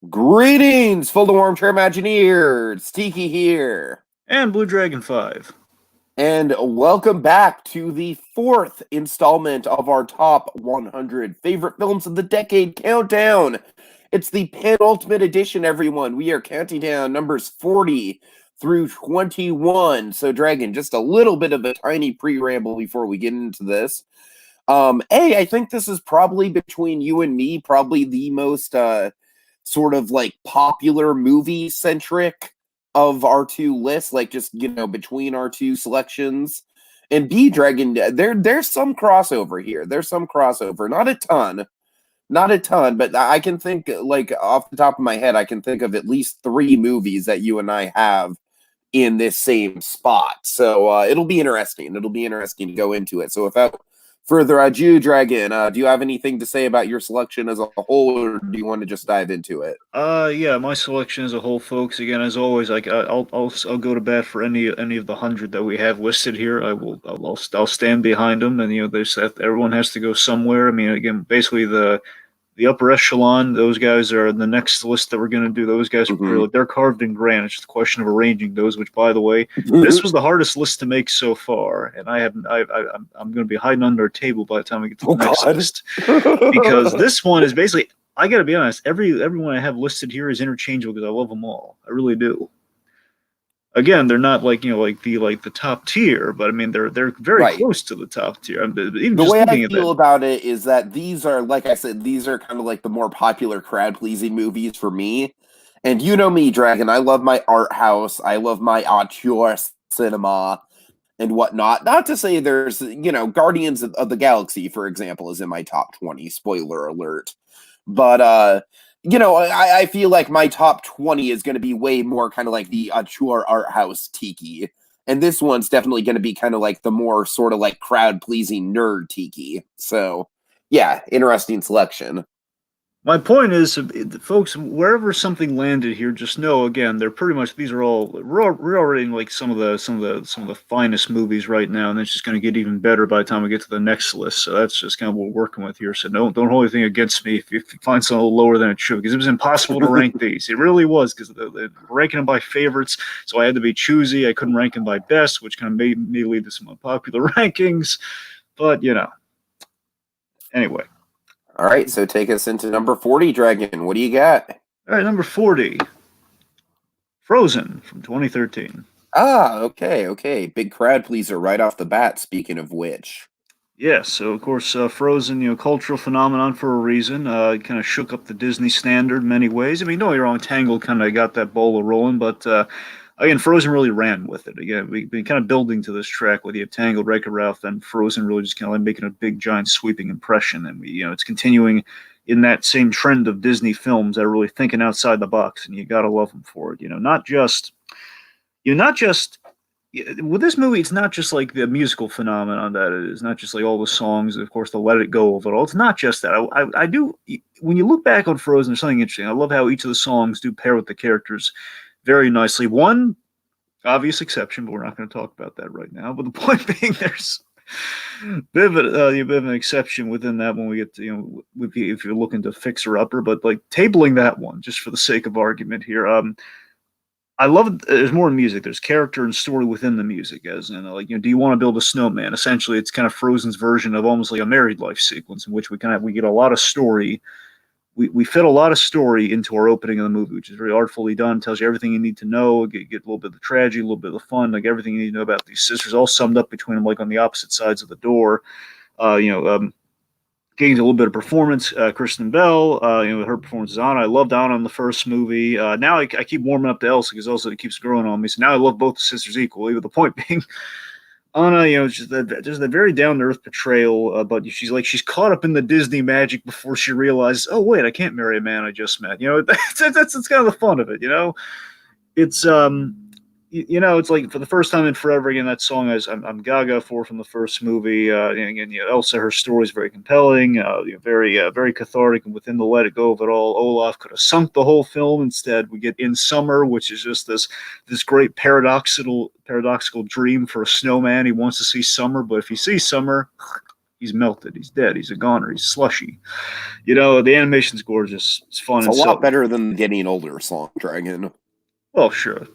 Greetings, full of armchair Imagineers! Tiki here. And Blue Dragon 5. And welcome back to the fourth installment of our top 100 favorite films of the decade countdown. It's the penultimate edition, everyone. We are counting down numbers 40 through 21. So, Dragon, just a little bit of a tiny pre-ramble before we get into this. I think this is probably between you and me, probably the most sort of like popular movie centric of our two lists, like just between our two selections. And B Dragon, there's some crossover here. There's some crossover, not a ton, but I can think, like, off the top of my head, I can think of at least 3 movies that you and I have in this same spot. So it'll be interesting. It'll be interesting to go into it. So without further ado, Dragon, do you have anything to say about your selection as a whole, or do you want to just dive into it? Yeah, my selection as a whole, folks. Again, as always, I'll go to bat for any of the 100 that we have listed here. I'll stand behind them, and there's that everyone has to go somewhere. I mean, again, basically the upper echelon, those guys are the next list that we're going to do. Those guys Mm-hmm. they're carved in granite. It's just a question of arranging those. Which, by the way, this was the hardest list to make so far, and I'm going to be hiding under a table by the time we get to the next list, because this one is basically. I got to be honest. Everyone I have listed here is interchangeable because I love them all. I really do. Again, they're not like the top tier, but I mean they're very Right. close to the top tier. Even The just way looking I at feel that. about it is that these are, like I said, these are kind of like the more popular crowd-pleasing movies for me. And you know me, Dragon, I love my art house. I love my auteur cinema and whatnot. Not to say there's, Guardians of the Galaxy, for example, is in my top 20. Spoiler alert. But, I feel like my top 20 is going to be way more kind of like the auteur art house Tiki. And this one's definitely going to be kind of like the more sort of like crowd pleasing nerd Tiki. So, yeah, interesting selection. My point is, folks, wherever something landed here, just know again, they're pretty much these are all we're already in like some of the finest movies right now, and it's just going to get even better by the time we get to the next list. So that's just kind of what we're working with here. So don't hold anything against me if you find something a little lower than it should, because it was impossible to rank these. It really was, because they're ranking them by favorites, so I had to be choosy. I couldn't rank them by best, which kind of made me lead to some unpopular rankings. But anyway. All right, so take us into number 40, Dragon. What do you got? All right, number 40, Frozen from 2013. Ah, okay. Big crowd pleaser right off the bat, speaking of which. Yes, so of course, Frozen, cultural phenomenon for a reason. It kind of shook up the Disney standard in many ways. I mean, don't get me wrong, Tangled kind of got that ball rolling, but again, Frozen really ran with it. Again, we've been kind of building to this track with you have Tangled, Wreck-It Ralph, and Frozen really just kind of like making a big, giant, sweeping impression. And it's continuing in that same trend of Disney films that are really thinking outside the box, and you gotta love them for it. Not just with this movie, it's not just like the musical phenomenon that it is, not just like all the songs, of course, the Let It Go of it all. It's not just that. I do, when you look back on Frozen, there's something interesting. I love how each of the songs do pair with the characters very nicely. One obvious exception, but we're not going to talk about that right now. But the point being, there's a bit of an exception within that when we get to, if you're looking to fix or upper, but like tabling that one, just for the sake of argument here. I love it. There's more music. There's character and story within the music, as in, like, do you want to build a snowman? Essentially, it's kind of Frozen's version of almost like a married life sequence, in which we get a lot of story. We fit a lot of story into our opening of the movie, which is very artfully done. Tells you everything you need to know. Get a little bit of the tragedy, a little bit of the fun, like everything you need to know about these sisters, all summed up between them, like on the opposite sides of the door. Uh, you know, um, Getting a little bit of performance. Kristen Bell, her performance is on. I loved Anna in the first movie. Now I keep warming up to Elsa because Elsa keeps growing on me. So now I love both the sisters equally. But the point being, Anna, just that very down to earth portrayal. But she's caught up in the Disney magic before she realizes, oh wait, I can't marry a man I just met. That's kind of the fun of it. It's it's like for the first time in forever again. That song I'm gaga for from the first movie. And again, Elsa, her story is very compelling, very cathartic, and within the let it go of it all, Olaf could have sunk the whole film. Instead, we get In Summer, which is just this great paradoxical dream for a snowman. He wants to see summer, but if he sees summer, he's melted, he's dead, he's a goner, he's slushy. You know, the animation's gorgeous. It's fun. It's a lot better than Getting Older song, Dragon. Well, sure.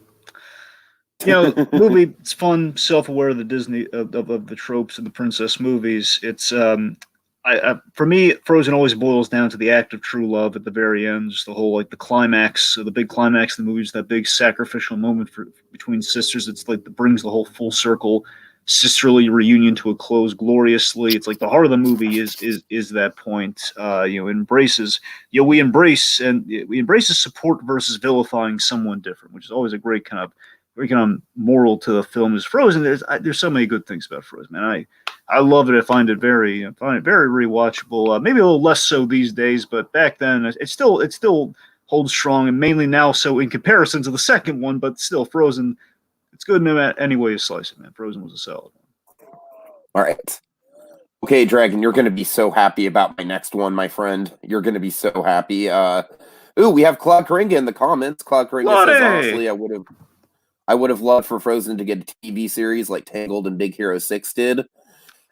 You know, movie, it's fun, self-aware of the Disney of the tropes of the princess movies. It's for me, Frozen always boils down to the act of true love at the very end. Just the whole like the climax, the big climax of the movie is that big sacrificial moment between sisters. It's like that brings the whole full circle sisterly reunion to a close gloriously. It's like the heart of the movie is that point. You know, embraces. You know, we embrace the support versus vilifying someone different, which is always a great kind of moral to the film. Is Frozen. There's so many good things about Frozen, man. I love it. I find it very rewatchable. Maybe a little less so these days, but back then it still holds strong, and mainly now so in comparison to the second one. But still, Frozen, it's good no matter any way you slice it, man. Frozen was a solid one. All right. Okay, Dragon, you're going to be so happy about my next one, my friend. You're going to be so happy. Ooh, we have Claude Karinga in the comments. Claude Karinga says, honestly, I would have loved for Frozen to get a TV series like Tangled and Big Hero 6 did.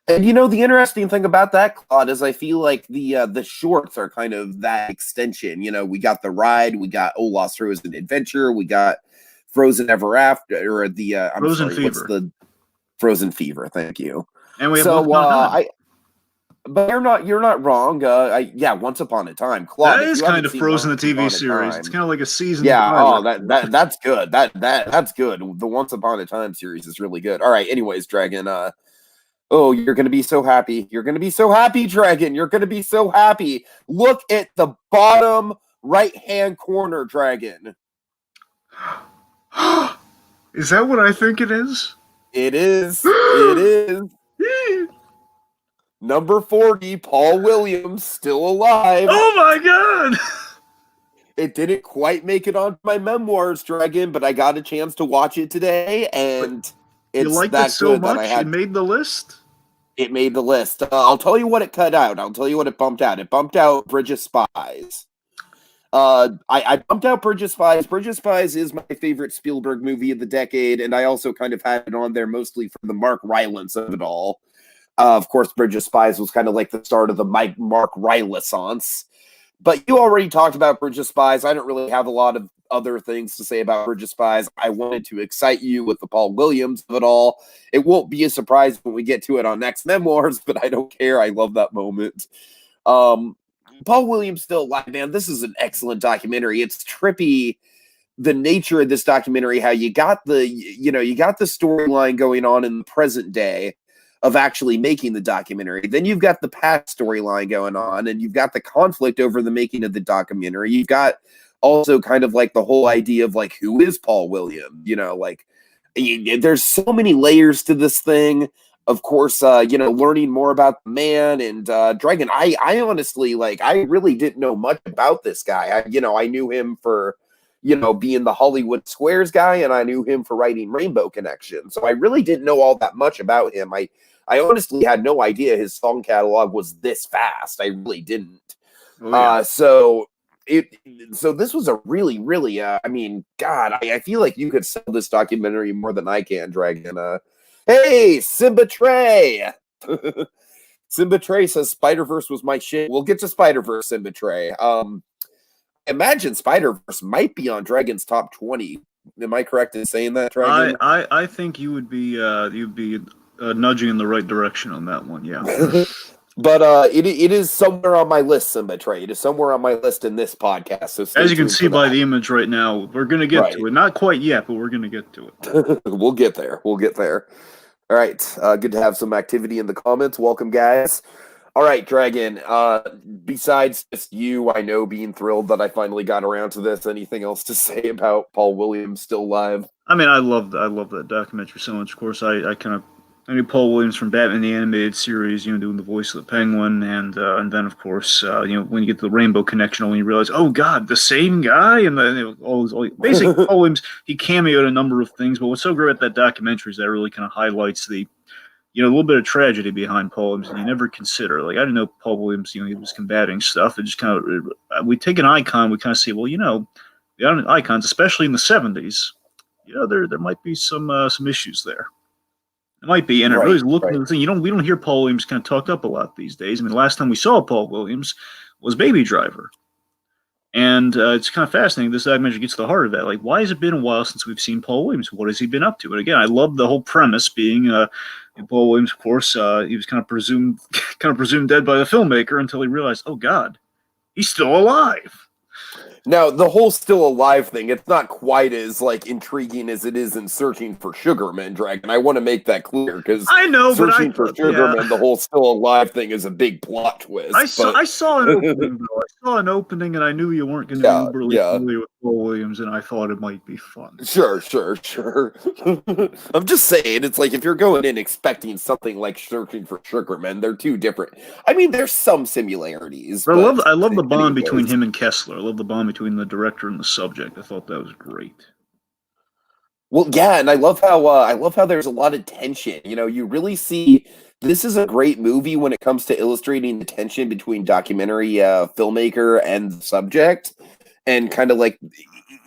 And, you know, the interesting thing about that, Claude, is I feel like the shorts are kind of that extension. You know, we got The Ride, we got Olaf's Frozen Adventure, we got Frozen Ever After, or the, Frozen Fever. What's the Frozen Fever, thank you. And we have but you're not wrong. Yeah, Once Upon a Time. Claude, that is kind of Frozen the TV series. It's kind of like a season. Yeah, that's good. That's good. The Once Upon a Time series is really good. All right, anyways, Dragon, you're going to be so happy. You're going to be so happy, Dragon. You're going to be so happy. Look at the bottom right-hand corner, Dragon. Is that what I think it is? It is. It is. Number 40, Paul Williams, still alive. Oh my god! It didn't quite make it onto my memoirs, Dragon, but I got a chance to watch it today, and it's you liked that it so good much that I had. It made the list. It made the list. I'll tell you what it cut out. I'll tell you what it bumped out. It bumped out Bridge of Spies. I bumped out Bridge of Spies. Bridge of Spies is my favorite Spielberg movie of the decade, and I also kind of had it on there mostly for the Mark Rylance of it all. Of course, Bridge of Spies was kind of like the start of the Mark Rylance. But you already talked about Bridge of Spies. I don't really have a lot of other things to say about Bridge of Spies. I wanted to excite you with the Paul Williams of it all. It won't be a surprise when we get to it on next memoirs, but I don't care. I love that moment. Paul Williams still alive, man. This is an excellent documentary. It's trippy, the nature of this documentary, how you got the storyline going on in the present day of actually making the documentary. Then you've got the past storyline going on, and you've got the conflict over the making of the documentary. You've got also kind of like the whole idea of like, who is Paul Williams? You know, like there's so many layers to this thing. Of course, learning more about the man and Dragon. I honestly, like, I really didn't know much about this guy. I knew him for, being the Hollywood Squares guy, and I knew him for writing Rainbow Connection. So I really didn't know all that much about him. I honestly had no idea his song catalog was this fast. I really didn't. Oh, yeah. So this was a really, really, God, I feel like you could sell this documentary more than I can, Dragon. Hey, Simba Trey! Simba Trey says SpiderVerse was my shit. We'll get to SpiderVerse, Simba Trey. Imagine SpiderVerse might be on Dragon's top 20. Am I correct in saying that, Dragon? I think you would be nudging in the right direction on that one, yeah. But it is somewhere on my list, Simba Trey. It is somewhere on my list in this podcast. So as you can see by the image right now, we're going to get to it. Not quite yet, but we're going to get to it. We'll get there. All right. Good to have some activity in the comments. Welcome, guys. All right, Dragon. Besides just you, I know, being thrilled that I finally got around to this, anything else to say about Paul Williams still alive? I mean, I love that documentary so much. Of course, I knew Paul Williams from Batman the Animated Series, doing the voice of the Penguin, and then of course, when you get to the Rainbow Connection, when you realize, oh God, the same guy, and then basically Paul Williams, he cameoed in a number of things. But what's so great about that documentary is that it really kind of highlights the, a little bit of tragedy behind Paul Williams, and you never consider. Like, I didn't know Paul Williams, he was combating stuff. It just kind of, we take an icon, we kind of say, well, the icons, especially in the 70s, there might be some issues there. It might be, and it really Right, is looking right. at the thing. We don't hear Paul Williams kind of talked up a lot these days. I mean, the last time we saw Paul Williams was Baby Driver. And it's kind of fascinating. This documentary gets to the heart of that. Like, why has it been a while since we've seen Paul Williams? What has he been up to? And again, I love the whole premise being Paul Williams. Of course, he was kind of presumed dead by the filmmaker until he realized, oh God, he's still alive. Now, the whole still alive thing, it's not quite as like intriguing as it is in Searching for Sugarman, Dragon. I want to make that clear because I know, Searching but for Sugarman, the whole still alive thing is a big plot twist. I saw an opening though. I saw an opening, and I knew you weren't going to be uberly familiar with Paul Williams, and I thought it might be fun. Sure. I'm just saying, it's like if you're going in expecting something like Searching for Sugarman, they're two different. I mean, there's some similarities. But I love the bond between him and Kessler. I love the bond between the director and the subject. I thought that was great. Well, yeah, and I love how there's a lot of tension. You know, you really see this is a great movie when it comes to illustrating the tension between documentary filmmaker and the subject, and kind of like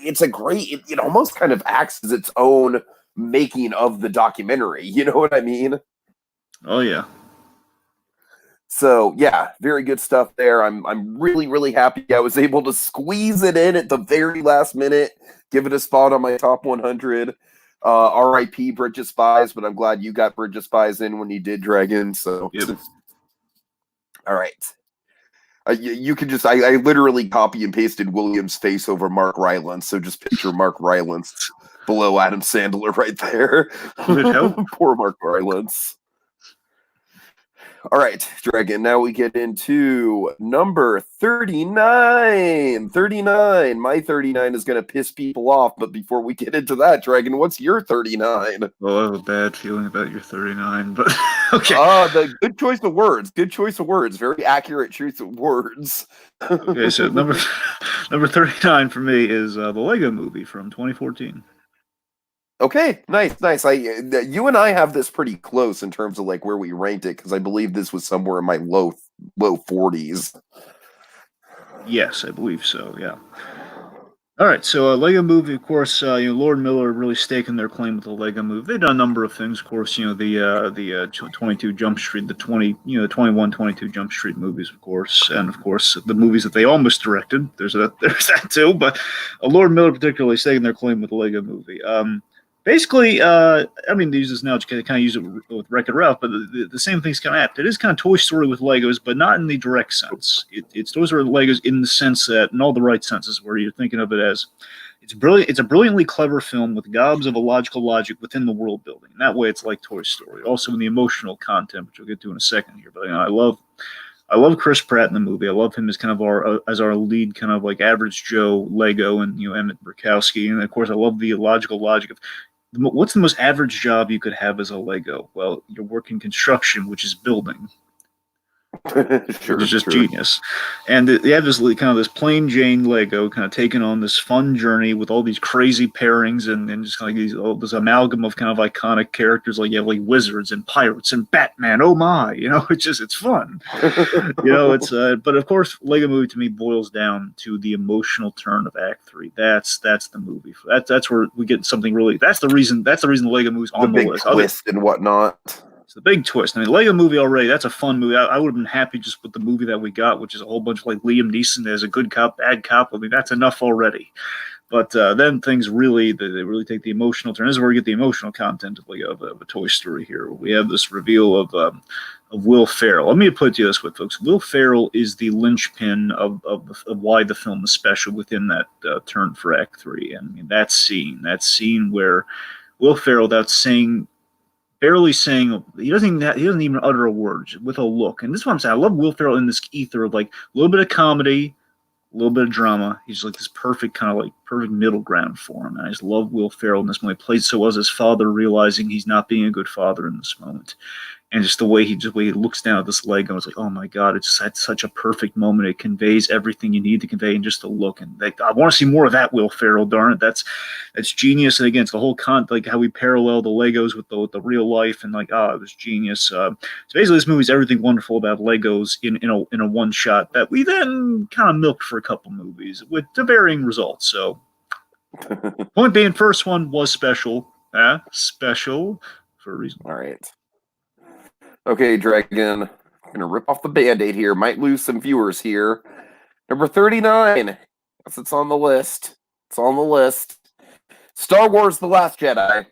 it's a great. It almost kind of acts as its own making of the documentary. You know what I mean? Oh yeah. So yeah, very good stuff there. I'm really happy I was able to squeeze it in at the very last minute, give it a spot on my top 100. R.I.P. Bridge of Spies, but I'm glad you got Bridge of Spies in when you did, Dragon. So, yep. All right. You can just I literally copy and pasted William's face over Mark Rylance, so just picture Mark Rylance below Adam Sandler right there. Poor Mark Rylance. All right, Dragon, now we get into number 39. 39. My 39 is going to piss people off, but before we get into that, Dragon, what's your 39? Well, I have a bad feeling about your 39, but okay. The good choice of words. Good choice of words. Very accurate choice of words. Okay, so number 39 for me is the Lego Movie from 2014. Okay, nice. You and I have this pretty close in terms of like where we ranked it because I believe this was somewhere in my low 40s. Yes, I believe so. Yeah. All right, so Lego Movie, of course, Lord Miller really staking their claim with the Lego Movie. They've done a number of things, of course. The 22 Jump Street, the 21, 22 Jump Street movies, of course, and of course the movies that they almost directed. There's that too. But Lord Miller particularly staking their claim with the Lego Movie. Basically, I mean, they use this now to kind of use it with Wreck-It Ralph, but the same thing's kind of apt. It is kind of Toy Story with Legos, but not in the direct sense. It's Toy Story with Legos in the sense that, in all the right senses, where you're thinking of it as, it's brilliant. It's a brilliantly clever film with gobs of illogical logic within the world building. And that way, it's like Toy Story. Also, in the emotional content, which we'll get to in a second here. But I love Chris Pratt in the movie. I love him as kind of our lead, kind of like average Joe Lego, and Emmett Burkowski. And of course, I love the illogical logic of, what's the most average job you could have as a Lego? Well, you're working construction, which is building. Sure, it's just genius. And they have this kind of this plain Jane Lego kind of taking on this fun journey with all these crazy pairings and just kind of this amalgam of kind of iconic characters. Like you have like wizards and pirates and Batman. Oh my, it's fun. But of course, Lego Movie to me boils down to the emotional turn of Act 3. That's the movie. That's where we get something really. That's the reason the Lego Movie's on the list. The big twist and whatnot. It's the big twist. I mean, Lego Movie already, that's a fun movie. I would have been happy just with the movie that we got, which is a whole bunch of like Liam Neeson as a good cop, bad cop. I mean, that's enough already. But then things really, they really take the emotional turn. This is where we get the emotional content of a Toy Story here. We have this reveal of Will Ferrell. Let me put it to you this way, folks. Will Ferrell is the linchpin of why the film is special within that turn for Act 3. And I mean, that scene where Will Ferrell, barely saying, he doesn't even utter a word with a look. And this is what I'm saying. I love Will Ferrell in this ether of like a little bit of comedy, a little bit of drama. He's like this perfect middle ground for him. And I just love Will Ferrell in this moment. He played so well as his father, realizing he's not being a good father in this moment. And just the way he looks down at this Lego, it's like, oh my God, it's such a perfect moment. It conveys everything you need to convey in just a look. And I want to see more of that, Will Ferrell. Darn it, that's genius. And again, it's the whole like how we parallel the Legos with the real life, and like, it was genius. So basically, this movie's everything wonderful about Legos in a one shot that we then kind of milked for a couple movies to varying results. So, point being, first one was special. for a reason. All right. Okay, Dragon. I'm gonna rip off the Band-Aid here. Might lose some viewers here. Number 39. Yes, it's on the list. It's on the list. Star Wars: The Last Jedi.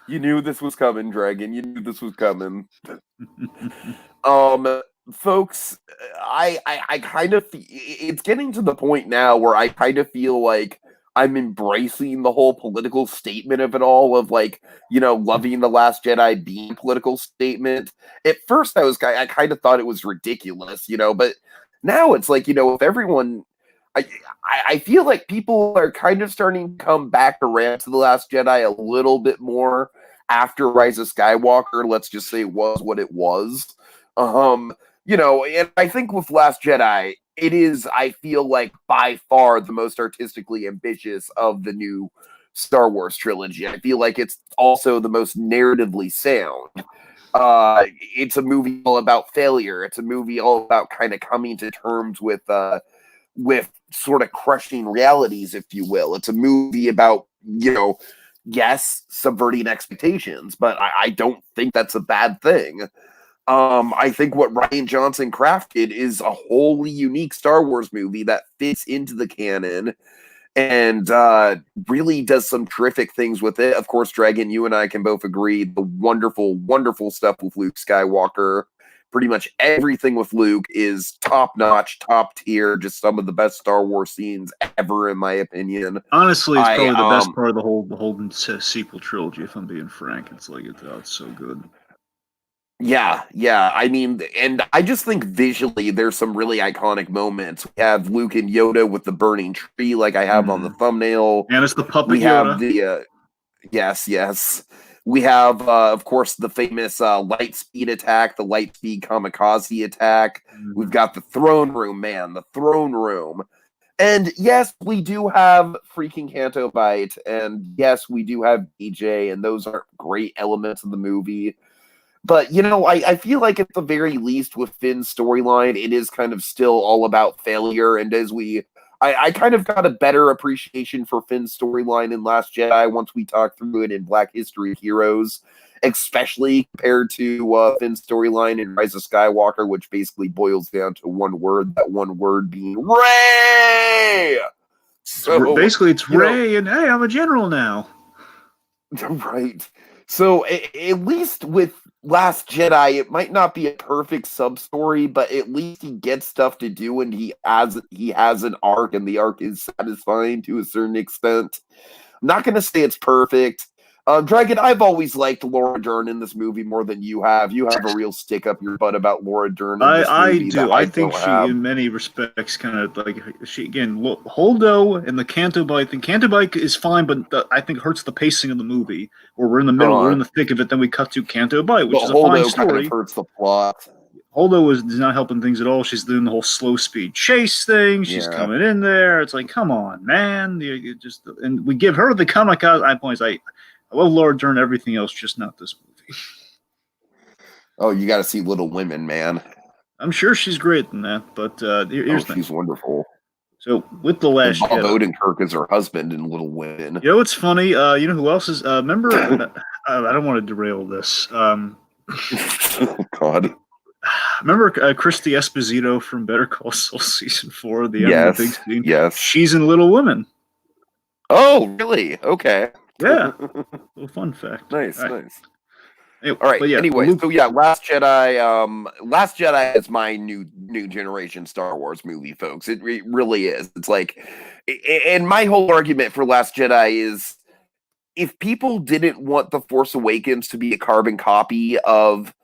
You knew this was coming, Dragon. You knew this was coming. Folks, I kind of it's getting to the point now where I kind of feel like I'm embracing the whole political statement of it all, of like, loving The Last Jedi being a political statement. At first I kind of thought it was ridiculous, but now it's like, if everyone, I feel like people are kind of starting to come back around to The Last Jedi a little bit more after Rise of Skywalker. Let's just say it was what it was. And I think with Last Jedi, it is, I feel like, by far the most artistically ambitious of the new Star Wars trilogy. I feel like it's also the most narratively sound. It's a movie all about failure. It's a movie all about kind of coming to terms with sort of crushing realities, if you will. It's a movie about, yes, subverting expectations, but I don't think that's a bad thing. I think what Rian Johnson crafted is a wholly unique Star Wars movie that fits into the canon and really does some terrific things with it. Of course, Dragon, you and I can both agree the wonderful, wonderful stuff with Luke Skywalker. Pretty much everything with Luke is top-notch, top-tier, just some of the best Star Wars scenes ever, in my opinion. Honestly, it's probably the best part of the whole sequel trilogy, if I'm being frank. It's like, it's so good. Yeah. I mean, and I just think visually there's some really iconic moments. We have Luke and Yoda with the burning tree, like I have on the thumbnail. And it's the puppet we Yoda. Have the yes. We have, of course, the famous light speed attack, the light speed kamikaze attack. We've got the throne room, man, the throne room. And yes, we do have freaking Canto Bight, and yes, we do have DJ, and those are great elements of the movie. But, I feel like at the very least with Finn's storyline, it is kind of still all about failure. And I kind of got a better appreciation for Finn's storyline in Last Jedi once we talked through it in Black History Heroes, especially compared to Finn's storyline in Rise of Skywalker, which basically boils down to one word, that one word being Rey! So basically, it's Rey, and hey, I'm a general now. Right. So at least with Last Jedi, it might not be a perfect sub-story, but at least he gets stuff to do, and he has an arc, and the arc is satisfying to a certain extent. I'm not going to say it's perfect. Dragon, I've always liked Laura Dern in this movie more than you have. You have a real stick up your butt about Laura Dern in this movie. I do. I think she, in many respects, kind of like she again. Holdo and the Canto Bight. The Canto Bight is fine, but I think hurts the pacing of the movie. Where we're in the middle, we're in the thick of it. Then we cut to Canto Bight, which is a fine story. Kind of hurts the plot. Holdo is not helping things at all. She's doing the whole slow speed chase thing. She's coming in there. It's like, come on, man! And we give her the kamikaze. I love Laura Dern, everything else, just not this movie. Oh, you got to see Little Women, man. I'm sure she's great in that, but here's the thing. She's wonderful. So, with The Last Bob Jedi, Odenkirk is her husband in Little Women. You know what's funny? You know who else is? Remember, I don't want to derail this. Oh, God. Remember Christy Esposito from Better Call Saul Season 4, the end of the big scene? Yes. She's in Little Women. Oh, really? Okay. Yeah. Little fun fact. Nice. Anyway, all right. Yeah, anyway, Luke, so yeah, Last Jedi. Last Jedi is my new generation Star Wars movie, folks. It really is. It's like, and my whole argument for Last Jedi is, if people didn't want The Force Awakens to be a carbon copy of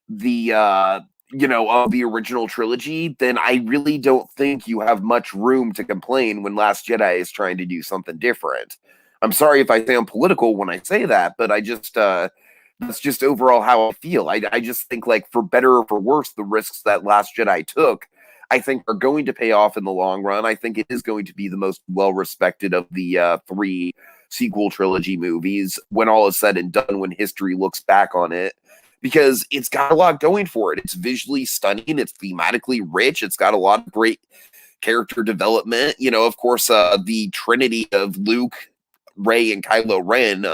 the of the original trilogy, then I really don't think you have much room to complain when Last Jedi is trying to do something different. I'm sorry if I sound political when I say that, but I just that's just overall how I feel. I just think, like, for better or for worse, the risks that Last Jedi took, I think, are going to pay off in the long run. I think it is going to be the most well-respected of the 3 sequel trilogy movies when all is said and done, when history looks back on it, because it's got a lot going for it. It's visually stunning. It's thematically rich. It's got a lot of great character development. Of course, the trinity of Luke, Rey, and Kylo Ren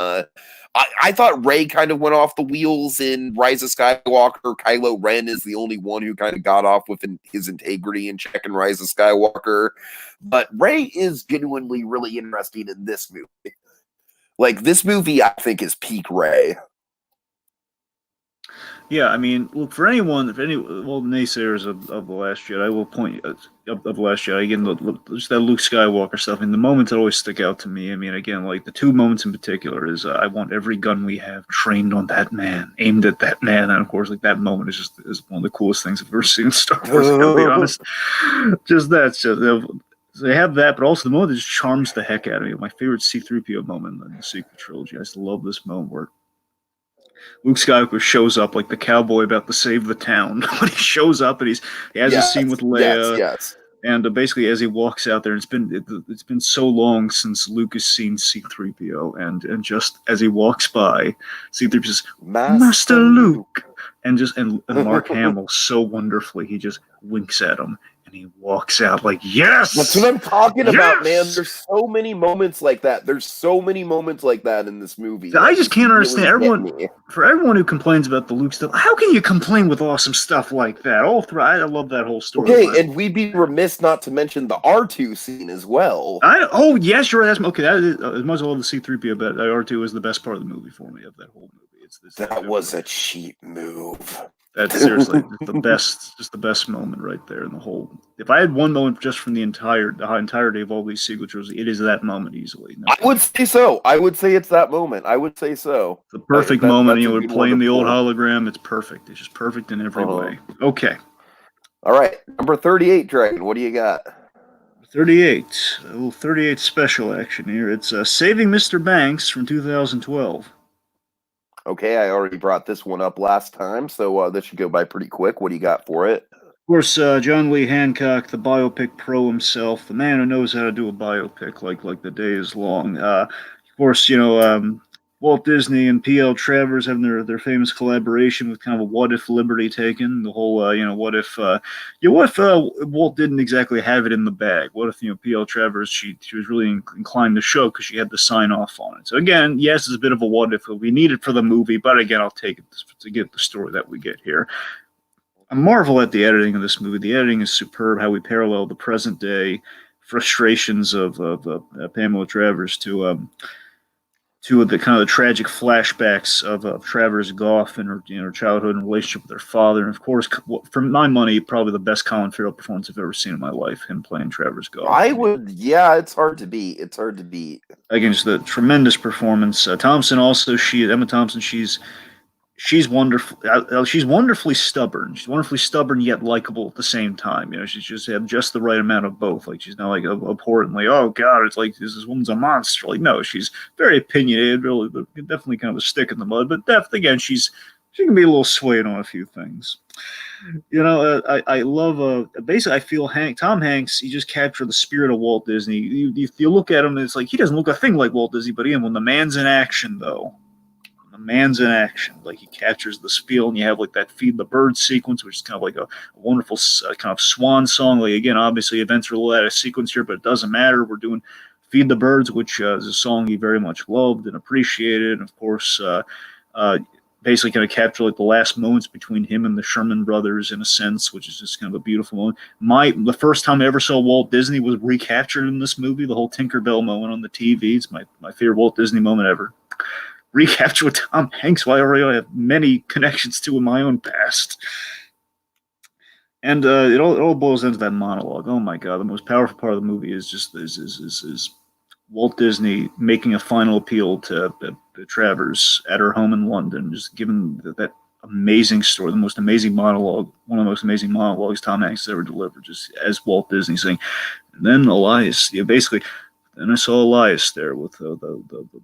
I thought Rey kind of went off the wheels in Rise of Skywalker. Kylo Ren is the only one who kind of got off with his integrity in Check and Rise of Skywalker. But Rey is genuinely really interesting in this movie. Like, this movie, I think, is peak Rey. Yeah, I mean, look, for anyone, naysayers of The Last Jedi will point of The Last Jedi, again, just that Luke Skywalker stuff. I mean, the moments that always stick out to me, I mean, again, like the two moments in particular is I want every gun we have trained on that man, aimed at that man. And of course, like that moment is one of the coolest things I've ever seen in Star Wars, I gotta be honest. They have that, but also the moment that just charms the heck out of me. My favorite C-3PO moment in the sequel trilogy. I just love this moment where Luke Skywalker shows up like the cowboy about to save the town. When he shows up and he has a scene with Leia, yes. And basically as he walks out there, it's been so long since Luke has seen C-3PO, and just as he walks by, C-3PO says, "Master Luke," and Mark Hamill so wonderfully he just winks at him. And he walks out like, yes! That's what I'm talking about, man. There's so many moments like that. There's so many moments like that in this movie. I just can't understand. For everyone who complains about the Luke stuff, how can you complain with awesome stuff like that? I love that whole story. Okay, and we'd be remiss not to mention the R2 scene as well. Yes, you're right. Okay, that is, as much as I love the C-3PO, but R2 is the best part of the movie for me, of that whole movie. That was a cheap move. That's seriously the best moment right there in the whole. If I had one moment just from the entirety of all these sequel trilogies, it is that moment easily. I would say so. I would say it's that moment. I would say so. The perfect moment. We're playing the old hologram. It's perfect. It's just perfect in every way. Okay. All right. Number 38, Dragon. What do you got? 38. A little 38 special action here. It's Saving Mr. Banks from 2012. Okay, I already brought this one up last time, so this should go by pretty quick. What do you got for it? Of course, John Lee Hancock, the biopic pro himself, the man who knows how to do a biopic like the day is long. Of course, Walt Disney and P.L. Travers having their famous collaboration with kind of a what if liberty taken. The whole, what if Walt didn't exactly have it in the bag? What if, P.L. Travers, she was really inclined to show because she had to sign off on it. So again, yes, it's a bit of a what if. We need it for the movie, but again, I'll take it to get the story that we get here. I marvel at the editing of this movie. The editing is superb, how we parallel the present day frustrations of Pamela Travers to the kind of the tragic flashbacks of Travers Goff and her childhood and relationship with her father, and of course, for my money, probably the best Colin Farrell performance I've ever seen in my life. Him playing Travers Goff. It's hard to beat. Again, just the tremendous performance. Emma Thompson. She's wonderful. She's wonderfully stubborn. She's wonderfully stubborn yet likable at the same time. She's just have just the right amount of both. Like, she's not like abhorrently, oh God, it's like this woman's a monster. Like, no, she's very opinionated, really, definitely kind of a stick in the mud. But again, she can be a little swayed on a few things. I love basically I feel Tom Hanks, he just captured the spirit of Walt Disney. You look at him and it's like he doesn't look a thing like Walt Disney, but again, when the man's in action though. Like, he captures the spiel, and you have like that Feed the Bird sequence, which is kind of like a wonderful kind of swan song. Like, again, obviously events are a little out of sequence here, but it doesn't matter. We're doing Feed the Birds, which is a song he very much loved and appreciated, and of course basically kind of capture like the last moments between him and the Sherman brothers in a sense, which is just kind of a beautiful moment. The first time I ever saw Walt Disney was recaptured in this movie, the whole Tinkerbell moment on the TV. It's my favorite Walt Disney moment ever. Recapture with Tom Hanks, who I already have many connections to in my own past. And it all boils down to that monologue. Oh my God, the most powerful part of the movie is just is Walt Disney making a final appeal to Travers at her home in London, just giving that amazing story, the most amazing monologue, one of the most amazing monologues Tom Hanks has ever delivered, just as Walt Disney saying, and then Elias, basically. And I saw Elias there with the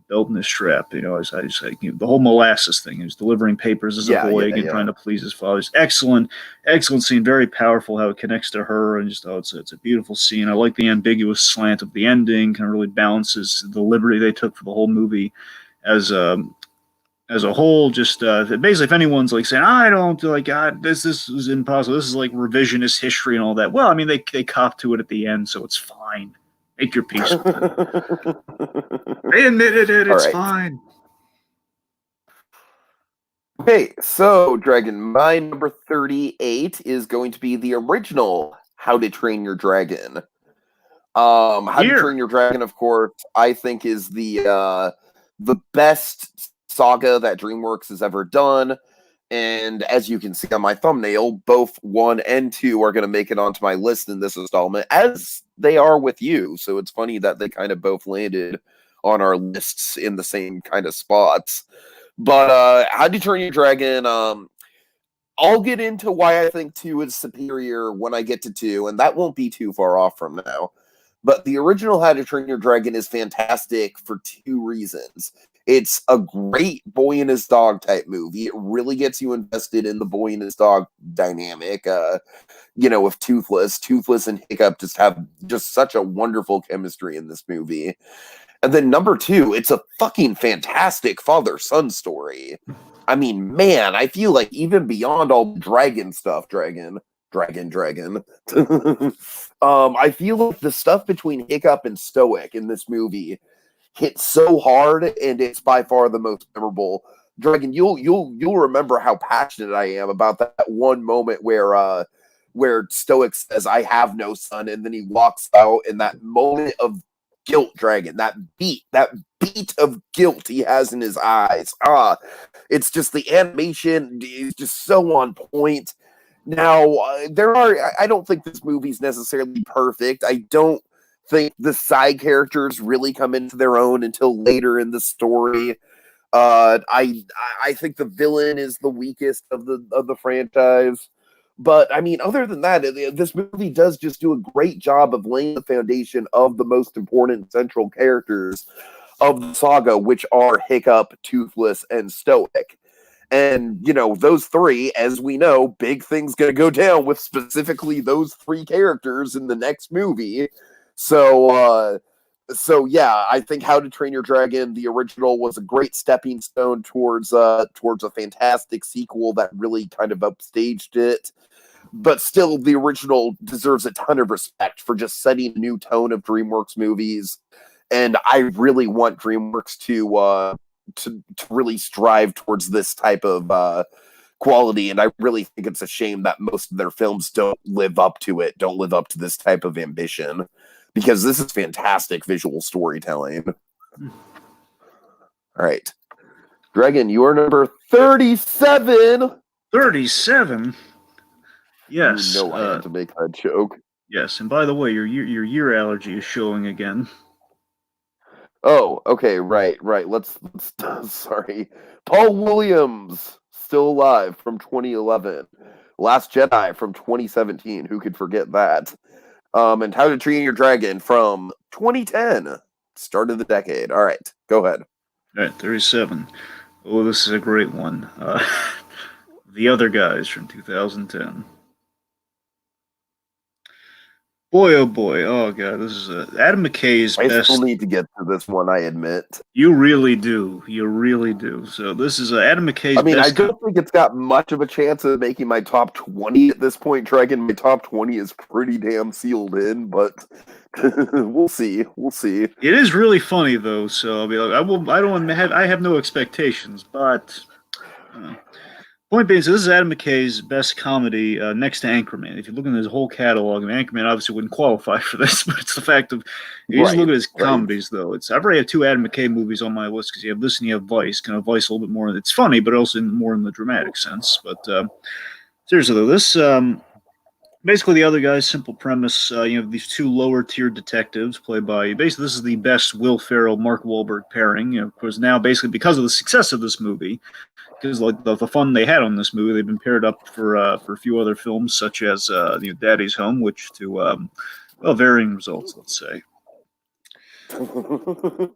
belt in his strap. I just like the whole molasses thing. He was delivering papers as a boy, trying to please his father. It's excellent scene, very powerful. How it connects to her, and just it's a beautiful scene. I like the ambiguous slant of the ending. Kind of really balances the liberty they took for the whole movie as a whole. Just basically, if anyone's like saying, I don't like God, this is impossible. This is like revisionist history and all that. Well, I mean, they cop to it at the end, so it's fine. Make your peace with it. They admitted it. It's fine. Okay, so Dragon, my number 38 is going to be the original How to Train Your Dragon. How to Here. Train Your Dragon, of course, I think is the best saga that DreamWorks has ever done. And as you can see on my thumbnail, both 1 and 2 are going to make it onto my list in this installment, as they are with you. So it's funny that they kind of both landed on our lists in the same kind of spots. But How to Train Your Dragon, I'll get into why I think 2 is superior when I get to 2, and that won't be too far off from now. But the original How to Train Your Dragon is fantastic for 2 reasons. It's a great boy and his dog type movie. It really gets you invested in the boy and his dog dynamic. With Toothless and Hiccup just have just such a wonderful chemistry in this movie. And then number 2, it's a fucking fantastic father-son story. I mean, man, I feel like even beyond all the dragon stuff, dragon. I feel like the stuff between Hiccup and Stoic in this movie hits so hard, and it's by far the most memorable. Dragon, you'll remember how passionate I am about that one moment where Stoic says, "I have no son," and then he walks out, and that moment of guilt, Dragon, that beat of guilt he has in his eyes. It's just the animation is just so on point. Now, I don't think this movie's necessarily perfect. I don't think the side characters really come into their own until later in the story. I think the villain is the weakest of the franchise. But I mean, other than that, this movie does just do a great job of laying the foundation of the most important central characters of the saga, which are Hiccup, Toothless, and Stoic. And, those 3, as we know, big things going to go down with specifically those 3 characters in the next movie. So yeah, I think How to Train Your Dragon, the original, was a great stepping stone towards a fantastic sequel that really kind of upstaged it. But still, the original deserves a ton of respect for just setting a new tone of DreamWorks movies. And I really want DreamWorks to really strive towards this type of quality. And I really think it's a shame that most of their films don't live up to this type of ambition, because this is fantastic visual storytelling. All right. Dragon, you are number 37. 37? Yes. I had to make that joke. Yes, and by the way, your ear allergy is showing again. Oh, okay, right. Let's sorry. Paul Williams, still alive, from 2011. Last Jedi from 2017. Who could forget that? And How to Train Your Dragon from 2010. Start of the decade. All right, go ahead. All right, 37. Oh, this is a great one. The Other Guys from 2010. Boy, oh boy, oh god, this is Adam McKay's I best. still need to get to this one, I admit. You really do. So this is Adam McKay's. I mean, best I don't think it's got much of a chance of making my top 20 at this point, Dragon. My top 20 is pretty damn sealed in, but we'll see. It is really funny though, so I mean, I have no expectations, but point being, so this is Adam McKay's best comedy next to Anchorman. If you look at his whole catalog, and Anchorman obviously wouldn't qualify for this, but it's the fact of you just look at his comedies though. I've already had 2 Adam McKay movies on my list because you have this and you have Vice. Kind of Vice a little bit more. It's funny, but also more in the dramatic sense. But seriously though, this basically The Other Guys, simple premise. These 2 lower tier detectives played by basically this is the best Will Ferrell Mark Wahlberg pairing. Of course, now basically because of the success of this movie. Because like the fun they had on this movie, they've been paired up for a few other films, such as Daddy's Home, which to varying results, let's say.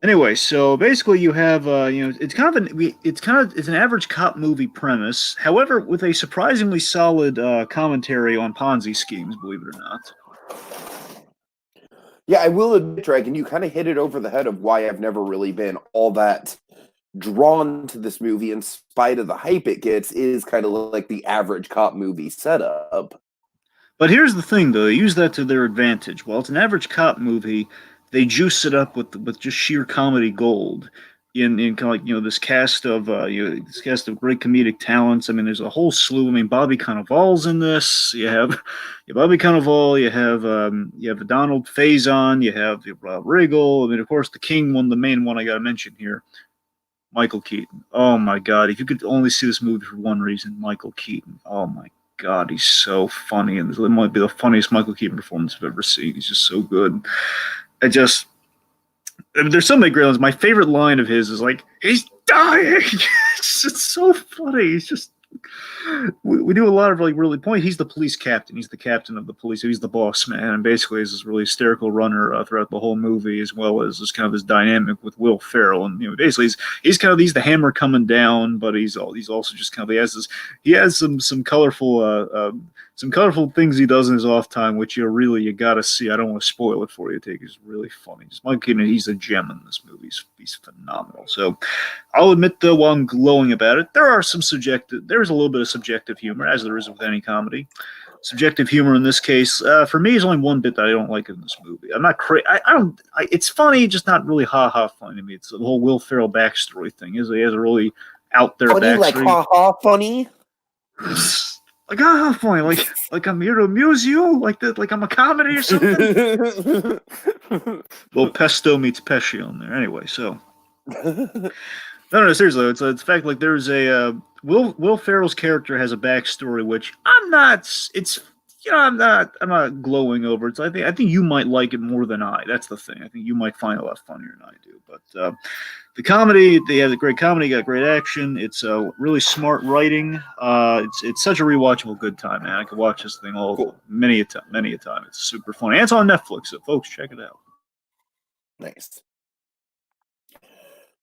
Anyway, so basically you have it's an average cop movie premise, however, with a surprisingly solid commentary on Ponzi schemes, believe it or not. Yeah, I will admit, Dragon, you kind of hit it over the head of why I've never really been all that drawn to this movie, in spite of the hype it gets, is kind of like the average cop movie setup. But here's the thing, though. They use that to their advantage. While it's an average cop movie, they juice it up with just sheer comedy gold. in kind of like this cast of this cast of great comedic talents. I mean, there's a whole slew. I mean, Bobby Cannavale's in this. You have Bobby Cannavale. You have Donald Faison. You have Rob Riggle. I mean, of course, the King one, the main one I got to mention here, Michael Keaton. Oh my God! If you could only see this movie for one reason, Michael Keaton. Oh my God, he's so funny, and it might be the funniest Michael Keaton performance I've ever seen. He's just so good. I mean, there's so many great ones. My favorite line of his is like, "He's dying." It's so funny. He's just we do a lot of like really point. He's the police captain. He's the captain of the police. He's the boss man, and basically is this really hysterical runner throughout the whole movie, as well as this kind of this dynamic with Will Ferrell. And basically he's the hammer coming down, but he's also just kind of he has some colorful things he does in his off time, which you gotta see. I don't want to spoil it for you. It's really funny. Just Mike Keaton, he's a gem in this movie. He's phenomenal. So I'll admit though, while I'm glowing about it, there's a little bit of subjective humor, as there is with any comedy. Subjective humor in this case, for me, is only one bit that I don't like in this movie. I'm not crazy. It's funny, just not really ha funny to me. It's the whole Will Ferrell backstory thing. He has a really out there funny, backstory. like ha funny. Like funny, like I'm here to amuse you, like that, like I'm a comedy or something. Well, pesto meets pesci on there, anyway. So, no, seriously, it's the fact like there's a Will Ferrell's character has a backstory, which I'm not. It's I'm not glowing over it. So I think you might like it more than I. That's the thing. I think you might find it a lot funnier than I do. But the comedy, they have a great comedy, got great action. It's really smart writing. It's such a rewatchable good time, man. I could watch this thing many a time. It's super funny. And it's on Netflix, so folks, check it out. Nice.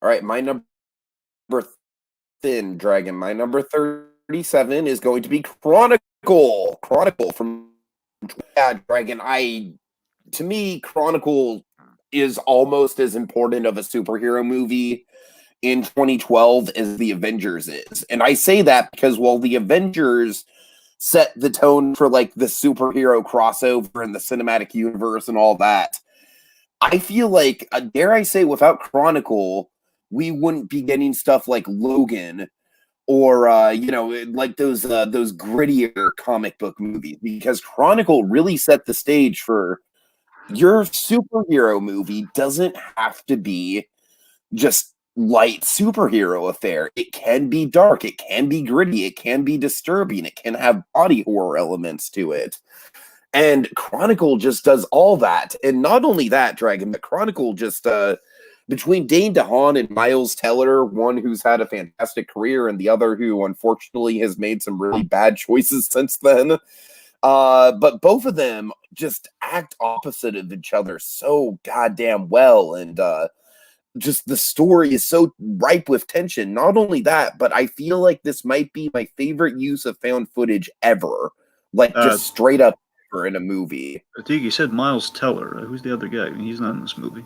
All right, my number thin dragon. My number 37 is going to be Chronicle. Chronicle from Dragon. To me, Chronicle is almost as important of a superhero movie in 2012 as the Avengers is. And I say that because while the Avengers set the tone for like the superhero crossover and the cinematic universe and all that, I feel like, dare I say, without Chronicle, we wouldn't be getting stuff like Logan or like those grittier comic book movies, because Chronicle really set the stage for your superhero movie doesn't have to be just light superhero affair. It can be dark, it can be gritty, it can be disturbing, it can have body horror elements to it. And Chronicle just does all that. And not only that, Dragon, but Chronicle just between Dane DeHaan and Miles Teller, one who's had a fantastic career and the other who unfortunately has made some really bad choices since then. But both of them just act opposite of each other so goddamn well. And just the story is so ripe with tension. Not only that, but I feel like this might be my favorite use of found footage ever. Like just straight up in a movie. Tiki said Miles Teller. Who's the other guy? I mean, he's not in this movie.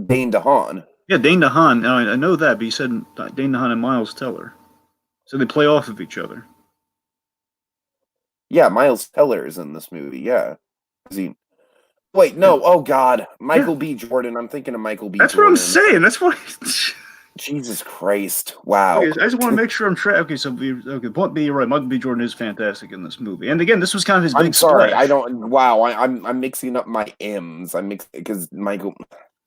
Dane DeHaan. Yeah, Dane DeHaan. I know that, but he said Dane DeHaan and Miles Teller. So they play off of each other. Yeah, Miles Teller is in this movie. Yeah. Wait, no. Oh, God. Michael B. Jordan. I'm thinking of Michael B. That's Jordan. What I'm saying. That's what... Jesus Christ. Wow. Okay, I just want to make sure I'm Okay, so point B, you're right. Michael B. Jordan is fantastic in this movie. And again, this was kind of his big sorry, splash. I'm mixing up my M's. I'm mixing because Michael.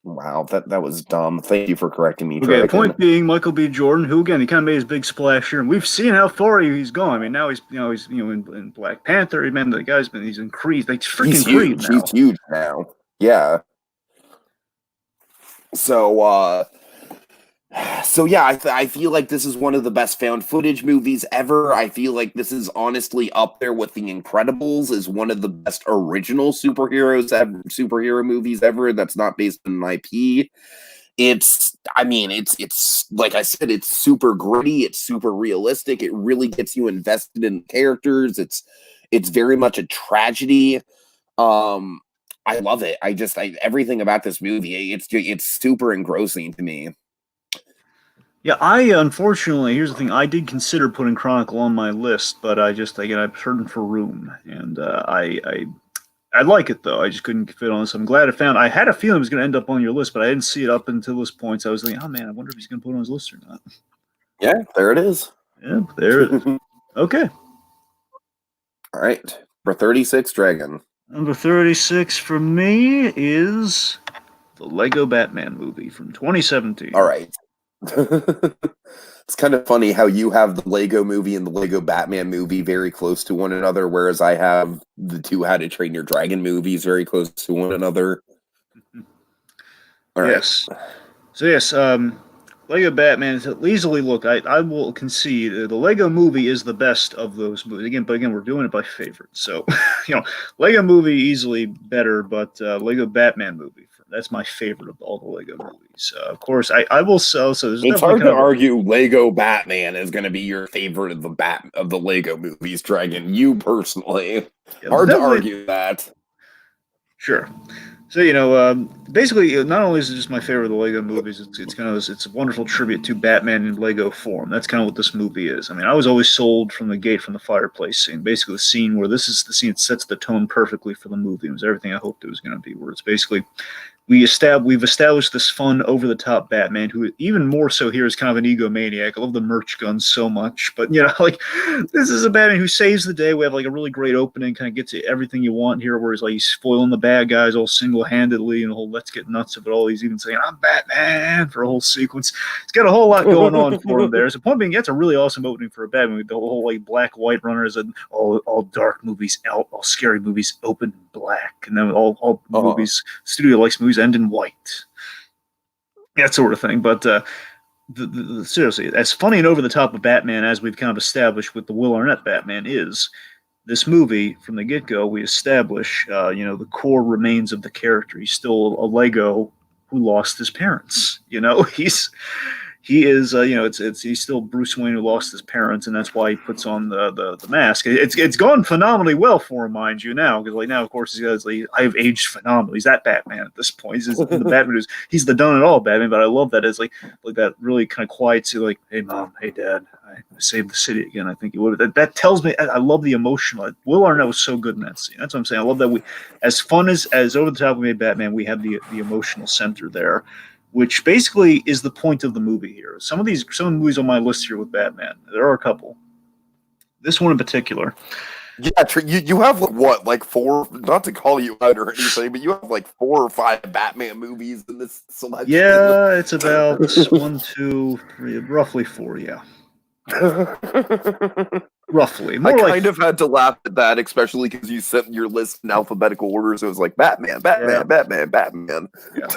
Wow, that was dumb. Thank you for correcting me. Okay, the point being, Michael B. Jordan, who again, he kind of made his big splash here, and we've seen how far he's gone. I mean, now he's in Black Panther. He's increased. Like freaking Creed now. He's huge now. Yeah. So yeah, I feel like this is one of the best found footage movies ever. I feel like this is honestly up there with The Incredibles as one of the best original superhero movies ever that's not based on an IP. It's like I said, it's super gritty, it's super realistic, it really gets you invested in characters. It's very much a tragedy. I love it. Everything about this movie, it's super engrossing to me. Yeah, unfortunately, here's the thing. I did consider putting Chronicle on my list, but I'm searching for room, and I like it though. I just couldn't fit on this. I'm glad I found. I had a feeling it was going to end up on your list, but I didn't see it up until this point. So I was thinking, oh man, I wonder if he's going to put it on his list or not. Yeah, there it is. Yeah, there it is. Okay. All right. For 36, Dragon. Number 36 for me is the Lego Batman movie from 2017. All right. It's kind of funny how you have the Lego movie and the Lego Batman movie very close to one another, whereas I have the two How to Train Your Dragon movies very close to one another. All right. Yes. So yes, Lego Batman is easily look. I will concede the Lego Movie is the best of those movies. But again, we're doing it by favorite. So Lego Movie easily better, but Lego Batman movie that's my favorite of all the Lego movies. Of course, I will sell. So it's hard to argue Lego Batman is going to be your favorite of the Lego movies, Dragon. You personally, hard to argue that. Sure. So basically, not only is it just my favorite of the Lego movies, it's a wonderful tribute to Batman in Lego form. That's kind of what this movie is. I mean, I was always sold from the gate from the fireplace scene. Basically, the scene where this is the scene that sets the tone perfectly for the movie. It was everything I hoped it was going to be. Where it's basically we've established this fun, over-the-top Batman who, even more so here, is kind of an egomaniac. I love the merch guns so much, but this is a Batman who saves the day. We have a really great opening, kind of gets you everything you want here, where he's foiling the bad guys all single-handedly, and the whole let's get nuts of it all. He's even saying I'm Batman for a whole sequence. He's got a whole lot going on for him there. So point being, it's a really awesome opening for a Batman with the whole black white runners and all dark movies, all scary movies open black, and then all movies, studio likes movies end in white, that sort of thing. But seriously, as funny and over the top of Batman as we've kind of established with the Will Arnett Batman is, this movie from the get-go we establish the core remains of the character. He's still a Lego who lost his parents. He's still Bruce Wayne who lost his parents, and that's why he puts on the mask. It's gone phenomenally well for him, mind you, now, because now of course I have aged phenomenally. He's that Batman at this point. He's the Batman he's the done it all Batman. But I love that as like that really kind of quiet, hey mom, hey dad, I saved the city again. I think you would. That tells me I love the emotional. Will Arnett was so good in that scene. That's what I'm saying. I love that we, as fun as over the top we made Batman, we have the emotional center there, which basically is the point of the movie here. Some of the movies on my list here with Batman, there are a couple. This one in particular. Yeah, you have four, not to call you out or anything, but you have 4 or 5 Batman movies in this selection. Yeah, it's about 1, 2, 3, roughly 4, yeah. Roughly. I kind of had to laugh at that, especially because you sent your list in alphabetical order, so it was Batman, Batman, Batman, Batman. Yeah.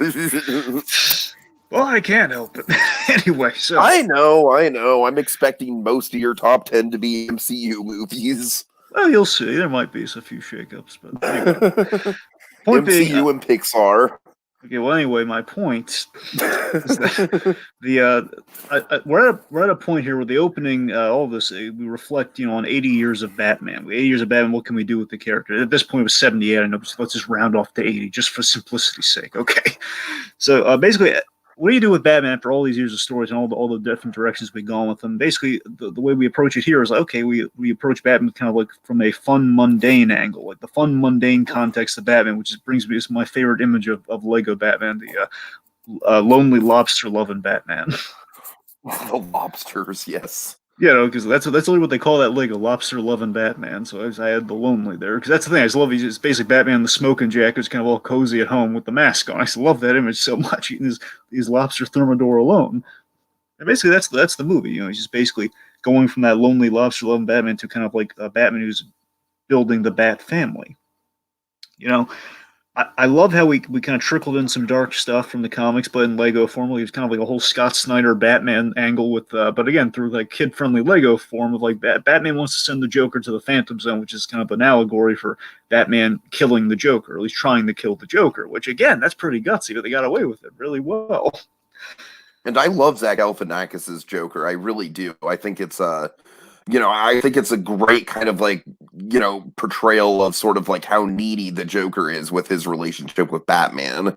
Well, I can't help it. Anyway, so I know. I'm expecting most of your top 10 to be MCU movies. Well, you'll see. There might be a few shakeups, but anyway. Point MCU and Pixar. Okay, well, anyway, my point is that we're at a point here where the opening, all of this, we reflect, on 80 years of Batman. 80 years of Batman, what can we do with the character? At this point, it was 78. I know, so let's just round off to 80, just for simplicity's sake. Okay, so basically, what do you do with Batman after all these years of stories and all the different directions we've gone with him? Basically, the way we approach it here is we approach Batman kind of from a fun, mundane angle, the fun, mundane context of Batman, which brings me to my favorite image of Lego Batman, the lonely lobster loving Batman. The lobsters, yes. Because that's only what they call that Lego, lobster loving Batman. So I had the lonely there, because that's the thing. I just love he's basically Batman in the smoking jacket, who's kind of all cozy at home with the mask on. I just love that image so much, eating these lobster thermidor alone. And basically that's the movie. He's just basically going from that lonely lobster loving Batman to kind of a Batman who's building the Bat family. I love how we kind of trickled in some dark stuff from the comics, but in Lego form, it was kind of a whole Scott Snyder Batman angle with, but again, through kid-friendly Lego form of Batman wants to send the Joker to the Phantom Zone, which is kind of an allegory for Batman killing the Joker, or at least trying to kill the Joker, which again, that's pretty gutsy, but they got away with it really well. And I love Zach Galifianakis's Joker. I really do. I think it's I think it's a great kind of portrayal of sort of how needy the Joker is with his relationship with Batman.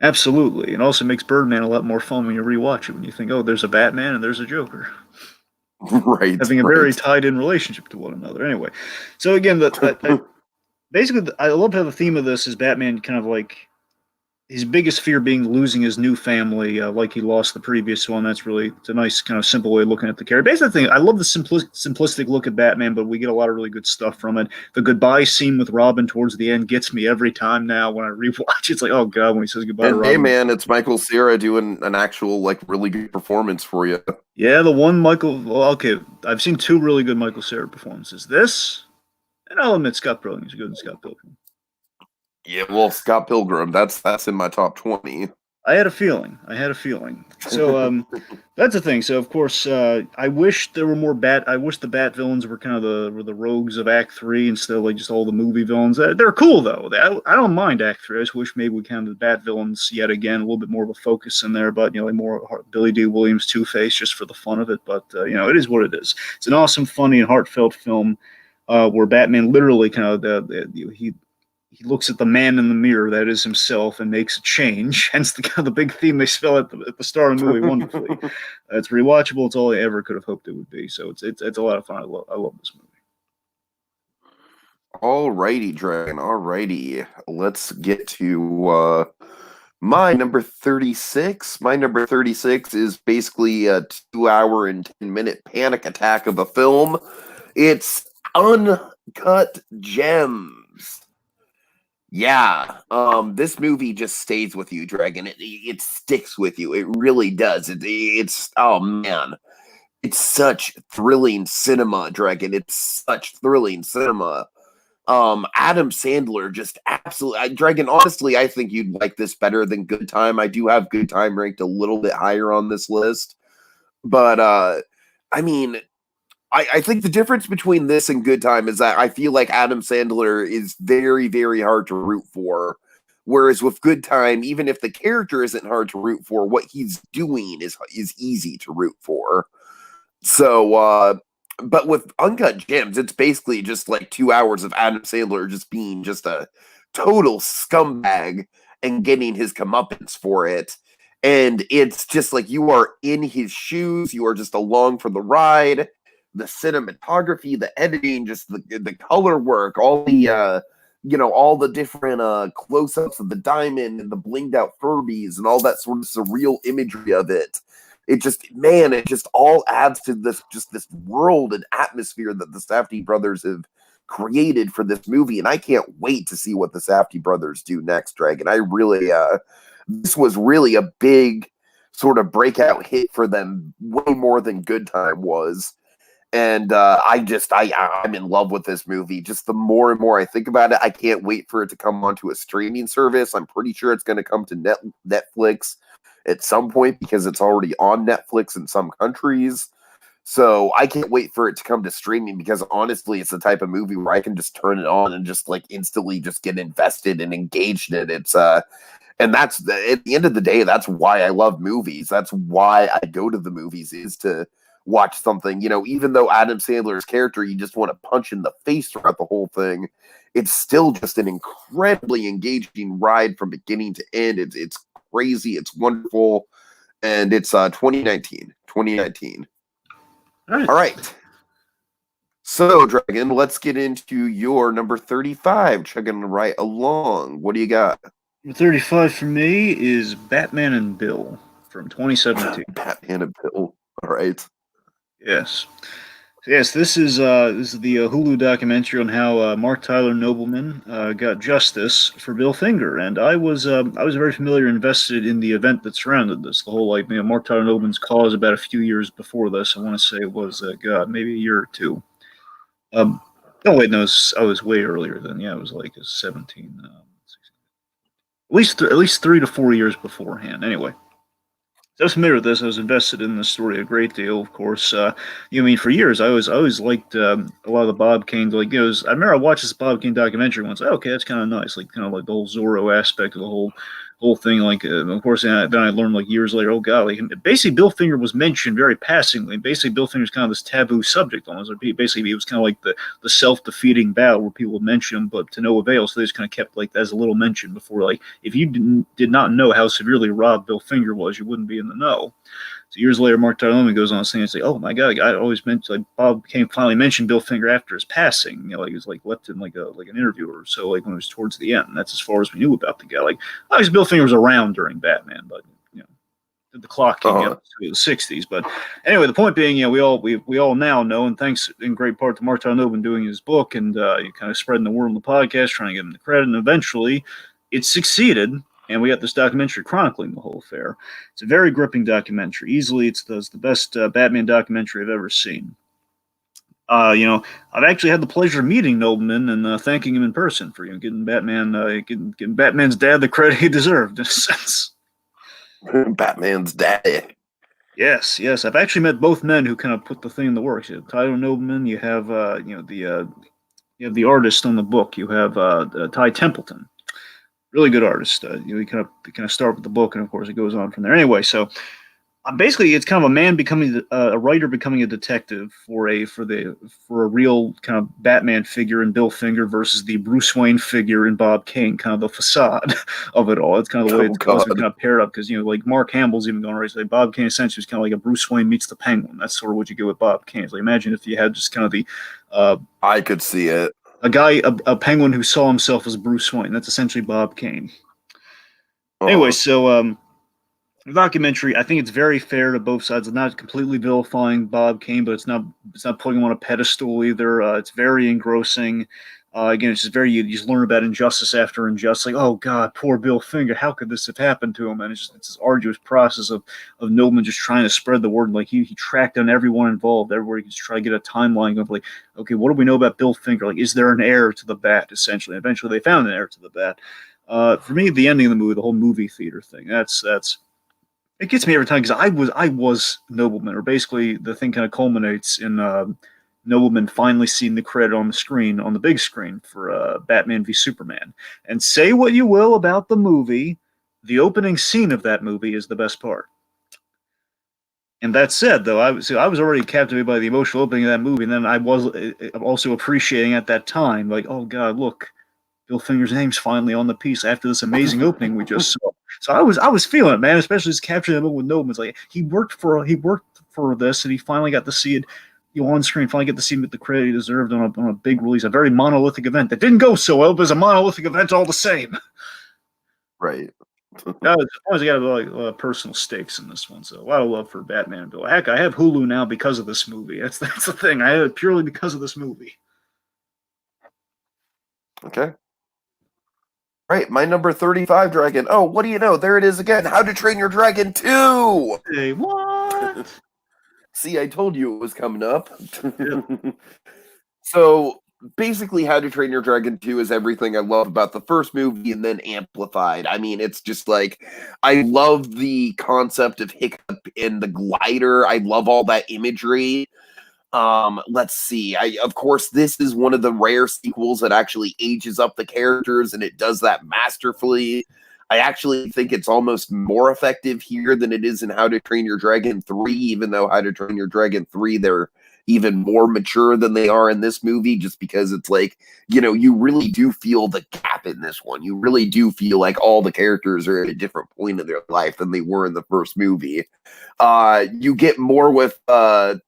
Absolutely. And also makes Birdman a lot more fun when you rewatch it, when you think, oh, there's a Batman and there's a Joker. Right. Having a very tied in relationship to one another. Anyway, so again, basically, I love how the theme of this is Batman kind of like his biggest fear being losing his new family, like he lost the previous one. That's really it's a nice kind of simple way of looking at the character. Basically, I love the simplistic look at Batman, but we get a lot of really good stuff from it. The goodbye scene with Robin towards the end gets me every time now when I rewatch. It's like, oh god, when he says goodbye to And hey, Robin. man, it's Michael Cera doing an actual like really good performance for you. Yeah, the one Michael. Well, okay, I've seen two really good Michael Cera performances. This, and I'll admit Scott Pilgrim is good in Scott Pilgrim. Yeah, well, Scott Pilgrim, that's in my top 20. I had a feeling. I had a feeling. So that's the thing. So of course, I wish there were more Bat. I wish the Bat villains were kind of the rogues of Act 3 instead of like just all the movie villains. They're cool though. I don't mind Act 3. I just wish maybe we kind of the Bat villains yet again a little bit more of a focus in there. But you know, like more Billy D. Williams Two-Face just for the fun of it. But you know, it is what it is. It's an awesome, funny, and heartfelt film where Batman literally kind of he looks at the man in the mirror that is himself and makes a change. Hence the kind of the big theme they spell at the start of the movie wonderfully. It's rewatchable. It's all I ever could have hoped it would be. So it's a lot of fun. I love this movie. Alrighty, Dragon. Alrighty. Let's get to my number 36. My number 36 is basically a 2 hour and 10 minute panic attack of a film. It's Uncut Gems. Yeah, this movie just stays with you, Dragon. It sticks with you. It really does. It's oh man, it's such thrilling cinema, Dragon. It's such thrilling cinema. Adam Sandler just absolutely, Dragon. Honestly, I think you'd like this better than Good Time. I do have Good Time ranked a little bit higher on this list, but I mean, I think the difference between this and Good Time is that I feel like Adam Sandler is very, very hard to root for. Whereas with Good Time, even if the character isn't hard to root for, what he's doing is easy to root for. So, but with Uncut Gems, it's basically just like 2 hours of Adam Sandler just being just a total scumbag and getting his comeuppance for it. And it's just like you are in his shoes, you are just along for the ride. The cinematography, the editing, just the color work, all the all the different close-ups of the diamond and the blinged out Furbies and all that sort of surreal imagery of it. It just all adds to this world and atmosphere that the Safdie brothers have created for this movie, and I can't wait to see what the Safdie brothers do next, Dragon. I really this was really a big sort of breakout hit for them, way more than Good Time was. And I'm in love with this movie. Just the more and more I think about it, I can't wait for it to come onto a streaming service. I'm pretty sure it's going to come to Netflix at some point because it's already on Netflix in some countries. So I can't wait for it to come to streaming because honestly, it's the type of movie where I can just turn it on and just like instantly just get invested and engaged in it. It's and that's at the end of the day, that's why I love movies. That's why I go to the movies, is to watch something, even though Adam Sandler's character, you just want to punch in the face throughout the whole thing. It's still just an incredibly engaging ride from beginning to end. It's crazy. It's wonderful. And it's 2019. 2019. All right. So, Dragon, let's get into your number 35. Chugging right along. What do you got? Number 35 for me is Batman and Bill from 2017. Batman and Bill. All right. Yes. Yes, this is the Hulu documentary on how Mark Tyler Nobleman got justice for Bill Finger, and I was very familiar and invested in the event that surrounded this. The whole Mark Tyler Nobleman's cause about a few years before this. I want to say it was maybe a year or two. No, wait, no, I was way earlier than. Yeah, it was like 17. At least 3 to 4 years beforehand. Anyway. I was familiar with this. I was invested in the story a great deal, of course. For years, I always liked a lot of the Bob Kane. I remember I watched this Bob Kane documentary once. Okay, that's kind of nice, kind of like the whole Zorro aspect of the whole thing. Of course, then I learned years later. Oh God, basically Bill Finger was mentioned very passingly. Basically, Bill Finger's kind of this taboo subject on us. Basically, he was kind of like the self-defeating battle where people would mention him, but to no avail. So they just kind of kept as a little mention before. If you did not know how severely robbed Bill Finger was, you wouldn't be in the know. So years later, Mark Tyrone goes on saying, "It's like, oh my god, I always meant like Bob Kane finally mentioned Bill Finger after his passing. Like he was like left in like an interview or so, like when it was towards the end. And that's as far as we knew about the guy. Like obviously Bill Finger was around during Batman, but the clock came up to the '60s. But anyway, the point being, we all now know, and thanks in great part to Mark Tyrone doing his book and you kind of spreading the word on the podcast, trying to give him the credit, and eventually it succeeded. And we got this documentary chronicling the whole affair. It's a very gripping documentary. Easily, it's the best Batman documentary I've ever seen. I've actually had the pleasure of meeting Nobleman and thanking him in person for getting getting Batman's dad the credit he deserved in a sense. Batman's daddy. Yes. I've actually met both men who kind of put the thing in the works. You have Tyler Nobleman. You have you have the artist on the book. You have Ty Templeton, really good artist. You kind of start with the book, and of course it goes on from there. Anyway, so basically it's kind of a man becoming a writer becoming a detective for a real kind of Batman figure in Bill Finger versus the Bruce Wayne figure in Bob Kane, kind of the facade of it all. It's kind of the way it's kind of paired up because like Mark Hamill's even going to say Bob Kane essentially is kind of like a Bruce Wayne meets the Penguin. That's sort of what you get with Bob Kane. So imagine if you had just kind of the I could see it. A Penguin who saw himself as Bruce Wayne. That's essentially Bob Kane. Anyway, so the documentary, I think it's very fair to both sides. It's not completely vilifying Bob Kane, but it's not putting him on a pedestal either. It's very engrossing. Again, it's just you just learn about injustice after injustice. Like, oh God, poor Bill Finger. How could this have happened to him? And it's this arduous process of Nobleman just trying to spread the word. Like he tracked down everyone involved, everywhere he could try to get a timeline of like, okay, what do we know about Bill Finger? Like, is there an heir to the bat? Essentially, eventually they found an heir to the bat. For me, the ending of the movie, the whole movie theater thing, that's it gets me every time because I was Nobleman, or basically the thing kind of culminates in Nobleman finally seeing the credit on the screen, on the big screen for Batman v Superman. And say what you will about the movie, the opening scene of that movie is the best part. And that said, though, I was already captivated by the emotional opening of that movie, and then I was also appreciating at that time, like, oh God, look, Bill Finger's name's finally on the piece after this amazing opening we just saw. So I was feeling it, man. Especially just capturing the moment with Nobleman. It's like he worked for this, and he finally got to see it, on screen. Finally get to see him get the credit he deserved on a big release, a very monolithic event that didn't go so well, but it was a monolithic event all the same. Right. I got a lot of personal stakes in this one, so a lot of love for Batman and Bill. Heck, I have Hulu now because of this movie. That's the thing. I have it purely because of this movie. Okay. Right, my number 35 dragon. Oh, what do you know? There it is again. How to Train Your Dragon 2! Hey, what? See, I told you it was coming up. Yep. So, basically, How to Train Your Dragon 2 is everything I love about the first movie and then amplified. I mean, it's just like, I love the concept of Hiccup and the glider. I love all that imagery. Let's see. Of course, this is one of the rare sequels that actually ages up the characters, and it does that masterfully. I actually think it's almost more effective here than it is in How to Train Your Dragon 3, even though How to Train Your Dragon 3, they're even more mature than they are in this movie, just because it's like, you really do feel the gap in this one. You really do feel like all the characters are at a different point in their life than they were in the first movie. You get more with I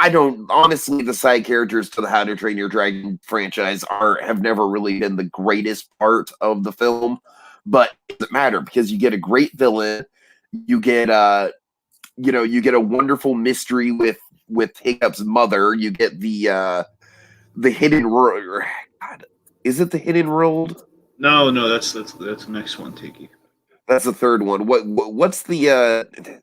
don't honestly, the side characters to the How to Train Your Dragon franchise have never really been the greatest part of the film, but it doesn't matter because you get a great villain, you get you get a wonderful mystery with Hiccup's mother, you get the hidden world. Is it the hidden world? No, that's the next one, Tiki. That's the third one. What's the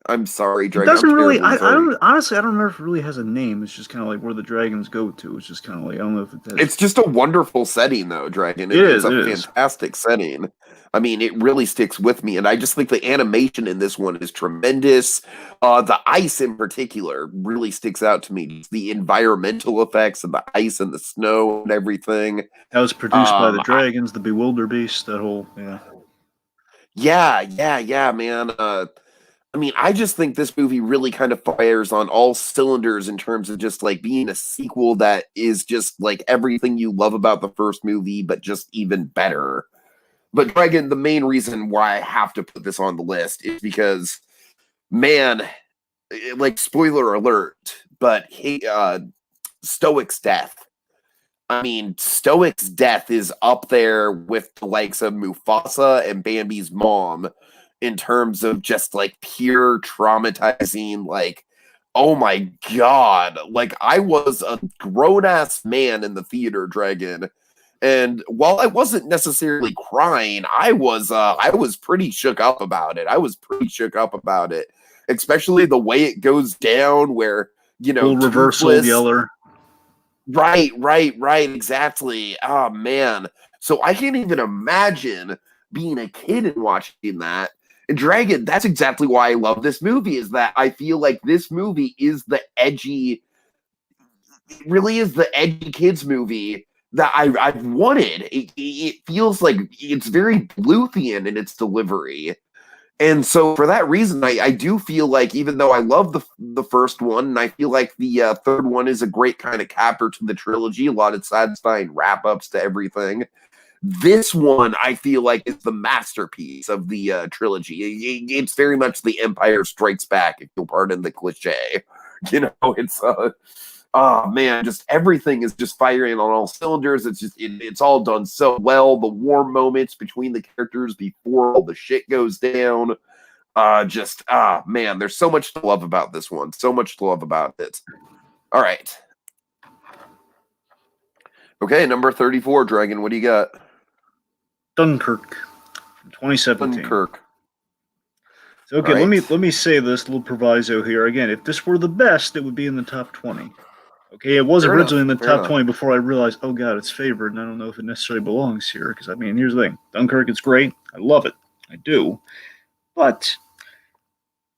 I'm sorry, Dragon. It doesn't really. I don't honestly. I don't know if it really has a name. It's just kind of like where the dragons go to. It's just kind of like I don't know if it has. It's just a wonderful setting, though, Dragon. It's a fantastic setting. I mean, it really sticks with me, and I just think the animation in this one is tremendous. The ice, in particular, really sticks out to me. Just the environmental effects and the ice and the snow and everything. That was produced by the dragons, the Bewilder Beast. That whole Yeah, man. I mean, I just think this movie really kind of fires on all cylinders in terms of just like being a sequel that is just like everything you love about the first movie, but just even better. But Dragon, the main reason why I have to put this on the list is because Man, like spoiler alert, but Stoic's death. I mean, Stoic's death is up there with the likes of Mufasa and Bambi's mom in terms of just like pure traumatizing, like, oh my god. Like, I was a grown-ass man in the theater, Dragon. And while I wasn't necessarily crying, I was pretty shook up about it. Especially the way it goes down where, Full reversal yeller. Right, exactly. Oh man. So I can't even imagine being a kid and watching that. And Dragon, that's exactly why I love this movie, is that I feel like this movie is it really is the edgy kids movie that I've wanted. It feels like it's very Bluthian in its delivery. And so for that reason, I do feel like, even though I love the first one, and I feel like the third one is a great kind of capper to the trilogy, a lot of satisfying wrap-ups to everything, this one I feel like is the masterpiece of the trilogy. It's very much the Empire Strikes Back, if you'll pardon the cliche. It's oh man, just everything is just firing on all cylinders. It's all done so well. The warm moments between the characters before all the shit goes down. Man, there's so much to love about this one. So much to love about it. All right. Okay, number 34, Dragon. What do you got? Dunkirk, 2017. Dunkirk. Okay, right. Let me say this little proviso here. Again, if this were the best, it would be in the top 20. Okay, it was originally in the top 20 before I realized, oh god, it's favored, and I don't know if it necessarily belongs here. Because, I mean, here's the thing. Dunkirk, it's great. I love it. I do. But,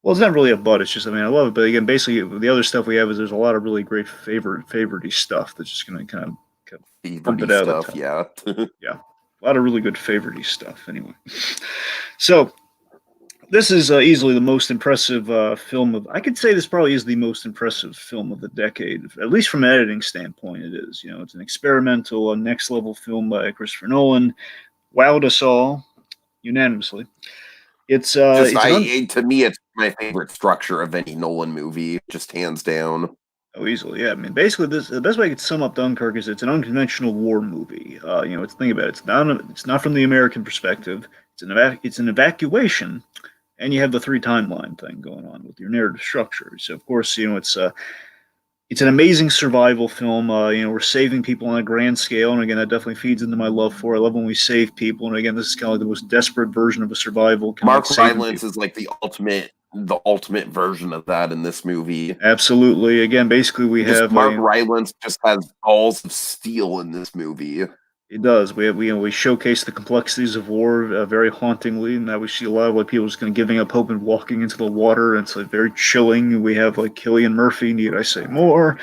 well, it's not really a but. It's just, I mean, I love it. But again, basically, the other stuff we have is there's a lot of really great favorite-y stuff that's just going to kind of bump it out of the top. Yeah. Yeah. A lot of really good favorite-y stuff, anyway. So, this is easily the most impressive film of. I could say this probably is the most impressive film of the decade, at least from an editing standpoint. It is. It's an experimental, next level film by Christopher Nolan. Wowed us all unanimously. It's to me, it's my favorite structure of any Nolan movie, just hands down. Oh, easily, yeah. I mean, basically, the best way I could sum up Dunkirk is it's an unconventional war movie. Think about it. It's not from the American perspective. It's an evacuation. And you have the 3 timeline thing going on with your narrative structure. So, of course, it's an amazing survival film. We're saving people on a grand scale. And again, that definitely feeds into my love for it. I love when we save people. And again, this is kind of like the most desperate version of a survival. Mark Rylance is like the ultimate version of that in this movie. Absolutely. Again, basically we have Mark Rylance just has balls of steel in this movie. It does. We showcase the complexities of war very hauntingly, and now we see a lot of people just kind of giving up hope and walking into the water. And it's like very chilling. We have like Cillian Murphy. Need I say more?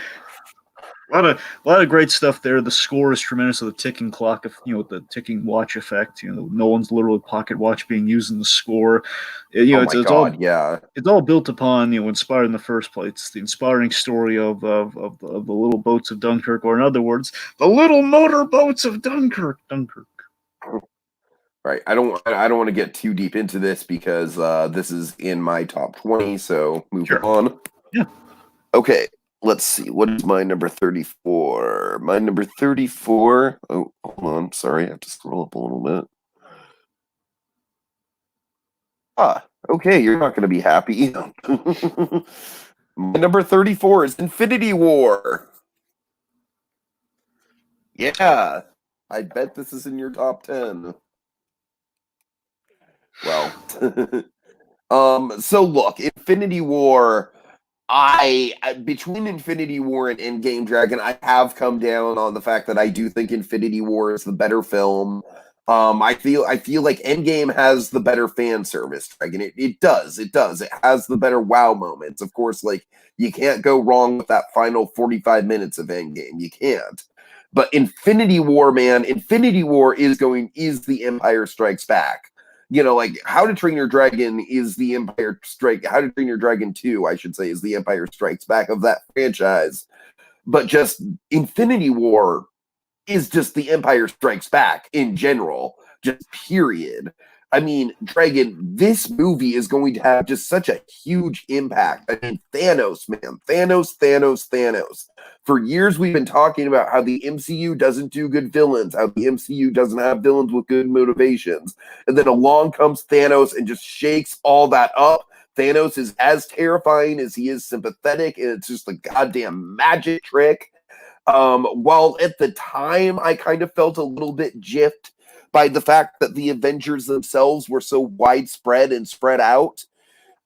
A lot of great stuff there. The score is tremendous. The ticking clock, with the ticking watch effect. Nolan's literally pocket watch being used in the score. It's all built upon inspired in the first place. It's the inspiring story of the little boats of Dunkirk, or in other words, the little motor boats of Dunkirk. Right. I don't want to get too deep into this because this is in my top 20. So move on. Yeah. Okay. Let's see. What is my number 34? My number 34. Oh, hold on. Sorry. I have to scroll up a little bit. Okay. You're not going to be happy. My number 34 is Infinity War. Yeah. I bet this is in your top 10. Well. So look, Infinity War. Between Infinity War and Endgame, Dragon, I have come down on the fact that I do think Infinity War is the better film. I feel like Endgame has the better fan service, Dragon. It does. It has the better wow moments. Of course, like, you can't go wrong with that final 45 minutes of Endgame. You can't. But Infinity War, man, Infinity War is the Empire Strikes Back. Like How to Train Your Dragon is the How to Train Your Dragon 2, I should say, is the Empire Strikes Back of that franchise. But just Infinity War is just the Empire Strikes Back in general, just period. I mean, Dragon, this movie is going to have just such a huge impact. I mean, Thanos, man. Thanos. For years, we've been talking about how the MCU doesn't do good villains, how the MCU doesn't have villains with good motivations. And then along comes Thanos and just shakes all that up. Thanos is as terrifying as he is sympathetic, and it's just a goddamn magic trick. While at the time, I kind of felt a little bit gypped by the fact that the Avengers themselves were so widespread and spread out.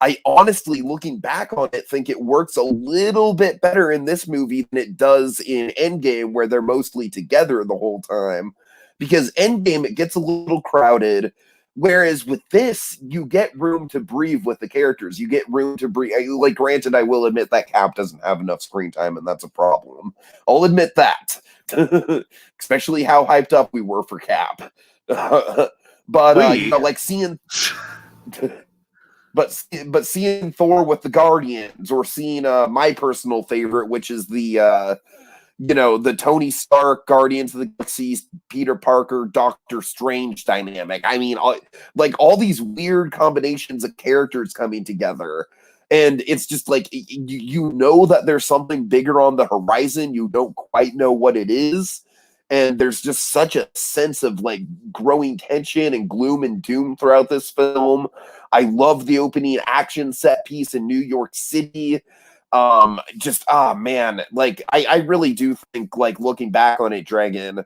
I honestly, looking back on it, think it works a little bit better in this movie than it does in Endgame, where they're mostly together the whole time. Because Endgame, it gets a little crowded, whereas with this, you get room to breathe with the characters. You get room to breathe. Like, granted, I will admit that Cap doesn't have enough screen time, and that's a problem. I'll admit that. Especially how hyped up we were for Cap. But you know, like seeing, but seeing Thor with the Guardians, or seeing my personal favorite, which is the the Tony Stark Guardians of the Galaxy, Peter Parker, Doctor Strange dynamic. I mean, all these weird combinations of characters coming together. And it's just like, you know that there's something bigger on the horizon. You don't quite know what it is. And there's just such a sense of like growing tension and gloom and doom throughout this film. I love the opening action set piece in New York City. Man, like I really do think, like, looking back on it, Dragon,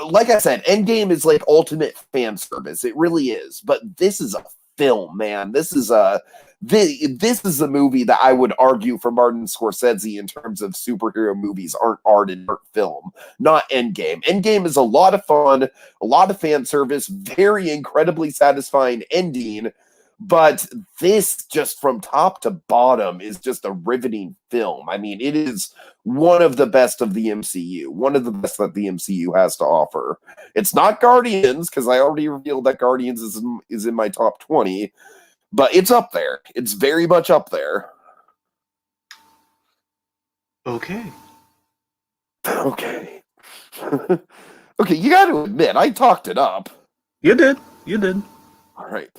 like I said, Endgame is like ultimate fan service. It really is. But this is a film, man. This is a movie that I would argue for Martin Scorsese in terms of superhero movies aren't art and art film, not Endgame. Endgame is a lot of fun, a lot of fan service, very incredibly satisfying ending. But this, just from top to bottom, is just a riveting film. I mean, it is one of the best of the MCU, one of the best that the MCU has to offer. It's not Guardians, because I already revealed that Guardians is in my top 20, but it's up there. It's very much up there. Okay. Okay, you got to admit, I talked it up. You did. All right.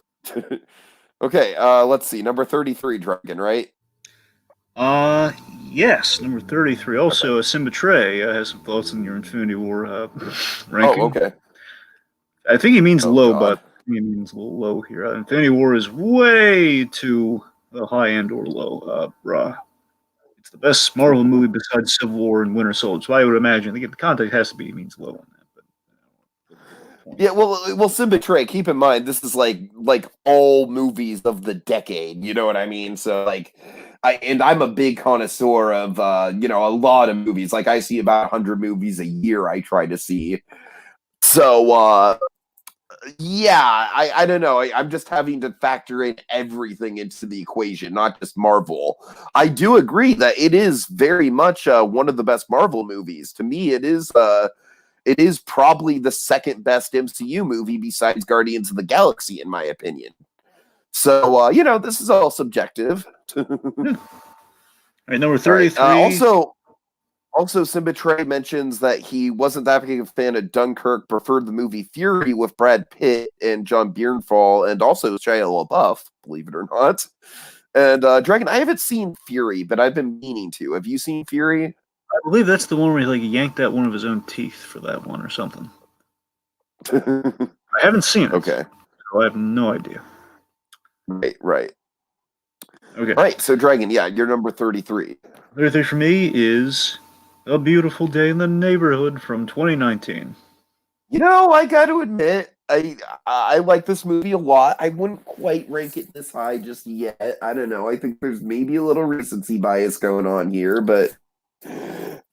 Okay, let's see. Number 33, Dragon, right? Yes, number 33. Also, Simba Trey has some thoughts on your Infinity War ranking. Oh, okay. I think he means low, God. but he means a little low here. Infinity War is way too high end or low. It's the best Marvel movie besides Civil War and Winter Soldier. So I would imagine the context has to be means low on that. Yeah, well, Simba Trey, keep in mind, this is like all movies of the decade. You know what I mean? So like, I'm a big connoisseur of a lot of movies. Like, I see about 100 movies a year. I try to see. So yeah, I don't know. I'm just having to factor in everything into the equation, not just Marvel. I do agree that it is very much one of the best Marvel movies. To me, it is probably the second best MCU movie besides Guardians of the Galaxy, in my opinion. So, this is all subjective. All right, number 33. Also, Simba Trey mentions that he wasn't that big a fan of Dunkirk, preferred the movie Fury with Brad Pitt and John Bernthal, and also Shia LaBeouf, believe it or not. And, Dragon, I haven't seen Fury, but I've been meaning to. Have you seen Fury? I believe that's the one where he yanked out one of his own teeth for that one or something. I haven't seen it. Okay. So I have no idea. Right. Okay. Right, so Dragon, yeah, you're number 33. 33 for me is A Beautiful Day in the Neighborhood from 2019. I got to admit, I like this movie a lot. I wouldn't quite rank it this high just yet. I don't know. I think there's maybe a little recency bias going on here, but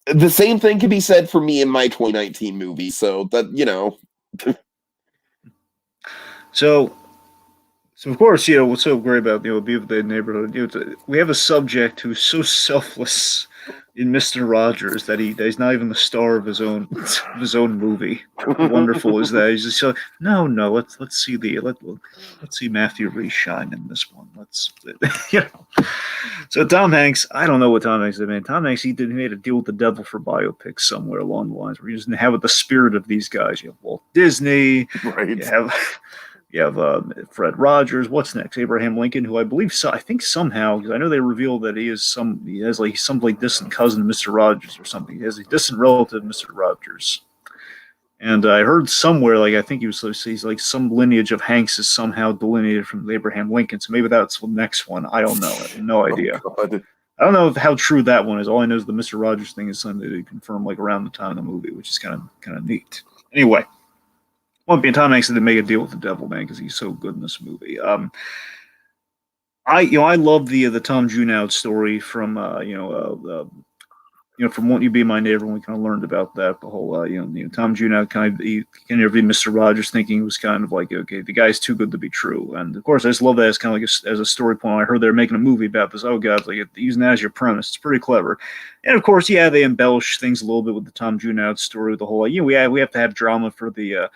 the same thing can be said for me in my 2019 movie. So that, So of course, what's so great about A Beautiful Day in the Neighborhood? We have a subject who's so selfless in Mr. Rogers that he's not even the star of his own movie. How wonderful is that? He's just like, no, let's see let's see Matthew Rhys shine in this one. So Tom Hanks, I don't know what Tom Hanks did, man. Tom Hanks, he made a deal with the devil for biopics somewhere along the lines where he doesn't have the spirit of these guys. You have Walt Disney, right? You have Fred Rogers. What's next? Abraham Lincoln, who I believe, I think somehow, because I know they revealed that he has like some like distant cousin of Mr. Rogers or something. He has a distant relative, Mr. Rogers. And I heard somewhere, like I think he's like some lineage of Hanks is somehow delineated from Abraham Lincoln. So maybe that's the next one. I don't know. I have no idea. God. I don't know how true that one is. All I know is the Mr. Rogers thing is something they confirmed like around the time of the movie, which is kind of neat. Anyway, one being Tom Hanks didn't make a deal with the devil, man, because he's so good in this movie. I love the Tom Junow story from from Won't You Be My Neighbor, we kind of learned about that, the whole, Tom Junow he interviewed Mr. Rogers thinking it was kind of like, okay, the guy's too good to be true. And of course, I just love that as kind of like as a story point. I heard they were making a movie about this. Oh, God, like using that as your premise. It's pretty clever. And of course, yeah, they embellish things a little bit with the Tom Junow story, with the whole, we have to have drama for the,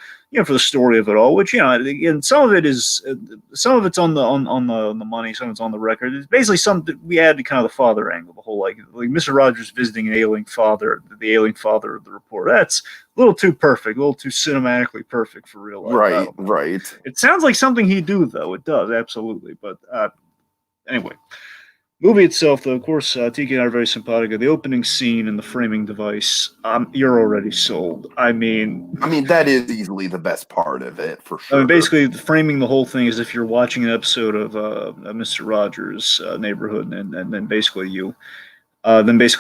for the story of it all, which, again, some of it's on the money, some of it's on the record. It's basically something we add to kind of the father angle, the whole, like Mr. Rogers visiting the alien father of the reporter. That's a little too perfect, a little too cinematically perfect for real life. Right. It sounds like something he'd do, though. It does, absolutely. But anyway. Movie itself, though, of course, Tiki and I are very simpatico. The opening scene and the framing device, you're already sold. I mean, that is easily the best part of it, for sure. Basically, framing the whole thing is if you're watching an episode of Mr. Rogers' Neighborhood, and then basically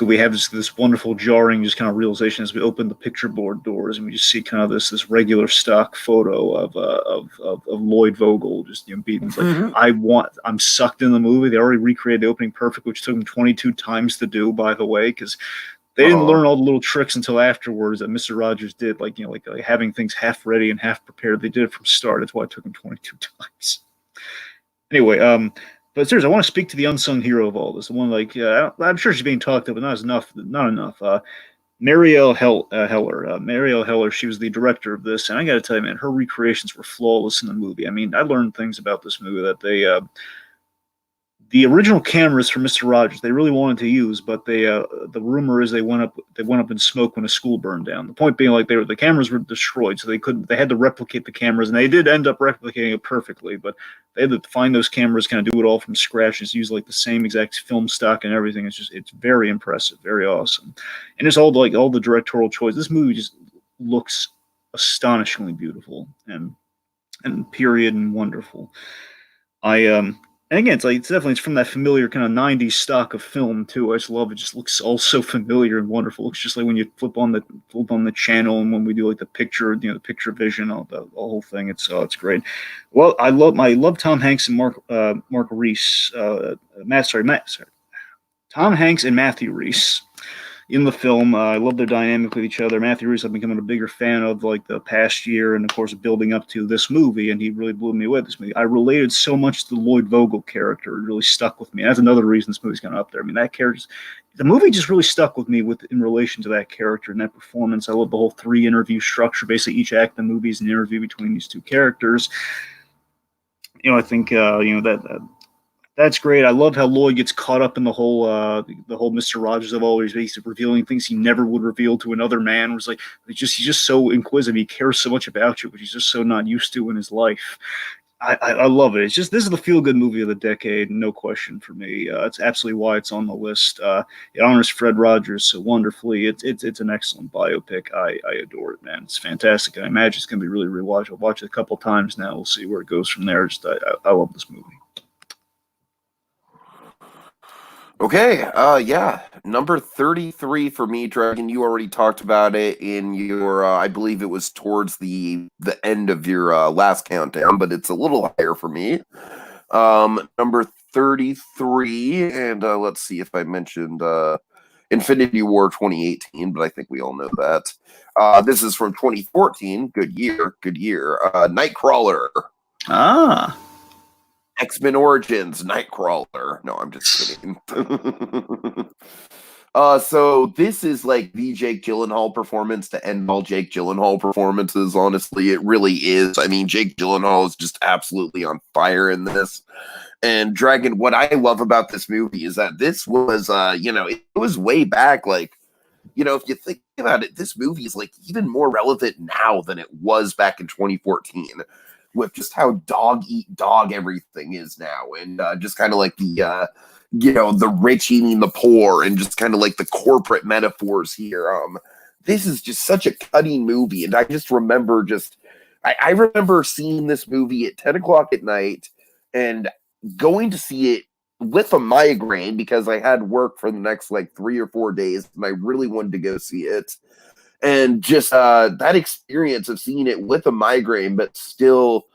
we have this wonderful jarring just kind of realization as we open the picture board doors and we just see kind of this regular stock photo of Lloyd Vogel just beaten. Like, I'm sucked in the movie. They already recreated the opening perfect, which took them 22 times to do, by the way, because they didn't learn all the little tricks until afterwards that Mr. Rogers did, like having things half ready and half prepared. They did it from start. That's why it took them 22 times. Anyway, but seriously, I want to speak to the unsung hero of all this. The one, I'm sure she's being talked about, but not enough. Marielle Heller. Marielle Heller, she was the director of this, and I got to tell you, man, her recreations were flawless in the movie. I mean, I learned things about this movie that the original cameras for Mr. Rogers they really wanted to use, but the rumor is they went up in smoke when a school burned down. The point being, like, the cameras were destroyed, so they had to replicate the cameras, and they did end up replicating it perfectly, but they had to find those cameras, kind of do it all from scratch, just use like the same exact film stock and everything. It's very impressive, very awesome, and it's all the directorial choice. This movie just looks astonishingly beautiful and period and wonderful. And again, it's from that familiar kind of 90s stock of film too. I just love it. Just looks all so familiar and wonderful. It looks just like when you flip on the channel and when we do like the picture, the picture vision, the whole thing. It's great. Well, I love Tom Hanks and Mark Reese. Tom Hanks and Matthew Reese in the film. I love their dynamic with each other. Matthew Reese, I've become a bigger fan of like the past year, and of course building up to this movie, and he really blew me away with this movie. I related so much to the Lloyd Vogel character. It really stuck with me. That's another reason this movie's kind of up there. I mean, the movie just really stuck with me in relation to that character and that performance. I love the whole 3 interview structure. Basically, each act of the movie is an interview between these two characters. I think that's great. I love how Lloyd gets caught up in the whole Mr. Rogers of always basically revealing things he never would reveal to another man. Was like he's just so inquisitive. He cares so much about you, but he's just so not used to in his life. I love it. It's just this is the feel good movie of the decade, no question for me. It's absolutely why it's on the list. It honors Fred Rogers so wonderfully. It's an excellent biopic. I adore it, man. It's fantastic. I imagine it's gonna be really rewatched. I'll watch it a couple times now. We'll see where it goes from there. I love this movie. Okay, yeah, number 33 for me, Dragon. You already talked about it in your, I believe it was towards the end of your last countdown, but it's a little higher for me. Number 33, and let's see if I mentioned Infinity War 2018, but I think we all know that. This is from 2014. Good year. Nightcrawler. Ah. X-Men Origins, Nightcrawler. No, I'm just kidding. So this is like the Jake Gyllenhaal performance to end all Jake Gyllenhaal performances, honestly. It really is. I mean, Jake Gyllenhaal is just absolutely on fire in this. And Dragon, what I love about this movie is that this was, it was way back, like, if you think about it, this movie is like even more relevant now than it was back in 2014. with just how dog eat dog everything is now, and just kind of like the the rich eating the poor, and just kind of like the corporate metaphors here. This is just such a cutting movie, and I just remember I remember seeing this movie at 10 o'clock at night and going to see it with a migraine because I had work for the next like 3 or 4 days, and I really wanted to go see it. And just that experience of seeing it with a migraine, but still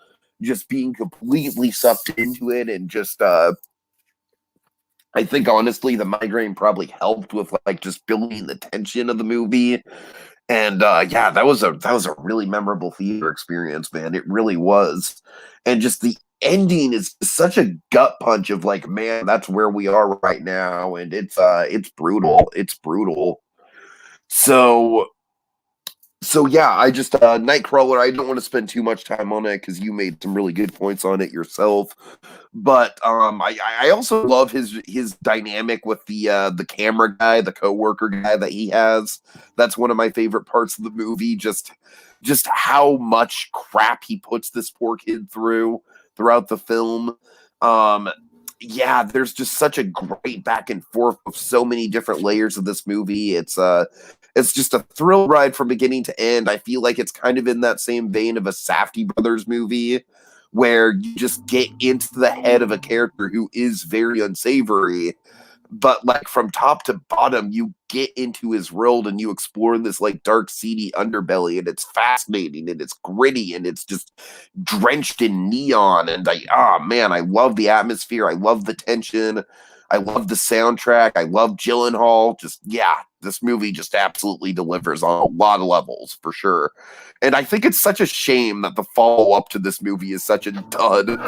just being completely sucked into it, and just I think honestly the migraine probably helped with like just building the tension of the movie. And yeah, that was a really memorable theater experience, man. It really was. And just the ending is such a gut punch of like, man, that's where we are right now, and it's brutal. It's brutal. So yeah, I just Nightcrawler. I don't want to spend too much time on it because you made some really good points on it yourself. But I also love his dynamic with the camera guy, the coworker guy that he has. That's one of my favorite parts of the movie. Just how much crap he puts this poor kid throughout the film. Yeah, there's just such a great back and forth of so many different layers of this movie. It's just a thrill ride from beginning to end. I feel like it's kind of in that same vein of a Safdie Brothers movie, where you just get into the head of a character who is very unsavory, but like from top to bottom, you get into his world and you explore this like dark, seedy underbelly, and it's fascinating and it's gritty and it's just drenched in neon. And man, I love the atmosphere. I love the tension. I love the soundtrack. I love Gyllenhaal. Just, yeah, this movie just absolutely delivers on a lot of levels for sure. And I think it's such a shame that the follow up to this movie is such a dud.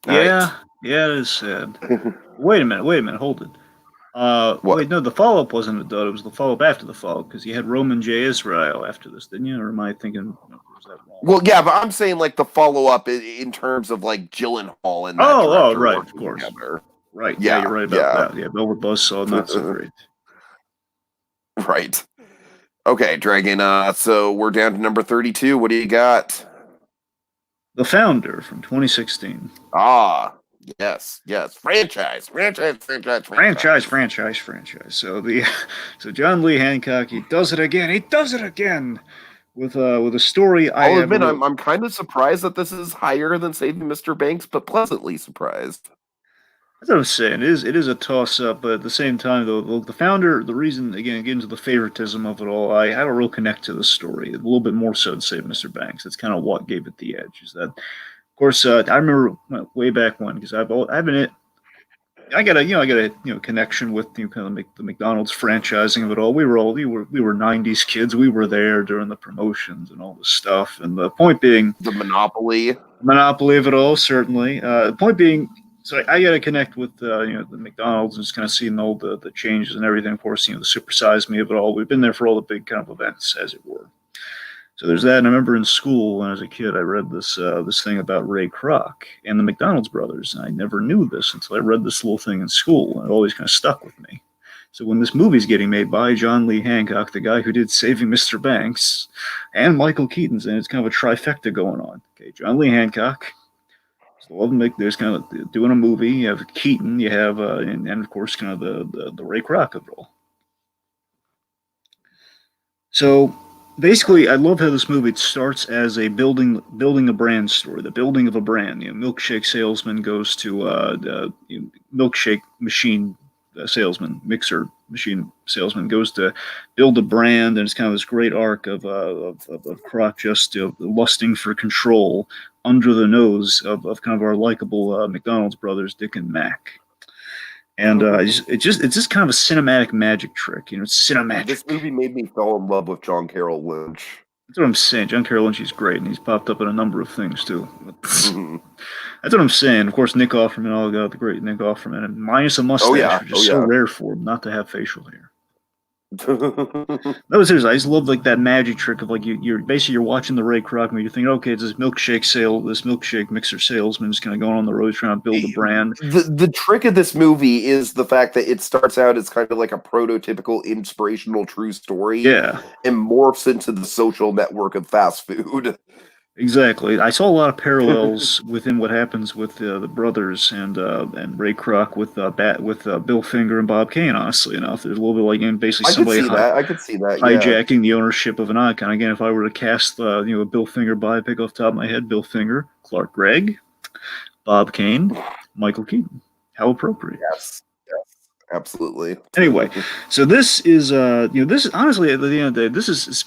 Yeah, it is sad. Wait a minute, hold it. Wait, no, the follow-up wasn't a dud. It was the follow-up after the follow-up, because you had Roman J. Israel after this, didn't you? Or am I thinking, was that wrong? Well, yeah, but I'm saying like the follow-up in terms of like Gyllenhaal and that director right, of course. Together. Right, yeah, you're right about that. Yeah, Velvet Buzzsaw, not so great. Right. Okay, Dragon, so we're down to number 32. What do you got? The Founder from 2016. Yes. Franchise. So John Lee Hancock, he does it again with a story. I'll admit, I'm kind of surprised that this is higher than Saving Mr. Banks, but pleasantly surprised. That's what I'm saying. It is a toss-up, but at the same time, though, the Founder, the reason, again, getting to the favoritism of it all, I have a real connect to the story, a little bit more so than Save Mr. Banks. That's kind of what gave it the edge. Is that, of course, I remember way back when, because I got a connection with kind of the McDonald's franchising of it all. We were 90s kids. We were there during the promotions and all this stuff. And the point being, the monopoly of it all, certainly. The point being. So I got to connect with the McDonald's and just kind of seeing all the changes and everything. Of course, the Super Size Me of it all. We've been there for all the big kind of events, as it were. So there's that. And I remember in school when I was a kid, I read this thing about Ray Kroc and the McDonald's brothers. And I never knew this until I read this little thing in school, and it always kind of stuck with me. So when this movie's getting made by John Lee Hancock, the guy who did Saving Mr. Banks, and Michael Keaton's, and it's kind of a trifecta going on. Okay, John Lee Hancock. There's kind of doing a movie. You have Keaton, you have, and of course, kind of the Ray Kroc of it all. So basically, I love how this movie starts as a building a brand story, the building of a brand. Milkshake salesman goes to milkshake machine mixer machine salesman goes to build a brand, and it's kind of this great arc of Kroc just lusting for control under the nose of kind of our likable McDonald's brothers, Dick and Mac. And it's just kind of a cinematic magic trick. It's cinematic. This movie made me fall in love with John Carroll Lynch. That's what I'm saying. John Carroll Lynch is great, and he's popped up in a number of things too. That's what I'm saying. Of course, Nick Offerman, the great Nick Offerman, and minus a mustache, which is so rare for him not to have facial hair. No, seriously, I just love like that magic trick of like you're watching the Ray Kroc movie. You're thinking, okay, it's this milkshake mixer salesman is kind of going on the road trying to build a brand. The trick of this movie is the fact that it starts out as kind of like a prototypical inspirational true story Yeah, and morphs into the social network of fast food. exactly. I saw a lot of parallels within what happens with the brothers and Ray Kroc with Bill Finger and Bob Kane. Honestly enough, there's a little bit like basically I could somebody see that. I could see that. Yeah. hijacking the ownership of an icon. Again, if I were to cast a Bill Finger biopic off the top of my head, Bill Finger, Clark Gregg, Bob Kane, Michael Keaton. How appropriate. Yes. Yes. Absolutely. Anyway, so this is this is honestly at the end of the day, this is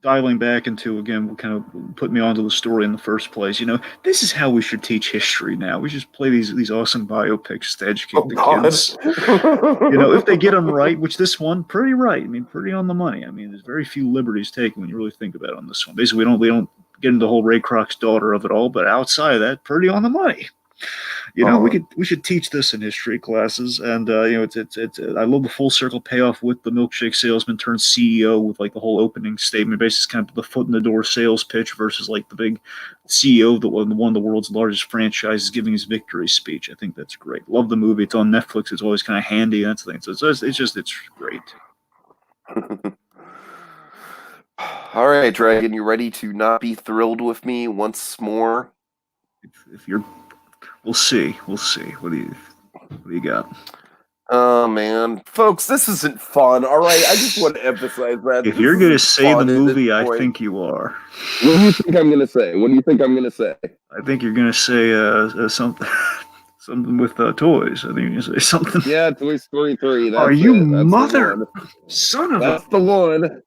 dialing back into again what kind of put me onto the story in the first place. This is how we should teach history now. We just play these awesome biopics to educate the kids. If they get them right, which this one pretty right. I mean, pretty on the money. I mean, there's very few liberties taken when you really think about it on this one. Basically, we don't get into the whole Ray Kroc's daughter of it all, but outside of that, pretty on the money. We should teach this in history classes, and it's I love the full circle payoff with the milkshake salesman turned CEO with like the whole opening statement, basically kind of the foot in the door sales pitch versus like the big CEO of one of the world's largest franchises giving his victory speech. I think that's great. Love the movie. It's on Netflix. It's always kind of handy. That's the thing. So it's great. All right, Dragon, you ready to not be thrilled with me once more? If you're We'll see. We'll see. What do you got? Oh man, folks, this isn't fun. All right, I just want to emphasize that if you're going to say the movie, I think you are. What do you think I'm going to say? What do you think I'm going to say? I think you're going to say something. Something with toys. I think you're going to say something. Yeah, Toy Story 3. That's Are you That's mother? Son of That's the one.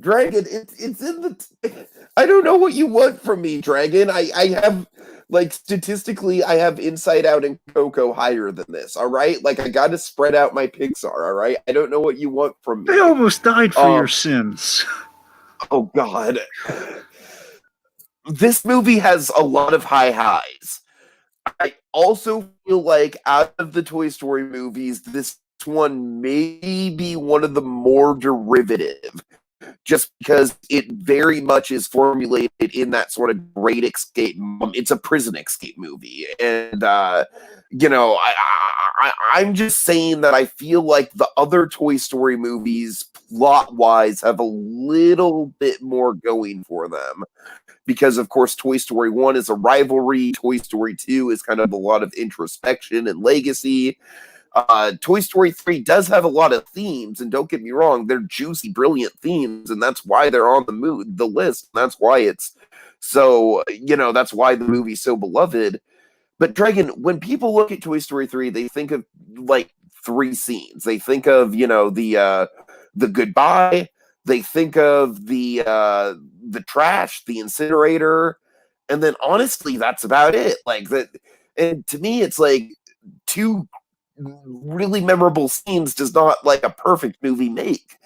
Dragon, it's in the. I don't know what you want from me, Dragon. I have. Like, statistically, I have Inside Out and Coco higher than this, all right? Like, I got to spread out my Pixar, all right? I don't know what you want from me. They almost died for your sins. Oh, God. This movie has a lot of high highs. I also feel like out of the Toy Story movies, this one may be one of the more derivative. Just because it very much is formulated in that sort of great escape. It's a prison escape movie. And, I'm just saying that I feel like the other Toy Story movies, plot-wise, have a little bit more going for them. Because, of course, Toy Story 1 is a rivalry. Toy Story 2 is kind of a lot of introspection and legacy. Toy Story 3 does have a lot of themes, and don't get me wrong, they're juicy, brilliant themes, and that's why they're on the list. That's why it's so, that's why the movie's so beloved. But Dragon, when people look at Toy Story 3, they think of like three scenes. They think of, the goodbye, they think of the trash, the incinerator, and then honestly, that's about it. Like that, and to me, it's like two really memorable scenes does not like a perfect movie make.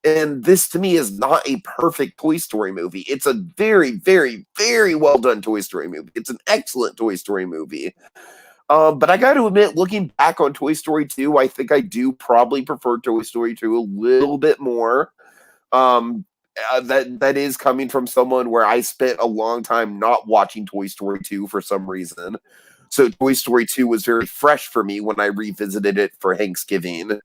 And this to me is not a perfect Toy Story movie. It's a very, very, very well done Toy Story movie. It's an excellent Toy Story movie. But I got to admit, looking back on Toy Story 2, I think I do probably prefer Toy Story 2 a little bit more. That is coming from someone where I spent a long time not watching Toy Story 2 for some reason. So Toy Story 2 was very fresh for me when I revisited it for Thanksgiving.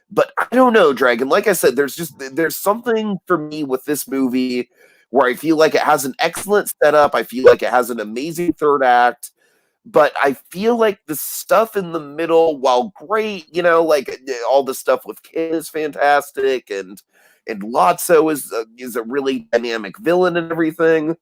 But I don't know, Dragon. Like I said, there's something for me with this movie where I feel like it has an excellent setup. I feel like it has an amazing third act. But I feel like the stuff in the middle, while great, like all the stuff with Kid is fantastic, and Lotso is a really dynamic villain and everything.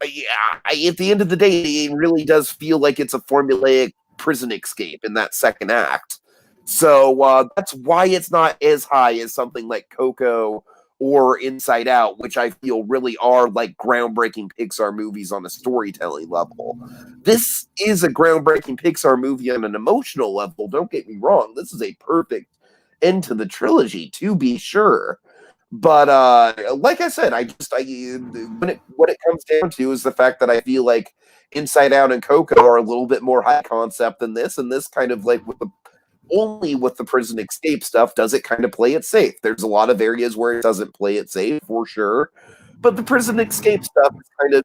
Yeah, at the end of the day, it really does feel like it's a formulaic prison escape in that second act. So that's why it's not as high as something like Coco or Inside Out, which I feel really are like groundbreaking Pixar movies on a storytelling level. This is a groundbreaking Pixar movie on an emotional level. Don't get me wrong. This is a perfect end to the trilogy, to be sure. But like I said, what it comes down to is the fact that I feel like Inside Out and Coco are a little bit more high concept than this, and this kind of like with only with the prison escape stuff does it kind of play it safe. There's a lot of areas where it doesn't play it safe for sure. But the prison escape stuff is kind of,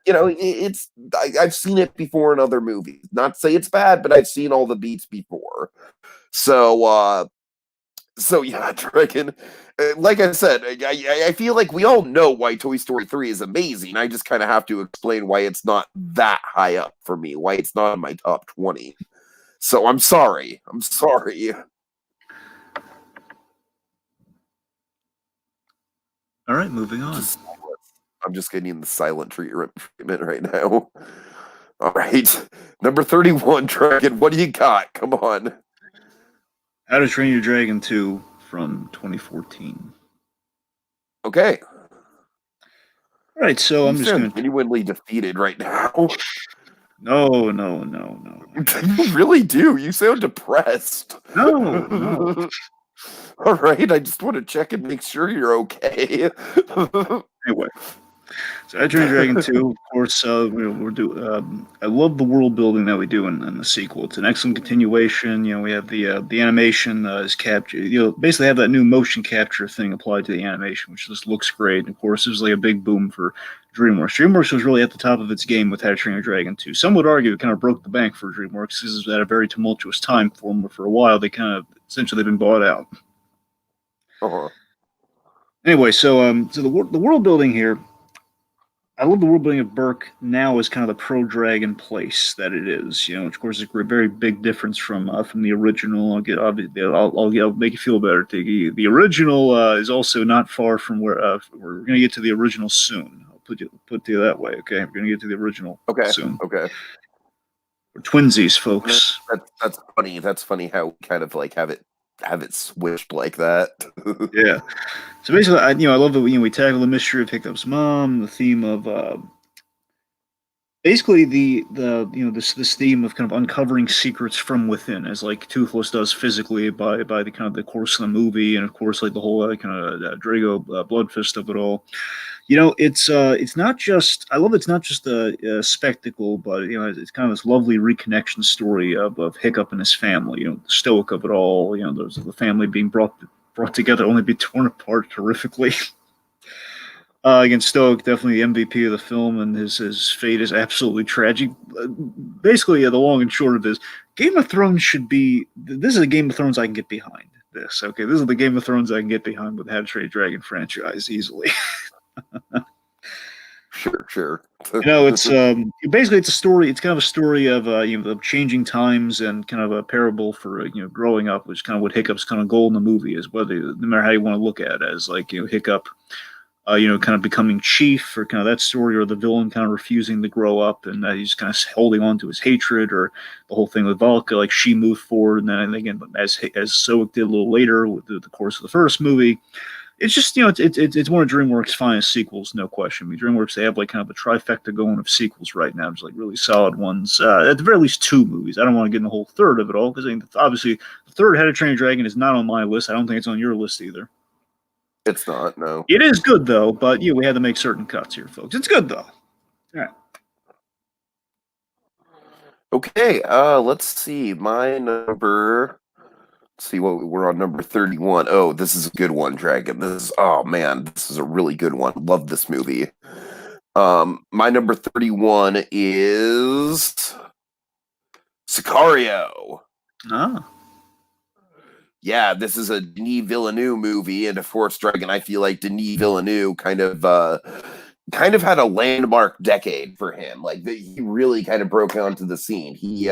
I've seen it before in other movies. Not to say it's bad, but I've seen all the beats before. So yeah, Dragon. Like I said, I feel like we all know why Toy Story 3 is amazing. I just kind of have to explain why it's not that high up for me, why it's not in my top 20. So I'm sorry. I'm sorry. All right, moving on. I'm just getting the silent treatment right now. All right. Number 31, Dragon. What do you got? Come on. How to Train Your Dragon 2 from 2014. Okay. All right, so I'm just going to genuinely defeated right now. No. You really do. You sound depressed. No. All right, I just want to check and make sure you're okay. Anyway, so How to Train Your Dragon 2, of course, we're doing. I love the world building that we do in the sequel. It's an excellent continuation. We have the animation is captured. Basically have that new motion capture thing applied to the animation, which just looks great. And of course, it was like a big boom for DreamWorks. DreamWorks was really at the top of its game with How to Train Your Dragon 2. Some would argue it kind of broke the bank for DreamWorks. This is at a very tumultuous time for them, but for a while they kind of essentially been bought out. Uh-huh. Anyway, so the world building here, I love the world building of Berk now as kind of the pro-dragon place that it is. Of course, it's a very big difference from the original. I'll make you feel better, Tiki. The original is also not far from where we're going to get to the original soon. I'll put it that way. Okay, we're going to get to the original soon. Okay. We're twinsies, folks. That's funny. That's funny how we kind of like have it switched like that. Yeah. So basically, I love that we tackle the mystery of Hiccup's mom, the theme of basically this theme of kind of uncovering secrets from within, as like Toothless does physically by the kind of the course of the movie, and of course like the whole kind of Drago Bloodfist of it all. It's not just, I love it's not just a spectacle, but it's kind of this lovely reconnection story of Hiccup and his family. The stoic of it all. There's the family being brought together, only be torn apart terrifically. Again, Stoic, definitely the MVP of the film, and his fate is absolutely tragic. Basically, the long and short of this, Game of Thrones should be. This is a Game of Thrones I can get behind. This is the Game of Thrones I can get behind with How to Train Your Dragon franchise easily. Sure. It's basically it's a story. It's kind of a story of of changing times and kind of a parable for growing up, which is kind of what Hiccup's kind of goal in the movie is. Whether no matter how you want to look at it, as like Hiccup, kind of becoming chief, or kind of that story, or the villain kind of refusing to grow up, and he's kind of holding on to his hatred, or the whole thing with Valka, like she moved forward, and then again as Soak did a little later with the course of the first movie. It's just it's one of DreamWorks' finest sequels, no question. I mean, DreamWorks, they have like kind of a trifecta going of sequels right now. There's like really solid ones. At the very least, 2 movies. I don't want to get in the whole third of it all, because obviously the third How to Train Your Dragon is not on my list. I don't think it's on your list either. It's not, no. It is good though, but we had to make certain cuts here, folks. It's good though. All right. Okay, let's see. My number. Let's see what we're on, number 31. Oh, this is a good one, Dragon. This is a really good one. Love this movie. My number 31 is Sicario. Ah. Yeah, this is a Denis Villeneuve movie, and of course, Dragon, I feel like Denis Villeneuve kind of had a landmark decade for him. Like he really kind of broke onto the scene. He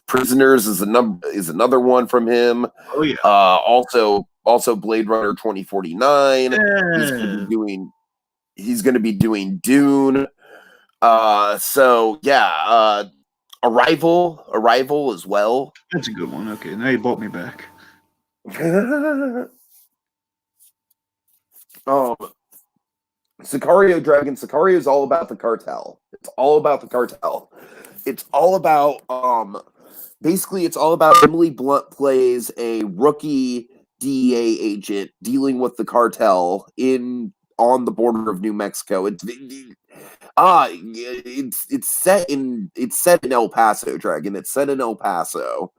Prisoners is another one from him. Oh yeah. Also Blade Runner 2049. He's going to be doing Dune. So yeah, Arrival as well. That's a good one. Okay, now you brought me back. Sicario, Dragon. Sicario is all about the cartel. It's all about the cartel. It's all about basically it's all about Emily Blunt plays a rookie DEA agent dealing with the cartel on the border of New Mexico. It's set in El Paso, Dragon. It's set in El Paso.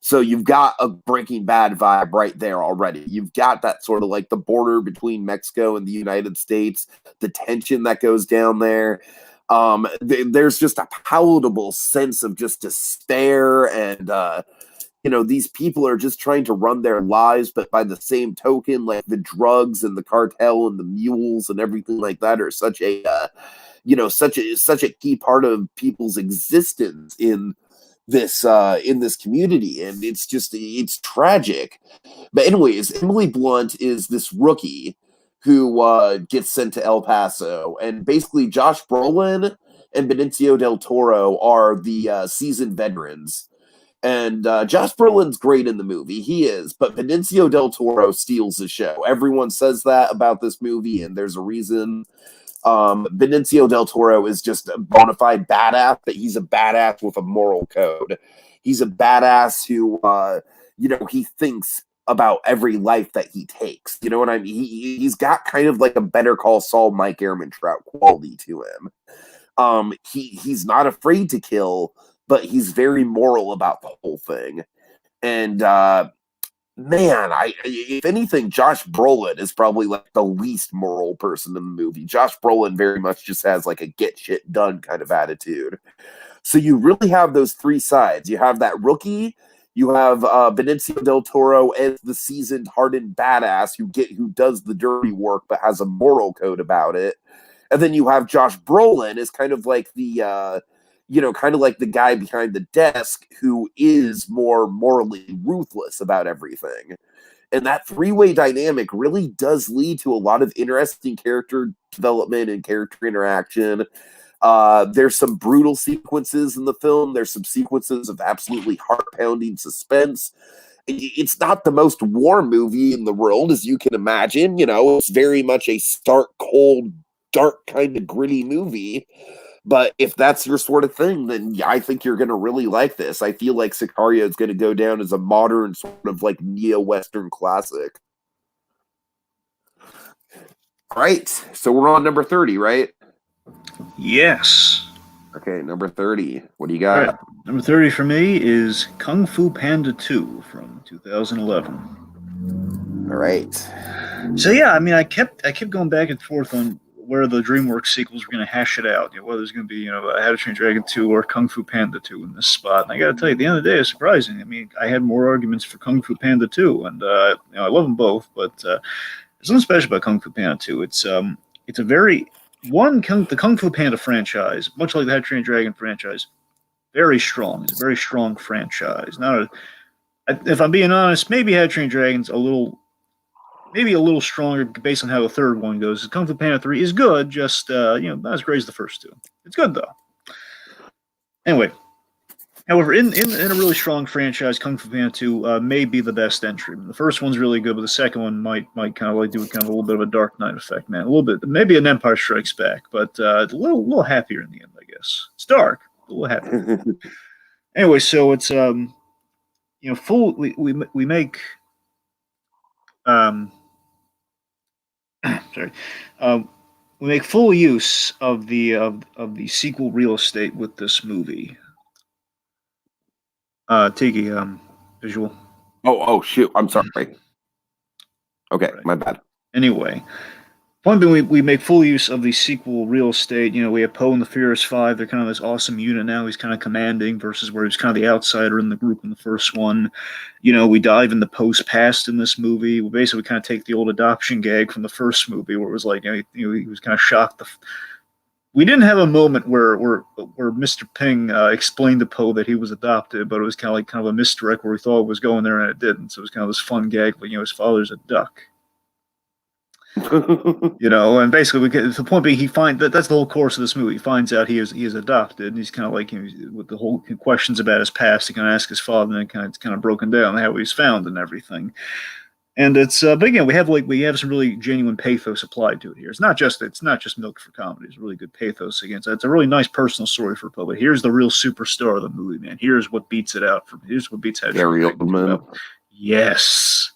So you've got a Breaking Bad vibe right there already. You've got that sort of like the border between Mexico and the United States, the tension that goes down there. There's just a palatable sense of just despair and these people are just trying to run their lives, but by the same token, like the drugs and the cartel and the mules and everything like that are such a such a key part of people's existence in this community, and it's tragic. But anyways, Emily Blunt is this rookie who gets sent to El Paso, and basically Josh Brolin and Benicio del Toro are the seasoned veterans. And Josh Brolin's great in the movie. He is. But Benicio del Toro steals the show. Everyone says that about this movie, and there's a reason. Benicio del Toro is just a bona fide badass, but he's a badass with a moral code. He's a badass who, he thinks about every life that he takes. You know what I mean? He's got kind of like a Better Call Saul, Mike Ehrmantraut quality to him. He's not afraid to kill, but he's very moral about the whole thing. And man, if anything, Josh Brolin is probably like the least moral person in the movie. Josh Brolin very much just has like a get shit done kind of attitude. So you really have those three sides. You have that rookie, you have Benicio del Toro as the seasoned, hardened badass who does the dirty work but has a moral code about it. And then you have Josh Brolin as kind of like the kind of like the guy behind the desk who is more morally ruthless about everything. And that three-way dynamic really does lead to a lot of interesting character development and character interaction. There's some brutal sequences in the film. There's some sequences of absolutely heart-pounding suspense. It's not the most warm movie in the world, as you can imagine. It's very much a stark, cold, dark, kind of gritty movie. But if that's your sort of thing, then I think you're going to really like this. I feel like Sicario is going to go down as a modern sort of like neo-Western classic. All right. So we're on number 30, right? Yes. Okay, number 30. What do you got? Right. Number 30 for me is Kung Fu Panda 2 from 2011. All right. So yeah, I mean, I kept going back and forth on where the DreamWorks sequels were going to hash it out. Whether it's going to be, How to Train Dragon 2 or Kung Fu Panda 2 in this spot. And I got to tell you, at the end of the day, it's surprising. I mean, I had more arguments for Kung Fu Panda 2, and I love them both, but there's something special about Kung Fu Panda 2. It's a very the Kung Fu Panda franchise, much like the How to Train Dragon franchise, very strong. It's a very strong franchise. If I'm being honest, maybe How to Train Dragon's maybe a little stronger based on how the third one goes. Kung Fu Panda 3 is good, just not as great as the first two. It's good though. Anyway, however, in a really strong franchise, Kung Fu Panda 2 may be the best entry. The first one's really good, but the second one might kind of like do kind of a little bit of a Dark Knight effect, man. A little bit, maybe an Empire Strikes Back, but a little happier in the end, I guess. It's dark, a little happier. Anyway, so it's full. We make sorry. We make full use of the sequel real estate with this movie. Tiki, visual. Oh, shoot. I'm sorry. Okay, right. My bad. Anyway, point being, we make full use of the sequel real estate. We have Poe and the Furious Five. They're kind of this awesome unit now. He's kind of commanding versus where he's kind of the outsider in the group in the first one. We dive into Poe's past in this movie. We basically kind of take the old adoption gag from the first movie where it was like, he was kind of shocked. We didn't have a moment where Mr. Ping explained to Poe that he was adopted, but it was kind of a misdirect where we thought it was going there and it didn't. So it was kind of this fun gag, but his father's a duck. And basically, the point being, that's the whole course of this movie. He finds out he is adopted, and he's kind of like with the whole questions about his past. He kind of asks his father, and it's kind of broken down how he's found and everything. And it's but again, we have some really genuine pathos applied to it here. It's not just milk for comedy. It's really good pathos against it. It's a really nice personal story for Poe. But here's the real superstar of the movie, man. Here's what beats it out from. Here's what beats out. Gary Oldman. Yes,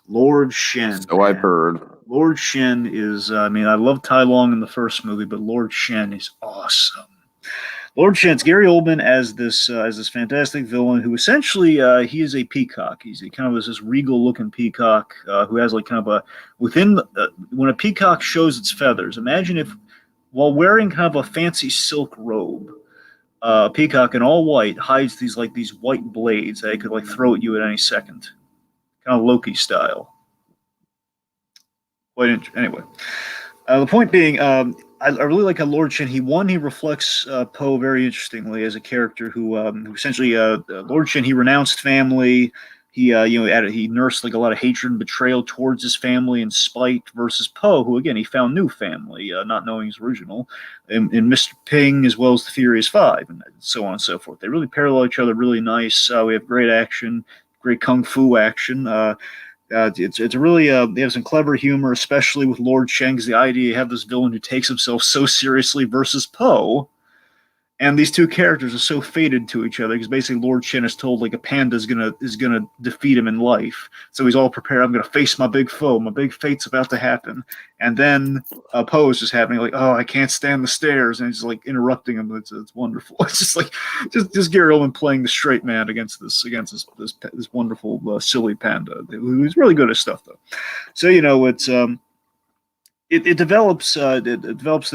Lord Shen. So I've heard. Lord Shen is, I love Tai Lung in the first movie, but Lord Shen is awesome. Lord Chance, Gary Oldman as this fantastic villain who essentially he is a peacock. He's a kind of this regal looking peacock who has like kind of a when a peacock shows its feathers. Imagine if while wearing kind of a fancy silk robe, peacock in all white hides these white blades that he could like throw at you at any second, kind of Loki style. Anyway, the point being, I really like how Lord Shin. He reflects Poe very interestingly as a character who essentially Lord Shin. He renounced family. He he nursed like a lot of hatred and betrayal towards his family and spite versus Poe, who again he found new family, not knowing his original, in Mr. Ping as well as the Furious Five and so on and so forth. They really parallel each other really nice. We have great action, great kung fu action. It's really they have some clever humor, especially with Lord Cheng's the idea you have this villain who takes himself so seriously versus Poe, and these two characters are so fated to each other because basically Lord Chen is told like a panda is gonna defeat him in life, so he's all prepared. I'm gonna face my big foe. My big fate's about to happen, and then Poe is just happening like, oh, I can't stand the stairs, and he's like interrupting him. It's wonderful. It's just like just Gary Oldman playing the straight man against this wonderful silly panda who's really good at stuff though. So it's it develops develops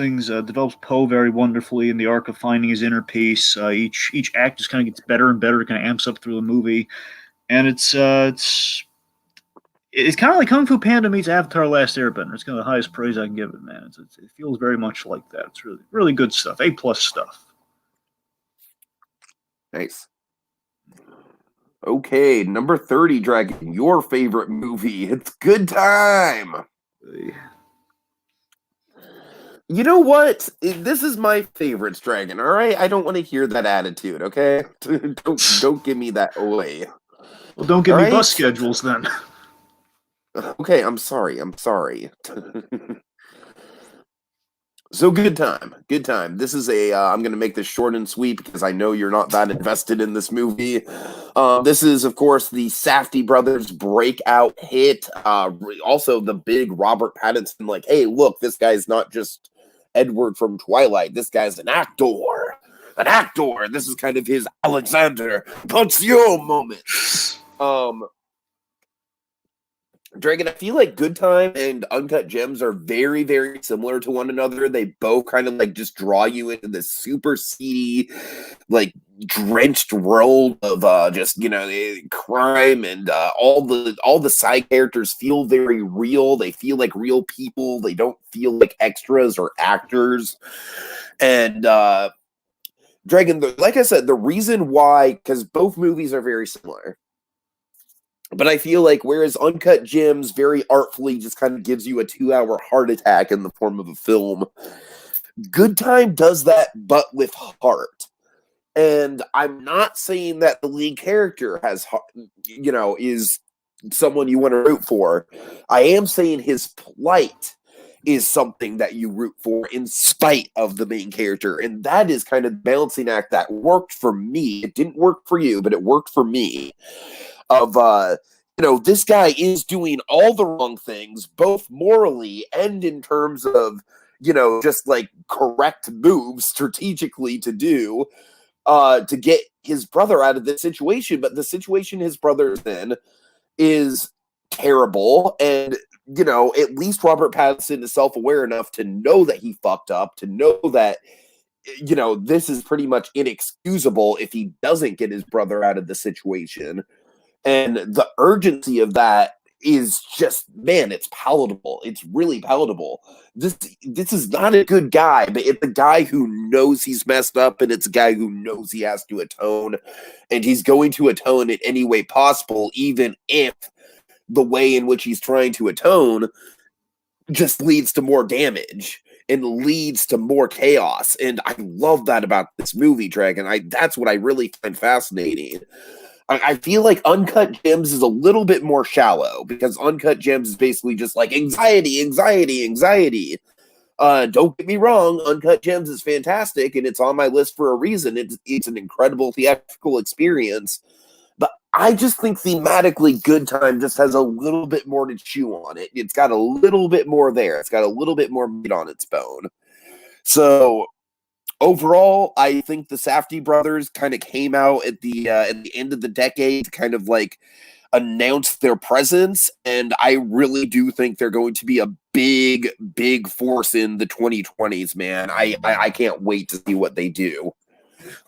Poe very wonderfully in the arc of finding his inner peace. Each act just kind of gets better and better. It kind of amps up through the movie, and it's kind of like Kung Fu Panda meets Avatar: Last Airbender. It's kind of the highest praise I can give it, man. It feels very much like that. It's really good stuff. A+ stuff. Nice. Okay, number 30, Dragon. Your favorite movie. It's Good Time. You know what? This is my favorite, Dragon. All right, I don't want to hear that attitude. Okay, don't give me that away. Well, don't give me bus schedules then. Okay, I'm sorry. So Good Time. This is I'm going to make this short and sweet because I know you're not that invested in this movie. This is, of course, the Safdie brothers' breakout hit. Also, the big Robert Pattinson, like, hey, look, this guy's not just Edward from Twilight. This guy's an actor. This is kind of his Alexander Poncio moment. Dragon, I feel like Good Time and Uncut Gems are very, very similar to one another. They both kind of like just draw you into this super seedy, like drenched world of crime, and all the side characters feel very real. They feel like real people. They don't feel like extras or actors. And Dragon, like I said, the reason why, because both movies are very similar. But I feel like whereas Uncut Gems very artfully just kind of gives you a 2-hour heart attack in the form of a film, Good Time does that, but with heart. And I'm not saying that the lead character has, is someone you want to root for. I am saying his plight is something that you root for in spite of the main character. And that is kind of the balancing act that worked for me. It didn't work for you, but it worked for me. Of this guy is doing all the wrong things, both morally and in terms of just like correct moves strategically to do to get his brother out of this situation. But the situation his brother's in is terrible, and at least Robert Pattinson is self-aware enough to know that he fucked up, to know that this is pretty much inexcusable if he doesn't get his brother out of the situation. And the urgency of that is just, man, it's palatable. It's really palatable. This is not a good guy, but it's a guy who knows he's messed up, and it's a guy who knows he has to atone, and he's going to atone in any way possible, even if the way in which he's trying to atone just leads to more damage and leads to more chaos. And I love that about this movie, Dragon. That's what I really find fascinating. I feel like Uncut Gems is a little bit more shallow because Uncut Gems is basically just like anxiety. Don't get me wrong, Uncut Gems is fantastic and it's on my list for a reason. It's an incredible theatrical experience. But I just think thematically Good Time just has a little bit more to chew on it. It's got a little bit more there. It's got a little bit more meat on its bone. So Overall, I think the Safdie brothers kind of came out at the end of the decade to kind of like announce their presence, and I really do think they're going to be a big force in the 2020s, man. I can't wait to see what they do.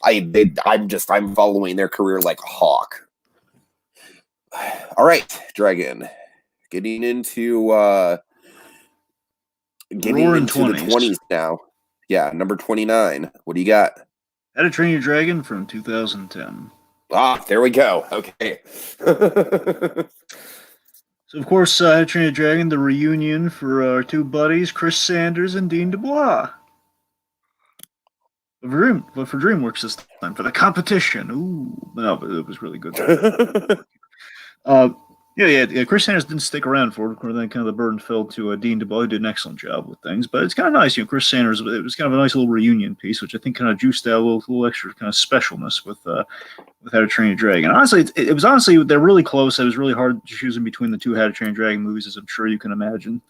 I'm following their career like a hawk. All right, Dragon. Getting into the 20s now. Yeah, number 29. What do you got? How to Train Your Dragon from 2010. Ah, there we go. Okay. So, of course, How to Train Your Dragon, the reunion for our two buddies, Chris Sanders and Dean DuBois. But for DreamWorks this time, for the competition. Ooh, no, but it was really good. Yeah. Chris Sanders didn't stick around for it. Then kind of the burden fell to Dean DuBois, who did an excellent job with things. But it's kind of nice, Chris Sanders. It was kind of a nice little reunion piece, which I think kind of juiced out a little extra kind of specialness with How to Train Your Dragon. Honestly, it was honestly they're really close. It was really hard choosing between the two How to Train Your Dragon movies, as I'm sure you can imagine.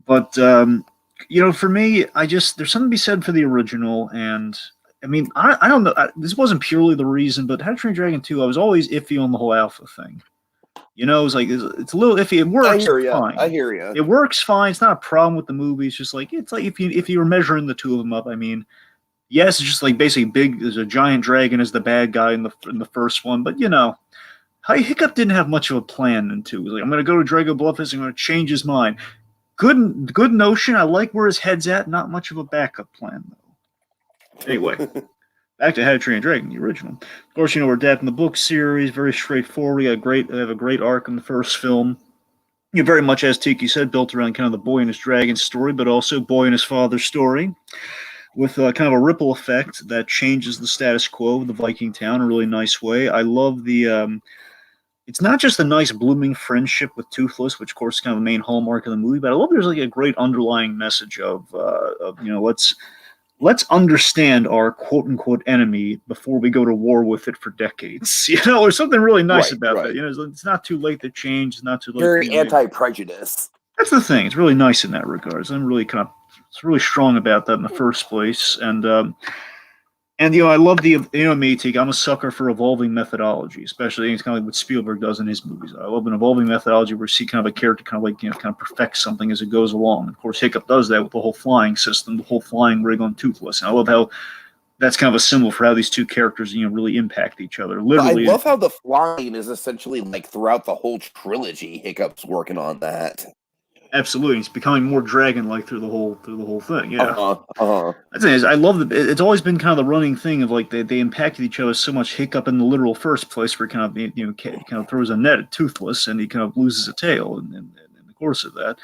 But for me, there's something to be said for the original, and I mean, I don't know. This wasn't purely the reason, but How to Train Your Dragon 2, I was always iffy on the whole alpha thing. It's like it's a little iffy. It works fine. I hear you. It works fine. It's not a problem with the movie. It's just like if you were measuring the two of them up. I mean, yes, it's just like basically big. There's a giant dragon as the bad guy in the first one, but Hiccup didn't have much of a plan in two. He was like, I'm going to go to Drago Bluffus. I'm going to change his mind. Good notion. I like where his head's at. Not much of a backup plan though. Anyway. Back to How to Train Your Dragon, the original. Of course, we're adapting the book series, very straightforward. We have a great arc in the first film. Very much, as Tiki said, built around kind of the boy and his dragon story, but also boy and his father's story, with kind of a ripple effect that changes the status quo of the Viking town in a really nice way. I love the... it's not just a nice blooming friendship with Toothless, which of course is kind of the main hallmark of the movie, but I love there's like a great underlying message of let's understand our quote-unquote enemy before we go to war with it for decades. There's something really nice about that. It's not too late to change. It's not too late. Very anti-prejudice. That's the thing. It's really nice in that regard. I'm really it's really strong about that in the first place. And I love me, Teague, I'm a sucker for evolving methodology, especially it's kind of like what Spielberg does in his movies. I love an evolving methodology where you see kind of a character kind of perfect something as it goes along. Of course, Hiccup does that with the whole flying system, the whole flying rig on Toothless. And I love how that's kind of a symbol for how these two characters, really impact each other. Literally, I love how the flying is essentially like throughout the whole trilogy. Hiccup's working on that. Absolutely, it's becoming more dragon-like through the whole thing. Yeah, That's I love it's always been kind of the running thing of like they impacted each other so much. Hiccup in the literal first place, where kind of throws a net at Toothless, and he kind of loses a tail in the course of that.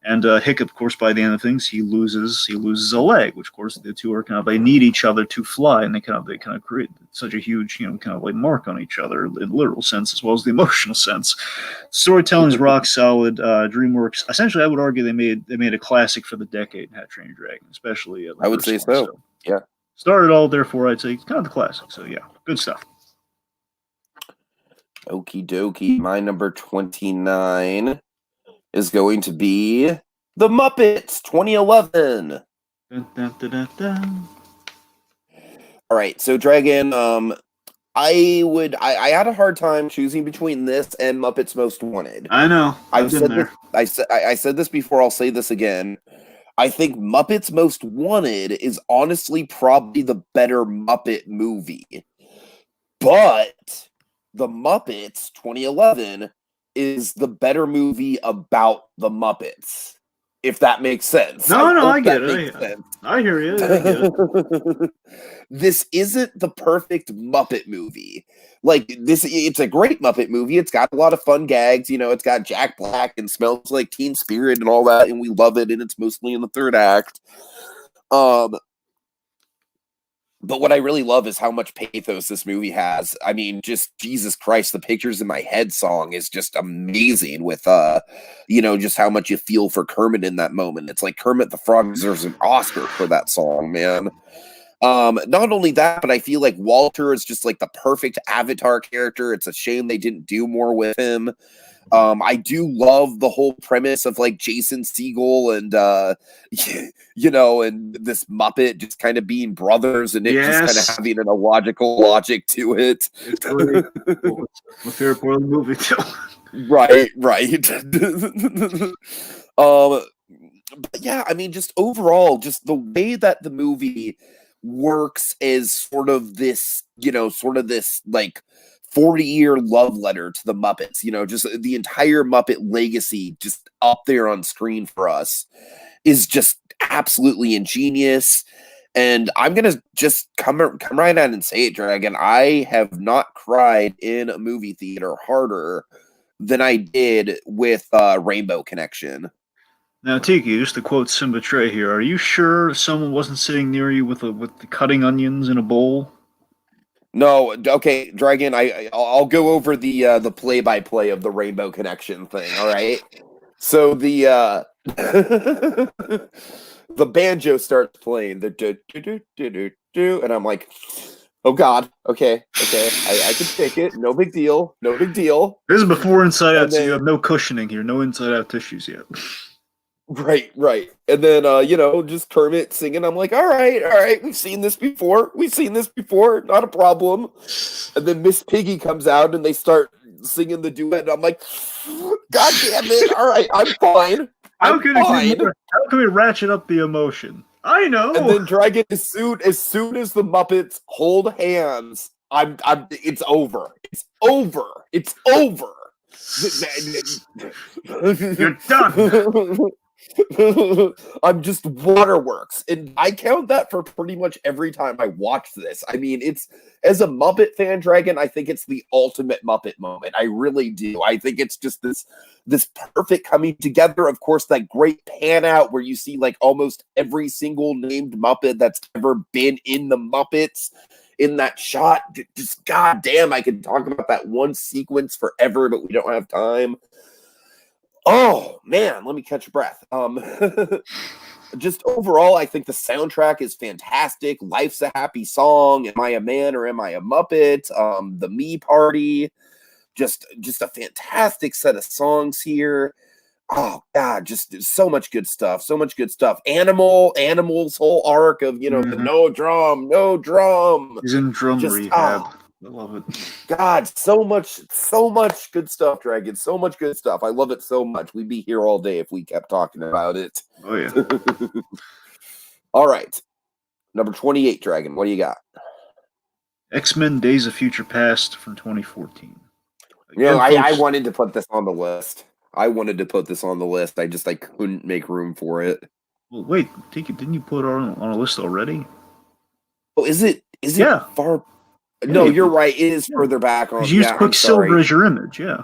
And Hiccup, of course, by the end of things, he loses a leg, which of course the two are they need each other to fly, and they kind of create such a huge mark on each other in the literal sense as well as the emotional sense. Storytelling is rock solid. DreamWorks, essentially, I would argue they made a classic for the decade. How to Train Your Dragon, especially. I would say so. Yeah. Started all, therefore I'd say it's kind of the classic. So yeah, good stuff. Okie dokie. My number 29 is going to be The Muppets 2011. Dun, dun, dun, dun, dun. All right, so Dragon, I had a hard time choosing between this and Muppets Most Wanted. I know. I said this before, I'll say this again. I think Muppets Most Wanted is honestly probably the better Muppet movie. But The Muppets 2011 is the better movie about the Muppets, if that makes sense. I get it. I hear you. I get it. This isn't the perfect Muppet movie. It's a great Muppet movie. It's got a lot of fun gags. It's got Jack Black and Smells Like Teen Spirit and all that, and we love it, and it's mostly in the third act. But what I really love is how much pathos this movie has. I mean, just Jesus Christ, the Pictures in My Head song is just amazing with, just how much you feel for Kermit in that moment. It's like Kermit the Frog deserves an Oscar for that song, man. Not only that, but I feel like Walter is just like the perfect Avatar character. It's a shame they didn't do more with him. I do love the whole premise of like Jason Segel and and this Muppet just kind of being brothers and it just kind of Yes. having an illogical logic to it. It's great. Well, it's my favorite part of the movie too. Right. But yeah, I mean, just overall, just the way that the movie works is sort of this like 40-year love letter to the Muppets, just the entire Muppet legacy just up there on screen for us is just absolutely ingenious. And I'm gonna just come right out and say it, Dragon. I have not cried in a movie theater harder than I did with Rainbow Connection. Now, Tiki, just to quote Simba Trey here, are you sure someone wasn't sitting near you with the cutting onions in a bowl? No, okay, Dragon. I'll go over the play-by-play of the Rainbow Connection thing. All right. So the the banjo starts playing the do do do do do do, and I'm like, oh God, okay, I can take it. No big deal. This is before Inside Out, And so you then- have no cushioning here, no Inside Out tissues yet. Right. And then just Kermit singing. I'm like, all right, we've seen this before. Not a problem. And then Miss Piggy comes out and they start singing the duet. And I'm like, God damn it. All right, I'm fine. How can we ratchet up the emotion? I know. And then Dragon, as soon as the Muppets hold hands, it's over. You're done. I'm just waterworks, and I count that for pretty much every time I watch this. I mean, it's as a Muppet fan, Dragon, I think it's the ultimate Muppet moment. I really do. I think it's just this perfect coming together. Of course, that great pan out where you see like almost every single named Muppet that's ever been in the Muppets in that shot. Just goddamn, I could talk about that one sequence forever, but we don't have time. Oh man, let me catch a breath. Just overall, I think the soundtrack is fantastic. Life's a Happy Song. Am I a Man or Am I a Muppet? The Me Party. Just a fantastic set of songs here. Oh God, just so much good stuff. Animal's whole arc of the no drum. He's in drum rehab. I love it. God, so much good stuff, Dragon. So much good stuff. I love it so much. We'd be here all day if we kept talking about it. Oh yeah. All right. Number 28, Dragon. What do you got? X-Men Days of Future Past from 2014. I wanted to put this on the list. I couldn't make room for it. Well, wait, Tiki, didn't you put it on a list already? Oh, is it Yeah. far? No, you're right. It is further back on. You used Quicksilver as your image, yeah.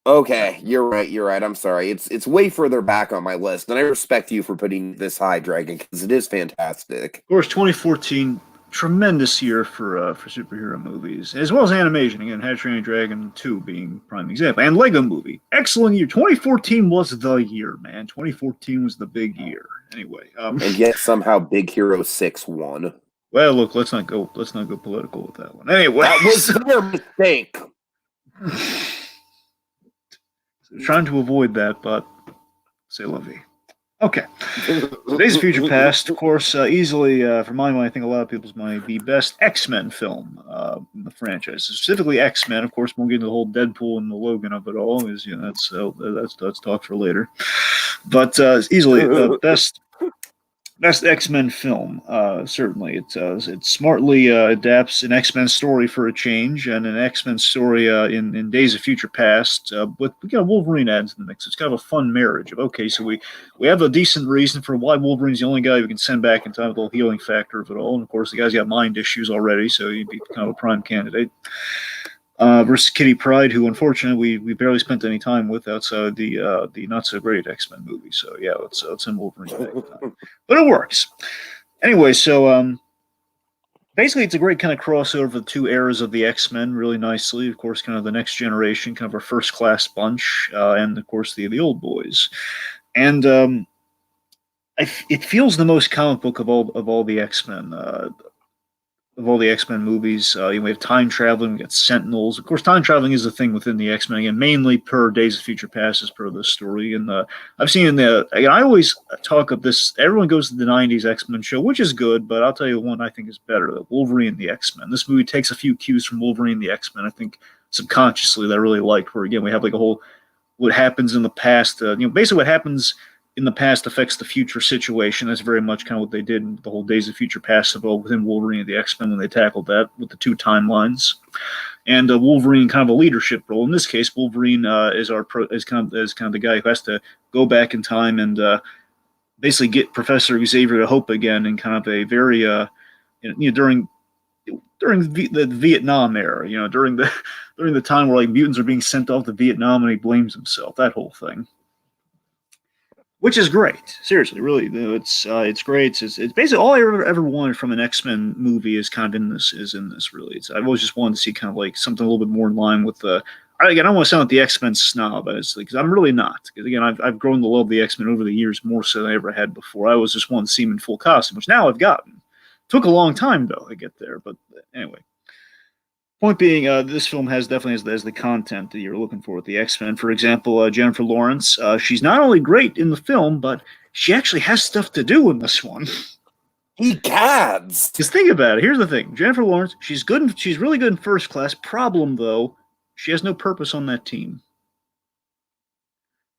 Okay, you're right. I'm sorry. It's way further back on my list, and I respect you for putting this high, Dragon, because it is fantastic. Of course, 2014, tremendous year for superhero movies, as well as animation. Again, How to Train Your Dragon 2 being prime example, and Lego Movie. Excellent year. 2014 was the year, man. 2014 was the big year. Anyway, and yet somehow Big Hero 6 won. Well, look, let's not go political with that one. Anyway, that was their mistake. Trying to avoid that, but c'est la vie. Okay. So Days of Future Past, of course, easily, for my mind, I think a lot of people's mind, the best X-Men film in the franchise. Specifically X-Men, of course, won't get into the whole Deadpool and the Logan of it all, because that's talk for later. But easily the best X-Men film, certainly. It smartly adapts an X-Men story for a change, and an X-Men story in Days of Future Past with Wolverine adds in the mix. It's kind of a fun marriage of, okay, so we have a decent reason for why Wolverine's the only guy we can send back in time with the whole healing factor of it all, and of course the guy's got mind issues already, so he'd be kind of a prime candidate. Versus Kitty Pryde, who unfortunately we barely spent any time with outside the not so great X-Men movie. So yeah, let's send Wolverine back in time. But it works. Anyway, so basically it's a great kind of crossover of the two eras of the X-Men really nicely. Of course, kind of the next generation, kind of our first class bunch, and of course the old boys. And it feels the most comic book of all the X-Men. of all the X-Men movies. We have time traveling, we got Sentinels. Of course, time traveling is a thing within the X-Men, again, mainly per Days of Future Past as per this story. And I've seen again, I always talk of this, everyone goes to the 90s X-Men show, which is good, but I'll tell you one I think is better, the Wolverine and the X-Men. This movie takes a few cues from Wolverine and the X-Men, I think subconsciously that I really liked, where again, we have like a whole, what happens in the past, basically what happens in the past affects the future situation. That's very much kind of what they did in the whole Days of Future Past within Wolverine and the X-Men when they tackled that with the two timelines. And Wolverine kind of a leadership role. In this case, Wolverine is kind of the guy who has to go back in time and basically get Professor Xavier to hope again in kind of a very during the Vietnam era, during the time where like mutants are being sent off to Vietnam and he blames himself, that whole thing. Which is great, seriously, really. It's great. It's basically all I ever wanted from an X-Men movie is kind of in this. Really. I've always just wanted to see kind of like something a little bit more in line with the. Again, I don't want to sound like the X-Men snob, but it's because I'm really not. Because again, I've grown to love the X-Men over the years more so than I ever had before. I always just wanted to see them in full costume, which now I've gotten. Took a long time though to get there, but anyway. Point being, this film definitely has the content that you're looking for with the X-Men. For example, Jennifer Lawrence, she's not only great in the film, but she actually has stuff to do in this one. He gads. Just think about it. Here's the thing: Jennifer Lawrence, she's good. She's really good in First Class. Problem though, she has no purpose on that team.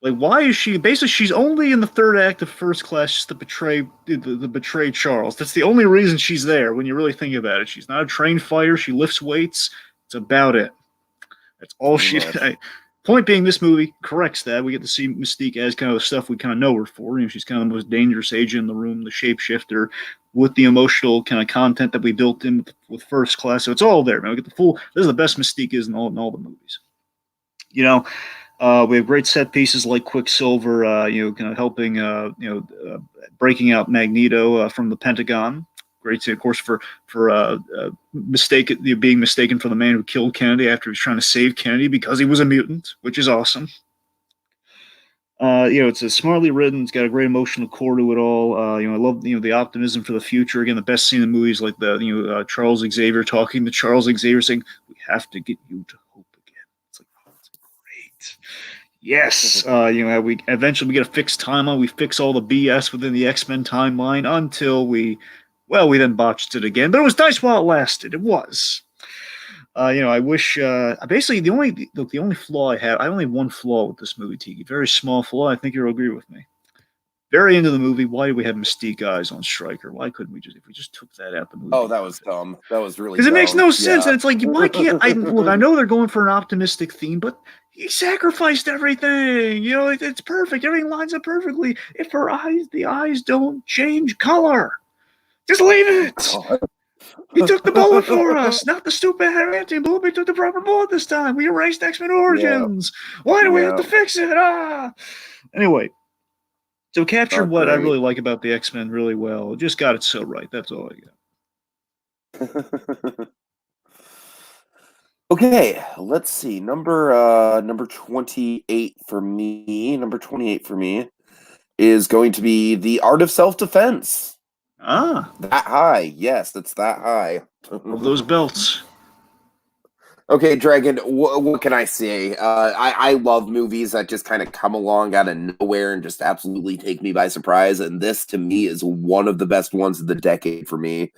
Like, why is she? Basically, she's only in the third act of First Class just to betray Charles. That's the only reason she's there. When you really think about it, she's not a trained fighter. She lifts weights. It's about it. That's all she. Point being, this movie corrects that. We get to see Mystique as kind of the stuff we kind of know her for. She's kind of the most dangerous agent in the room, the shapeshifter, with the emotional kind of content that we built in with First Class. So it's all there, man. We get the full. This is the best Mystique is in all the movies. We have great set pieces like Quicksilver, kind of helping, breaking out Magneto from the Pentagon. Great, of course, for being mistaken for the man who killed Kennedy after he was trying to save Kennedy because he was a mutant, which is awesome. It's a smartly written. It's got a great emotional core to it all. I love the optimism for the future. Again, the best scene in the movie is like the Charles Xavier talking to Charles Xavier saying, "We have to get you to hope again." It's like, oh, that's great. Yes, we eventually get a fixed timeline. We fix all the BS within the X-Men timeline until we then botched it again. But it was nice while it lasted. It was. I wish. Basically, the only flaw I only have one flaw with this movie, Tiki. Very small flaw. I think you'll agree with me. Very end of the movie, why do we have Mystique eyes on Stryker? Why couldn't we if we just took that out the movie? Oh, that was dumb. That was really because it makes no sense. Yeah. And it's like, why can't I look? I know they're going for an optimistic theme, but he sacrificed everything. It's perfect. Everything lines up perfectly. If the eyes don't change color, just leave it. God. He took the bullet for us, not the stupid adamantium bullet. We took the proper bullet this time. We erased X-Men Origins. Yeah. Why do we have to fix it? Anyway. So captured what I really like about the X-Men really well. Just got it so right. That's all I got. Okay, let's see. Number 28 for me. Number 28 for me is going to be The Art of Self-Defense. Ah. That high. Yes, it's that high. Of those belts. Okay, Dragon, what can I say? I love movies that just kind of come along out of nowhere and just absolutely take me by surprise, and this, to me, is one of the best ones of the decade for me.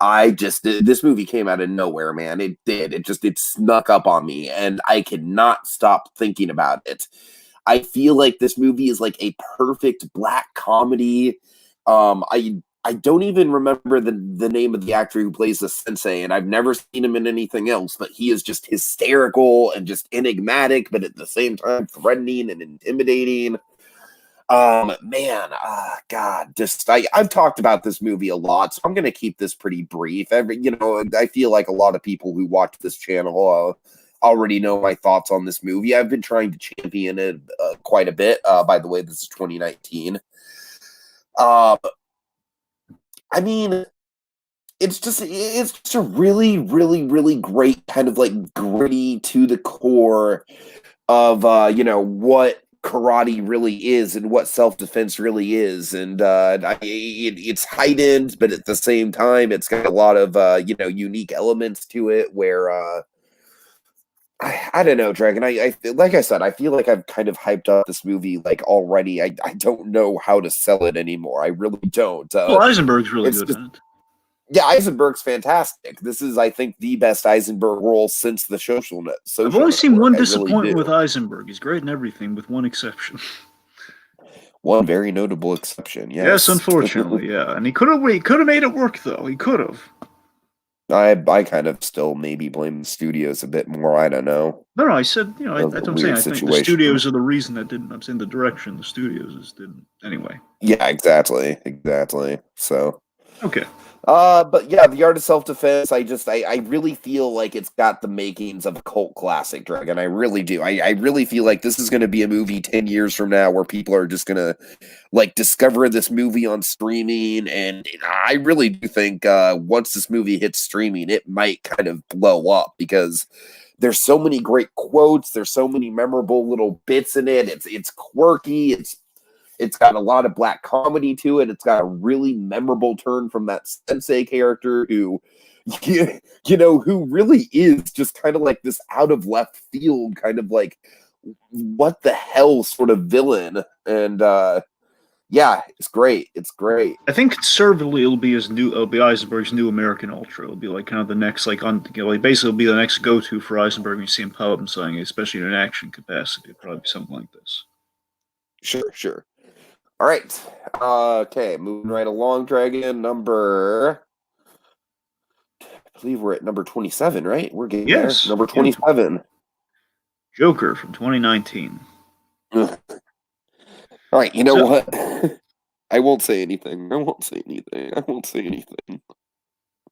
This movie came out of nowhere, man. It did. It snuck up on me, and I cannot stop thinking about it. I feel like this movie is like a perfect black comedy. I don't even remember the name of the actor who plays the sensei, and I've never seen him in anything else, but he is just hysterical and just enigmatic, but at the same time threatening and intimidating. God, I've talked about this movie a lot, so I'm going to keep this pretty brief. I feel like a lot of people who watch this channel already know my thoughts on this movie. I've been trying to champion it quite a bit. By the way, this is 2019. I mean, it's just a really, really, really great kind of like gritty to the core of what karate really is and what self-defense really is, and it's heightened, but at the same time it's got a lot of unique elements to it where I don't know, Dragon. I like I said, I feel like I've kind of hyped up this movie like already. I don't know how to sell it anymore. I really don't. Well, Eisenberg's really It's good just, in it. yeah, Eisenberg's fantastic. This is, I think, the best Eisenberg role since the I've only seen Network. one I really disappointment with do. Eisenberg. He's great in everything, with one exception. One very notable exception, Yes, yes. unfortunately, yeah. And he could have made it work though. He could have. I kind of still maybe blame the studios a bit more. I don't know. No, I said, That was that's a what I'm saying. weird I think the situation. studios are the reason that didn't. I'm saying the direction the studios didn't. Anyway. Yeah, exactly. So, Okay. but yeah, the art of self-defense, I really feel like it's got the makings of a cult classic, Dragon. I really do. I really feel like this is going to be a movie 10 years from now where people are just going to like discover this movie on streaming, and I really do think once this movie hits streaming, it might kind of blow up because there's so many great quotes, there's so many memorable little bits in it. It's quirky, it's got a lot of black comedy to it. It's got a really memorable turn from that sensei character who, who really is just kind of like this out of left field, kind of like what the hell sort of villain. And yeah, it's great. It's great. I think conservatively it'll be Eisenberg's new American Ultra. It'll be like kind of the next basically it'll be the next go-to for Eisenberg when you see him pop up and something, especially in an action capacity. It'll probably be something like this. Sure. All right. Okay, moving right along, Dragon. I believe we're at number 27, right? We're getting there. Number 27. Joker from 2019. All right, you know what? I won't say anything. All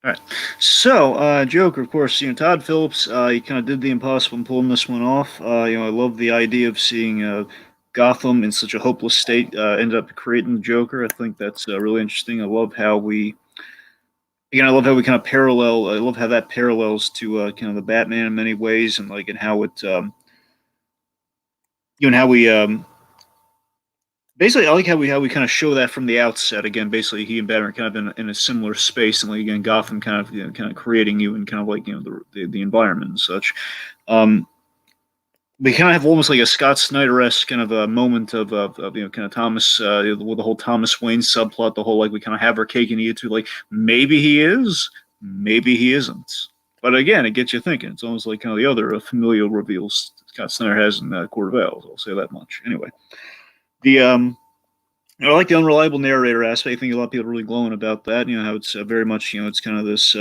right. So, Joker, of course, Todd Phillips, he kind of did the impossible in pulling this one off. I love the idea of seeing Gotham in such a hopeless state ended up creating the Joker. I think that's really interesting. I love how we kind of parallel. I love how that parallels to kind of the Batman in many ways, and how it, how we basically, I like how we kind of show that from the outset. Again, basically, he and Batman are kind of in a similar space, and again, Gotham kind of creating you and kind of the environment and such. We kind of have almost like a Scott Snyder-esque kind of a moment of kind of Thomas with the whole Thomas Wayne subplot, the whole we kind of have our cake and eat it too. Maybe he is, maybe he isn't. But again, it gets you thinking. It's almost like kind of the other familial reveals Scott Snyder has in Court of Owls. I'll say that much. Anyway, I like the unreliable narrator aspect. I think a lot of people are really glowing about that. How it's very much it's kind of this.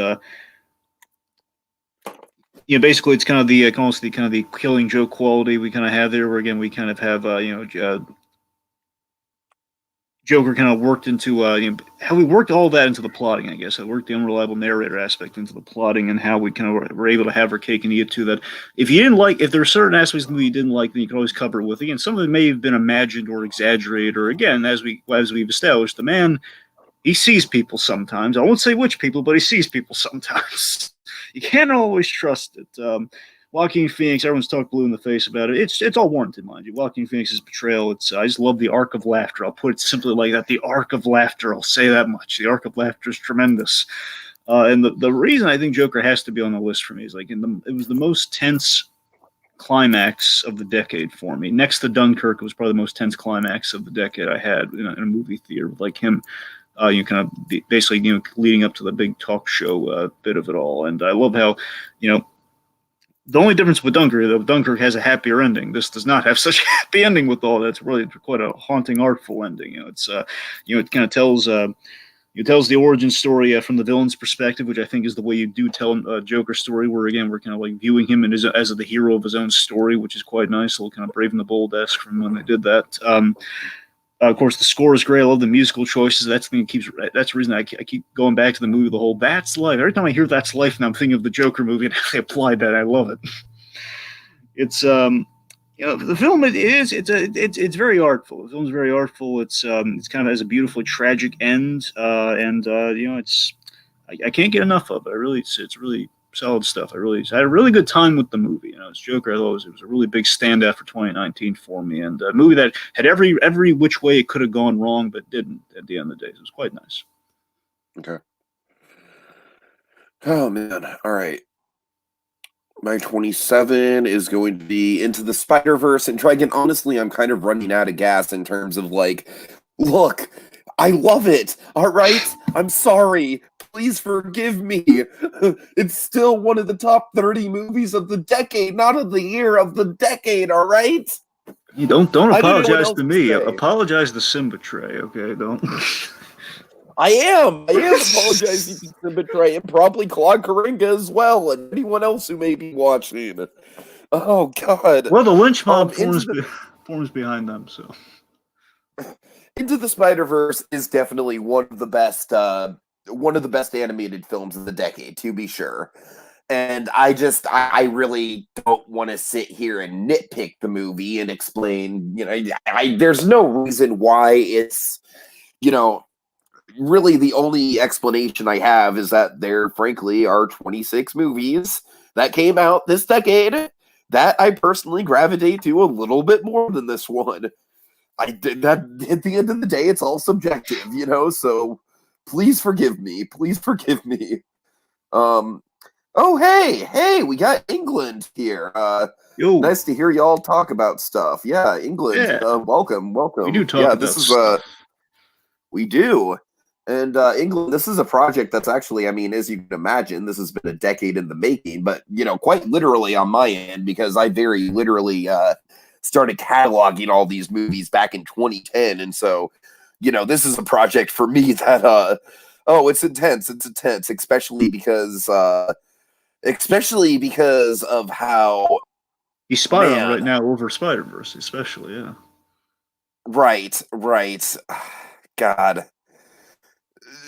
Basically, it's kind of the almost the kind of the Killing Joke quality we kind of have there, where again we kind of have Joker kind of worked into how we worked all that into the plotting. I guess I worked the unreliable narrator aspect into the plotting, and how we kind of were able to have our cake and eat it too. That if there are certain aspects of the movie you didn't like, then you can always cover it with. Again, some of it may have been imagined or exaggerated, or again, as we've established, the man, he sees people sometimes. I won't say which people, but he sees people sometimes. You can't always trust it. Joaquin Phoenix, everyone's talked blue in the face about it. It's all warranted, mind you. Joaquin Phoenix's portrayal, I just love the arc of laughter. I'll put it simply like that. The arc of laughter, I'll say that much. The arc of laughter is tremendous. And the reason I think Joker has to be on the list for me is it was the most tense climax of the decade for me. Next to Dunkirk, it was probably the most tense climax of the decade I had in a movie theater with him. Kind of basically, leading up to the big talk show bit of it all. And I love how, the only difference with Dunkirk, though, Dunkirk has a happier ending. This does not have such a happy ending with all that. It's really quite a haunting, artful ending. It kind of tells the origin story from the villain's perspective, which I think is the way you do tell a Joker story, where again we're kind of viewing him as the hero of his own story, which is quite nice. A little kind of Brave and the Bold-esque from when they did that. Of course, the score is great. I love the musical choices. That's the reason I keep going back to the movie. The whole "That's Life." Every time I hear "That's Life," and I'm thinking of the Joker movie and how they applied that. I love it. It's the film. It's very artful. The film's very artful. It's kind of has a beautifully tragic end, I can't get enough of it. It's really solid stuff. I had a really good time with the movie. You know, as Joker, I thought it was a really big standout for 2019 for me, and a movie that had every which way it could have gone wrong, but didn't at the end of the day. It was quite nice. Okay. Oh man. All right. My 27 is going to be Into the Spider-Verse and Dragon. Honestly, I'm kind of running out of gas in terms of like, look, I love it. All right. I'm sorry. Please forgive me. It's still one of the top 30 movies of the decade, not of the year, of the decade. All right. You don't I don't know what apologize else to to me. say. Apologize to Simba Trey, okay? Don't. I am apologizing to the betray and probably Claude Coringa as well, and anyone else who may be watching. Oh God. Well, the lynch mob Into forms behind them, so. Into the Spider-Verse is definitely one of the best animated films of the decade, to be sure. And I really don't want to sit here and nitpick the movie and explain, there's no reason why it's, really the only explanation I have is that there, frankly, are 26 movies that came out this decade that I personally gravitate to a little bit more than this one. I did that at the end of the day, it's all subjective, so please forgive me. Please forgive me. Oh, hey, we got England here. Yo. Nice to hear y'all talk about stuff. Yeah, England. Yeah. Welcome. We do talk about stuff. We do. And England, this is a project that's actually, as you can imagine, this has been a decade in the making, but, quite literally on my end, because I very literally started cataloging all these movies back in 2010. And so, this is a project for me that, it's intense. It's intense, especially because of how He's Spider-Man right now over SpiderVerse, especially, yeah. Right. God.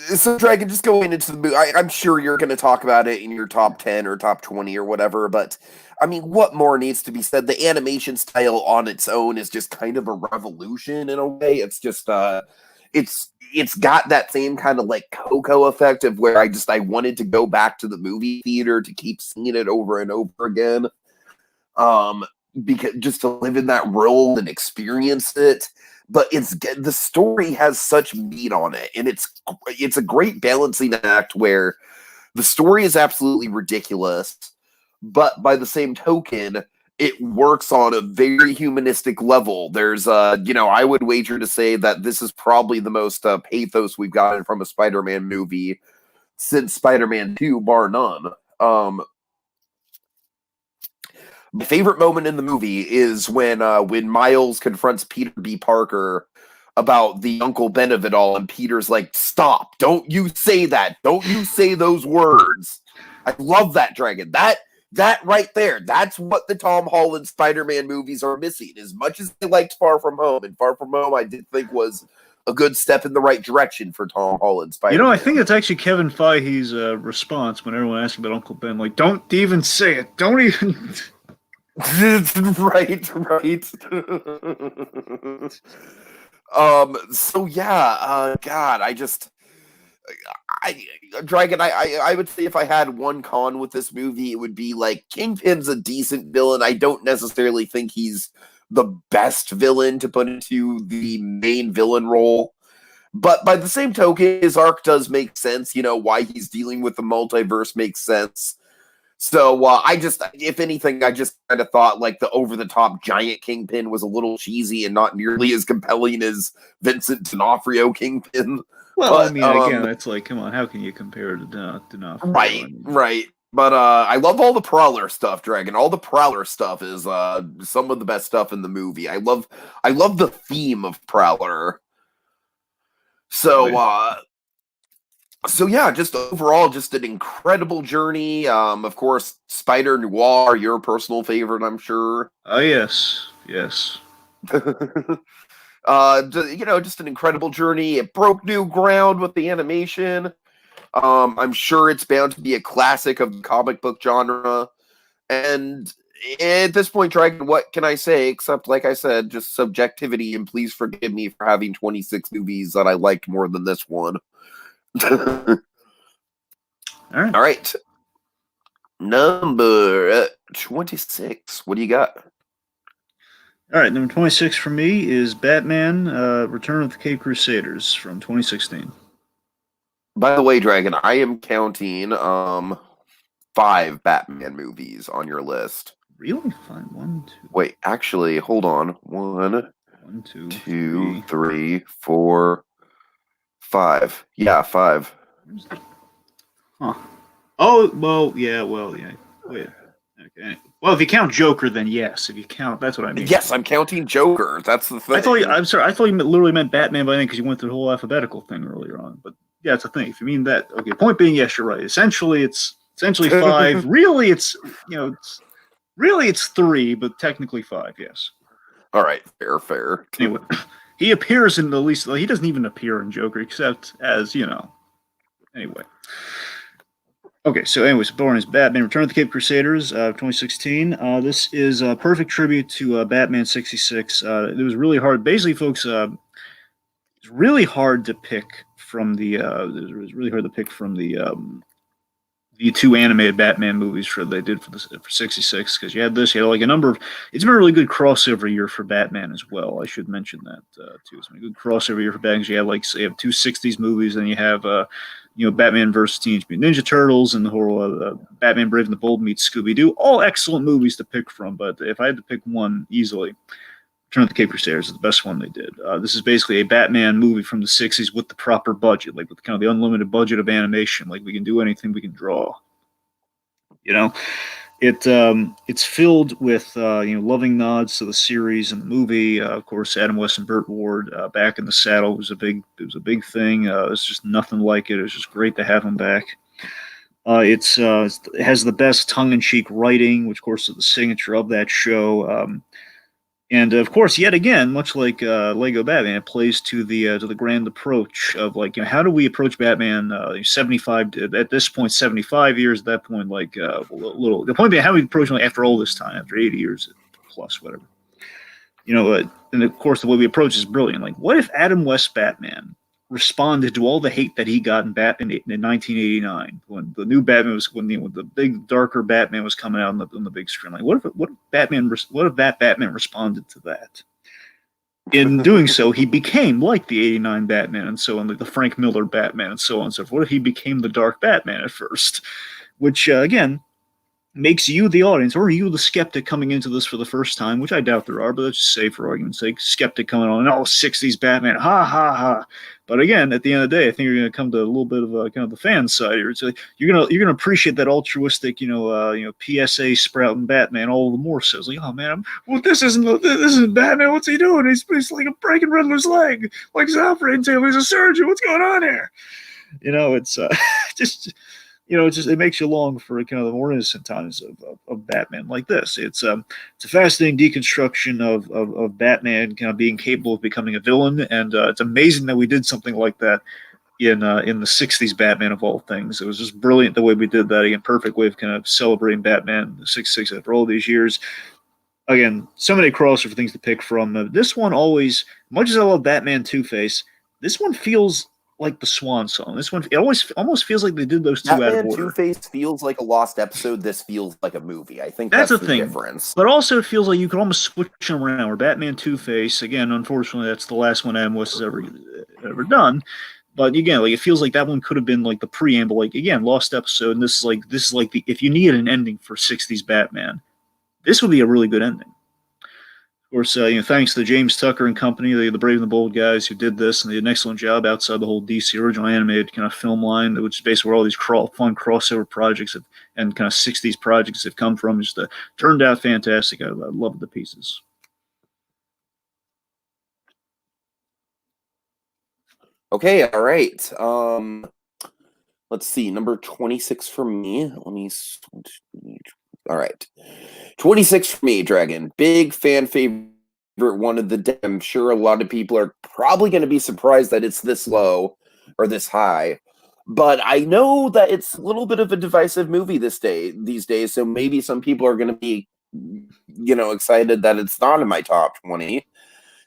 So, Dragon, just going into the movie, I'm sure you're going to talk about it in your top 10 or top 20 or whatever, but, what more needs to be said? The animation style on its own is just kind of a revolution in a way. It's just, it's got that same kind of, like, Coco effect of where I wanted to go back to the movie theater to keep seeing it over and over again. Because just to live in that world and experience it. But the story has such meat on it, and it's a great balancing act where the story is absolutely ridiculous, but by the same token, it works on a very humanistic level. There's I would wager to say that this is probably the most pathos we've gotten from a Spider-Man movie since Spider-Man 2, bar none. My favorite moment in the movie is when Miles confronts Peter B. Parker about the Uncle Ben of it all, and Peter's like, "Stop! Don't you say that! Don't you say those words!" I love that, Dragon. That right there. That's what the Tom Holland Spider-Man movies are missing. As much as I liked Far From Home, and Far From Home I did think was a good step in the right direction for Tom Holland Spider-Man. I think it's actually Kevin Feige's response when everyone asks about Uncle Ben. Like, don't even say it. Don't even... right. So yeah, God, Dragon, I would say if I had one con with this movie, it would be like Kingpin's a decent villain. I don't necessarily think he's the best villain to put into the main villain role. But by the same token, his arc does make sense. Why he's dealing with the multiverse makes sense. So if anything, I just kind of thought like the over-the-top giant Kingpin was a little cheesy and not nearly as compelling as Vincent D'Onofrio Kingpin. Well, again, it's like, come on, how can you compare to D'Onofrio? Right. But I love all the Prowler stuff, Dragon. All the Prowler stuff is some of the best stuff in the movie. I love the theme of Prowler. So, So yeah, just overall, just an incredible journey. Of course, Spider Noir, your personal favorite, I'm sure. Oh yes. Just an incredible journey. It broke new ground with the animation. I'm sure it's bound to be a classic of the comic book genre. And at this point, Dragon, what can I say except, like I said, just subjectivity? And please forgive me for having 26 movies that I liked more than this one. All right. Number 26. What do you got? All right, number 26 for me is Batman: Return of the Cape Crusaders from 2016. By the way, Dragon, I am counting 5 Batman movies on your list. Really? Fine. One, two. Wait, actually, hold on. One, two, three, 4, 5. Yeah, 5. Huh. Oh, well, yeah. Wait. Okay. Well, if you count Joker, then yes. If you count, that's what I mean. Yes, I'm counting Joker. That's the thing. I'm sorry. I thought you literally meant Batman by then because you went through the whole alphabetical thing earlier on. But yeah, it's a thing. If you mean that, okay. Point being, yes, you're right. Essentially, it's 5. Really, it's it's 3, but technically 5. Yes. All right, fair. Anyway, he appears in the least. He doesn't even appear in Joker except as Anyway. Okay, so anyways, born as Batman: Return of the Cape Crusaders, 2016. This is a perfect tribute to Batman 66. It was really hard. Basically, folks, it's really hard to pick from the. It was really hard to pick from the 2 animated Batman movies they did for 66 because you had this, you had like a number of. It's been a really good crossover year for Batman as well. I should mention that too. It's been a good crossover year for Batman. You have 2 60s movies, and you have Batman versus Teenage Mutant Ninja Turtles and the whole Batman Brave and the Bold meets Scooby Doo. All excellent movies to pick from, but if I had to pick one easily, Return of the Cape Crusaders is the best one they did. This is basically a Batman movie from the 60s with the proper budget, like with kind of the unlimited budget of animation. Like we can do anything we can draw. It's filled with loving nods to the series and the movie. Of course, Adam West and Burt Ward back in the saddle was a big thing. It's just nothing like it. It was just great to have him back. It has the best tongue-in-cheek writing, which of course is the signature of that show. And of course, yet again, much like Lego Batman, it plays to the grand approach of how do we approach Batman 75 at this point, 75 years at that point, a little. The point being, how do we approach him after all this time, after 80 years plus, whatever. And of course, the way we approach is brilliant. Like, what if Adam West Batman responded to all the hate that he got in Batman in 1989 when the new Batman was when the big darker Batman was coming out on the big screen? Like, what if that Batman responded to that? In doing so, he became like the 89 Batman and so on, like the Frank Miller Batman and so on and so forth. What if he became the dark Batman at first? Which again makes you the audience, or you the skeptic coming into this for the first time, which I doubt there are, but let's just say for argument's sake, skeptic coming on, 60s Batman, ha ha ha. But again, at the end of the day, I think you're going to come to a little bit of kind of the fan side here. So you're gonna appreciate that altruistic, PSA sprouting Batman all the more. So it's like, oh man, this isn't Batman. What's he doing? He's like breaking Riddler's leg, like he's operating table. He's a surgeon. What's going on here? It's just. It makes you long for kind of the more innocent times of Batman like this. It's a fascinating deconstruction of Batman kind of being capable of becoming a villain, and it's amazing that we did something like that in the 60s Batman of all things. It was just brilliant the way we did that. Again, perfect way of kind of celebrating Batman the 66 after all these years. Again, so many crossover things to pick from. This one always, much as I love Batman Two-Face, this one feels like the swan song. This one, it almost feels like they did those two out of order. Two-Face feels like a lost episode. This feels like a movie. I think that's the thing. Difference. But also, it feels like you could almost switch them around. Where Batman Two-Face, again, unfortunately, that's the last one Adam West has ever done. But again, like it feels like that one could have been like the preamble. Like again, lost episode. And this is like the if you needed an ending for 60s Batman, this would be a really good ending. Of course, thanks to James Tucker and company, the Brave and the Bold guys who did this, and they did an excellent job outside the whole DC original animated kind of film line, which is basically where all these fun crossover projects and kind of 60s projects have come from. Just turned out fantastic. I loved the pieces. Okay, all right. Let's see, number 26 for me. All right. 26 for me, Dragon. Big fan favorite one of the day. I'm sure a lot of people are probably going to be surprised that it's this low or this high. But I know that it's a little bit of a divisive movie these days. So maybe some people are going to be, excited that it's not in my top 20.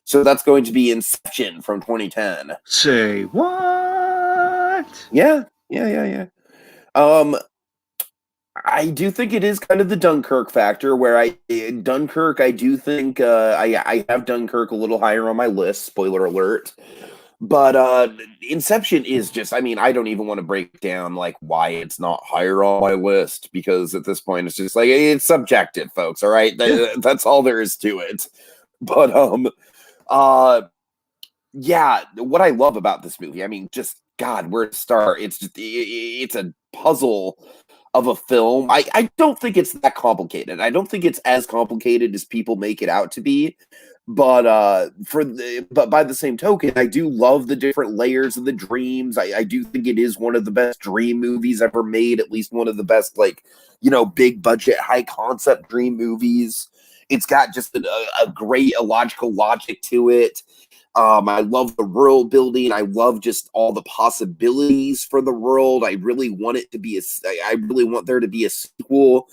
So that's going to be Inception from 2010. Say what? Yeah. I do think it is kind of the Dunkirk factor where in Dunkirk, I do think I have Dunkirk a little higher on my list, spoiler alert. But Inception is just, I mean, I don't even want to break down like why it's not higher on my list because at this point it's just like it's subjective, folks, all right? That's all there is to it. But uh yeah, what I love about this movie, I mean, just God, where to start? It's just it's a puzzle of a film. I don't think it's that complicated. I don't think it's as complicated as people make it out to be. But but by the same token, I do love the different layers of the dreams. I do think it is one of the best dream movies ever made, at least one of the best, like, big budget, high concept dream movies. It's got just a great illogical logic to it. I love the world building. I love just all the possibilities for the world. I really want it to be I really want there to be a sequel.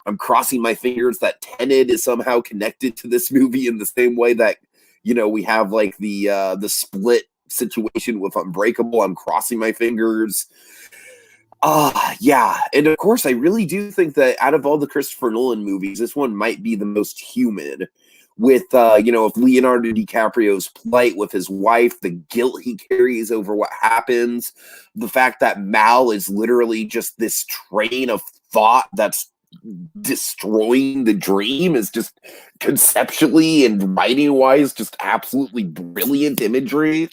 I'm crossing my fingers that Tenet is somehow connected to this movie in the same way that, we have like the Split situation with Unbreakable. I'm crossing my fingers. Yeah. And of course, I really do think that out of all the Christopher Nolan movies, this one might be the most human. With if Leonardo DiCaprio's plight with his wife, the guilt he carries over what happens, the fact that Mal is literally just this train of thought that's destroying the dream is just conceptually and writing wise just absolutely brilliant imagery.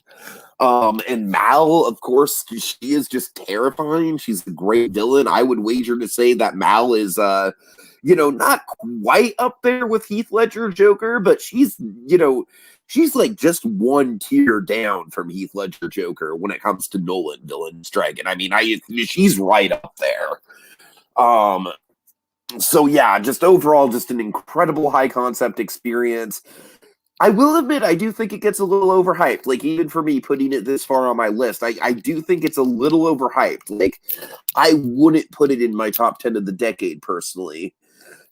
And Mal, of course, she is just terrifying. She's a great villain. I would wager to say that Mal is not quite up there with Heath Ledger Joker, but she's like just one tier down from Heath Ledger Joker when it comes to Nolan villains Dragon. I mean, she's right up there. So yeah, just overall, just an incredible high concept experience. I will admit, I do think it gets a little overhyped. Like, even for me, putting it this far on my list, I do think it's a little overhyped. Like, I wouldn't put it in my top 10 of the decade, personally.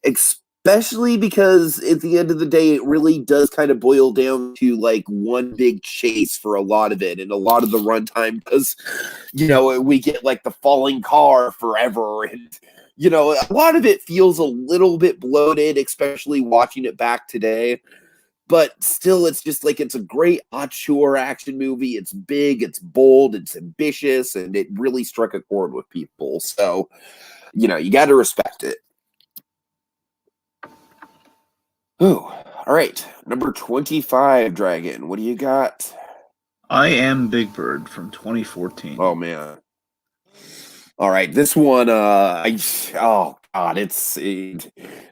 Especially because, at the end of the day, it really does kind of boil down to, like, one big chase for a lot of it. And a lot of the runtime does, we get, like, the falling car forever. And, a lot of it feels a little bit bloated, especially watching it back today. But still, it's just like it's a great auteur action movie. It's big, it's bold, it's ambitious, and it really struck a chord with people. So, you got to respect it. Ooh, all right. Number 25, Dragon. What do you got? I Am Big Bird from 2014. Oh, man. All right. This one, oh, God,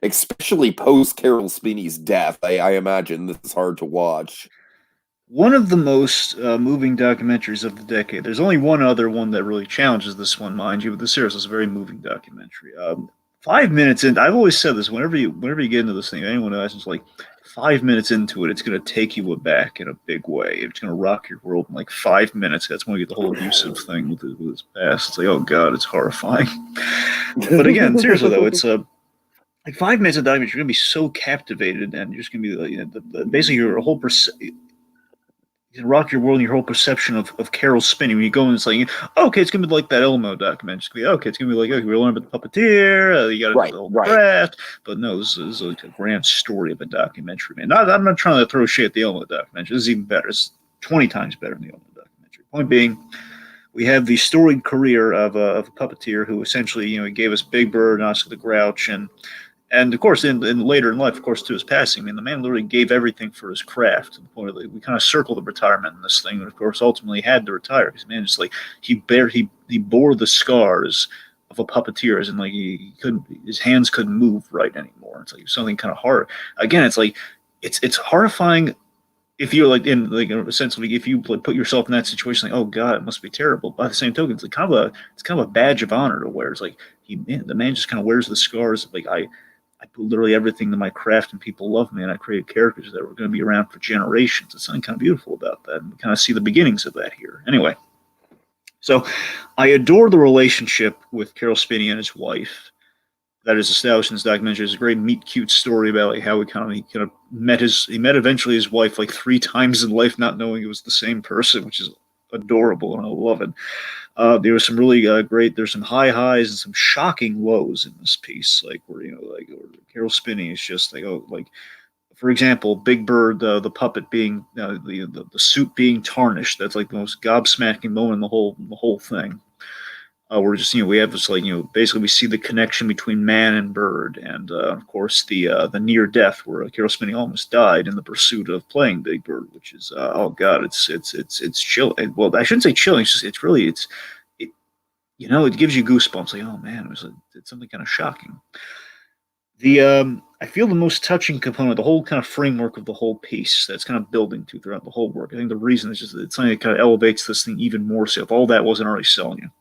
especially post Carol Spinney's death. I imagine this is hard to watch. One of the most moving documentaries of the decade. There's only one other one that really challenges this one, mind you, but this series is a very moving documentary. 5 minutes in, I've always said this. Whenever you get into this thing, anyone who asks, like 5 minutes into it, it's going to take you aback in a big way. It's going to rock your world in like 5 minutes. That's when you get the whole abusive thing with his past. It's like, oh God, it's horrifying. But again, seriously though, it's like 5 minutes of documentary. You're going to be so captivated, and you're just going to be basically your whole rock your world and your whole perception of Carol Spinney. When you go and it's like, oh, okay, it's gonna be like that Elmo documentary. It's gonna be, okay, it's gonna be like, okay, we learn about the puppeteer. You got the whole craft, but no, this is like a grand story of a documentary, man. I'm not trying to throw shit at the Elmo documentary. This is even better. It's 20 times better than the Elmo documentary. Point being, we have the storied career of a puppeteer who essentially, he gave us Big Bird and Oscar the Grouch, and of course, in later in life, of course, to his passing, I mean, the man literally gave everything for his craft to the point of we kind of circled the retirement in this thing, and of course, ultimately had to retire because man, it's like he bore the scars of a puppeteer, as in like he couldn't, his hands couldn't move right anymore. It's like something kind of hard. Again, it's like it's horrifying if you're like in like a sense of like, if you like put yourself in that situation, like, oh God, it must be terrible. By the same token, it's like kind of a badge of honor to wear. It's like the man just kind of wears the scars. Like I put literally everything to my craft and people love me, and I created characters that were going to be around for generations. There's something kind of beautiful about that, and we kind of see the beginnings of that here. Anyway, so I adore the relationship with Carol Spinney and his wife that is established in this documentary. It's a great meet cute story about like how he kind of met eventually his wife like 3 times in life, not knowing it was the same person, which is adorable, and I love it. There was some really great. There's some high highs and some shocking lows in this piece, like where where Carol Spinney is just like, oh, like for example, Big Bird, the puppet being the suit being tarnished. That's like the most gobsmacking moment in the whole thing. We're just we have this like basically we see the connection between man and bird, and of course the near death where Carol Spinney almost died in the pursuit of playing Big Bird, which is oh god, it's chilling. Well, I shouldn't say chilling. It's really it it gives you goosebumps. Like, oh man, it's something kind of shocking. The I feel the most touching component, the whole kind of framework of the whole piece that's kind of building to throughout the whole work. I think the reason is just it's something that kind of elevates this thing even more. So if all that wasn't already selling you.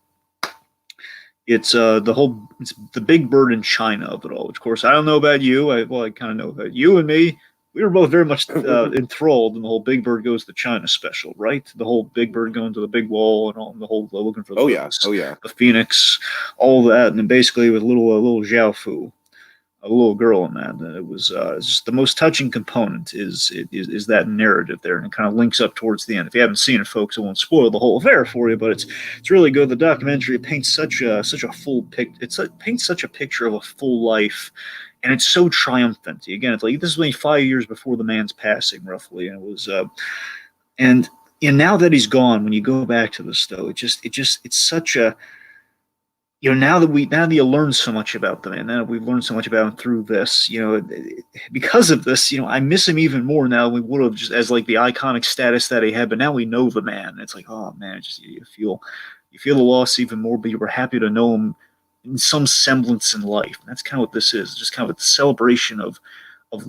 It's it's the Big Bird in China of it all. Which, of course, I don't know about you. I kind of know about you and me. We were both very much enthralled in the whole Big Bird goes to China special, right? The whole Big Bird going to the big wall and all, the whole looking for the Phoenix, all that, and then basically with little Zhao Fu, a little girl in that. And it was just the most touching component is that narrative there, and it kind of links up towards the end. If you haven't seen it, folks, I won't spoil the whole affair for you, but it's really good. The documentary paints such a full paints such a picture of a full life, and it's so triumphant. Again, it's like this is only 5 years before the man's passing, roughly, and it was and now that he's gone, when you go back to this though, it's such a now that you learn so much about them, and now that we've learned so much about him through this, because of this, I miss him even more now than we would have just as like the iconic status that he had. But now we know the man. It's like, oh man, you feel the loss even more, but you were happy to know him in some semblance in life. And that's kind of what this is, just kind of a celebration of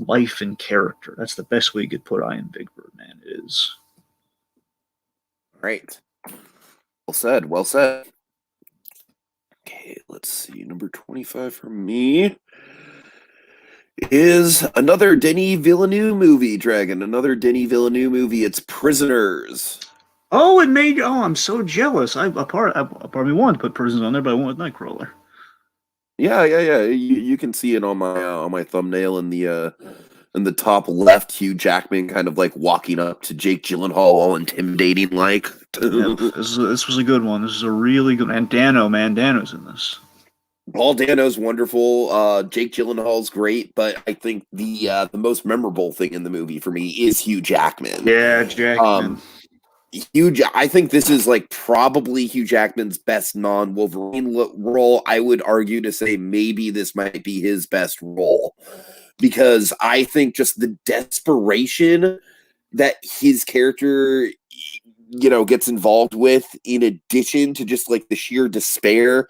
life and character. That's the best way you could put I Am Big Bird, man. It is. Right. Well said. Well said. Okay, let's see. Number 25 for me is another Denis Villeneuve movie, Dragon. Another Denis Villeneuve movie. It's Prisoners. Oh, it made. Oh, I'm so jealous. A part of me wanted to put Prisoners on there, but I went with Nightcrawler. Yeah. You can see it on my thumbnail in the top left. Hugh Jackman kind of like walking up to Jake Gyllenhaal, all intimidating like. Yeah, this was a good one. This is a really good. And Dano's in this. Paul Dano's wonderful. Jake Gyllenhaal's great, but I think the most memorable thing in the movie for me is Hugh Jackman. Yeah, Jackman. I think this is like probably Hugh Jackman's best non-Wolverine role. I would argue to say maybe this might be his best role, because I think just the desperation that his character gets involved with, in addition to just like the sheer despair,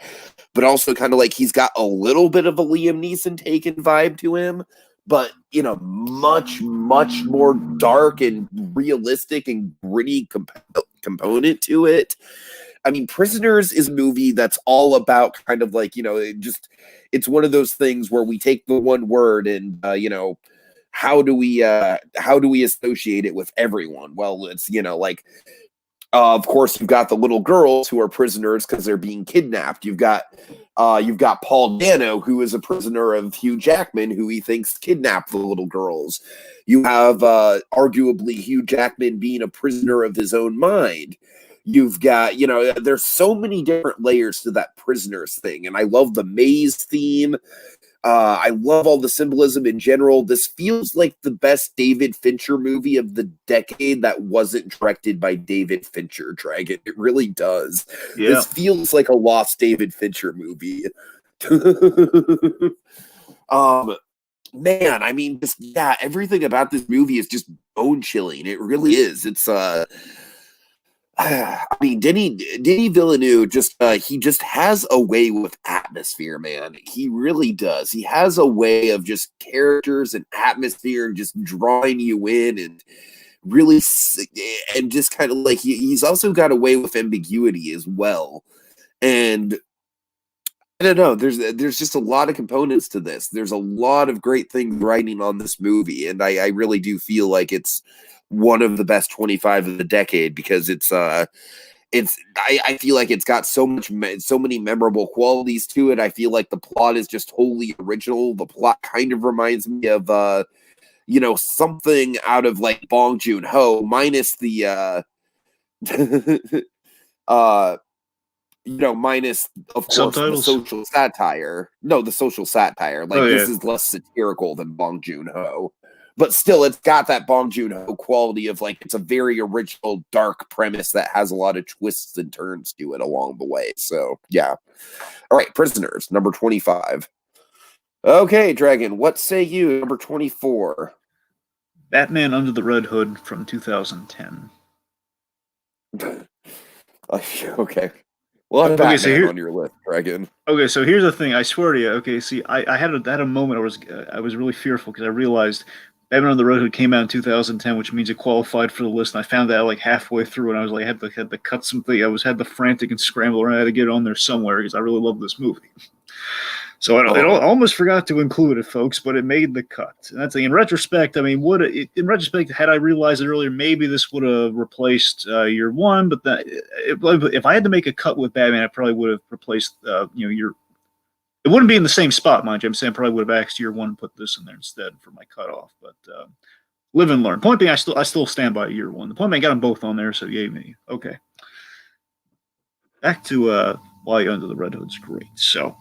but also kind of like he's got a little bit of a Liam Neeson taken vibe to him, but in a much more dark and realistic and gritty component to it. I mean, Prisoners is a movie that's all about kind of like, it's one of those things where we take the one word and how do we associate it with everyone? Well, it's like, of course, you've got the little girls who are prisoners because they're being kidnapped. You've got Paul Dano, who is a prisoner of Hugh Jackman, who he thinks kidnapped the little girls. You have arguably Hugh Jackman being a prisoner of his own mind. You've got, there's so many different layers to that prisoners thing, and I love the maze theme. I love all the symbolism in general. This feels like the best David Fincher movie of the decade that wasn't directed by David Fincher, Dragon. It really does. Yeah. This feels like a lost David Fincher movie. Man, I mean, everything about this movie is just bone-chilling. It really is. It's I mean, Denis Villeneuve he just has a way with atmosphere, man. He really does. He has a way of just characters and atmosphere and just drawing you in, and really, and just kind of like he's also got a way with ambiguity as well. And I don't know. There's just a lot of components to this. There's a lot of great things writing on this movie, and I really do feel like it's one of the best 25 of the decade, because I feel like it's got so many memorable qualities to it. I feel like the plot is just wholly original. The plot kind of reminds me of something out of like Bong Joon-ho, minus the uh, minus, of course, the Subtitles? social satire. No, the social satire. Like, Oh, this yeah. is less satirical than Bong Joon-ho. But still, it's got that Bong Joon-ho quality of, like, it's a very original, dark premise that has a lot of twists and turns to it along the way. So, yeah. All right, Prisoners, number 25. Okay, Dragon, what say you, number 24? Batman Under the Red Hood from 2010. Okay. Well, Okay, so Batman here, on your list, Dragon. okay, so here's the thing. I swear to you. Okay, see, I had a moment. I was really fearful because I realized Batman on the Red Hood came out in 2010, which means it qualified for the list. And I found that like halfway through, and I was like, had to cut something. Had the frantic and scramble around. I had to get it on there somewhere because I really love this movie. So I almost forgot to include it, folks, but it made the cut. And that's in retrospect. I mean, in retrospect, had I realized it earlier, maybe this would have replaced Year One. But if I had to make a cut with Batman, I probably would have replaced Year. It wouldn't be in the same spot, mind you. I'm saying I probably would have asked Year One and put this in there instead for my cutoff. But live and learn. Point being, I still stand by Year One. The point being, I got them both on there, so yay me. Okay. Back to Why Under the Red Hood's great. So.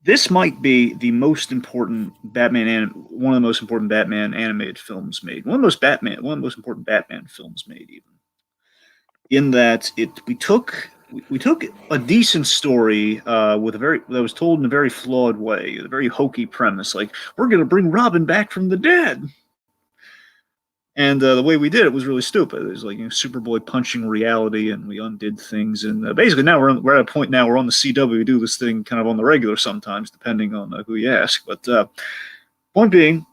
This might be the most important one of the most important Batman animated films made. One of the most important Batman films made, even. In that we took a decent story that was told in a very flawed way, a very hokey premise, like we're going to bring Robin back from the dead. And the way we did it was really stupid. It was like Superboy punching reality, and we undid things. And basically, now we're at a point now we're on the CW. We do this thing kind of on the regular sometimes, depending on who you ask. But point being,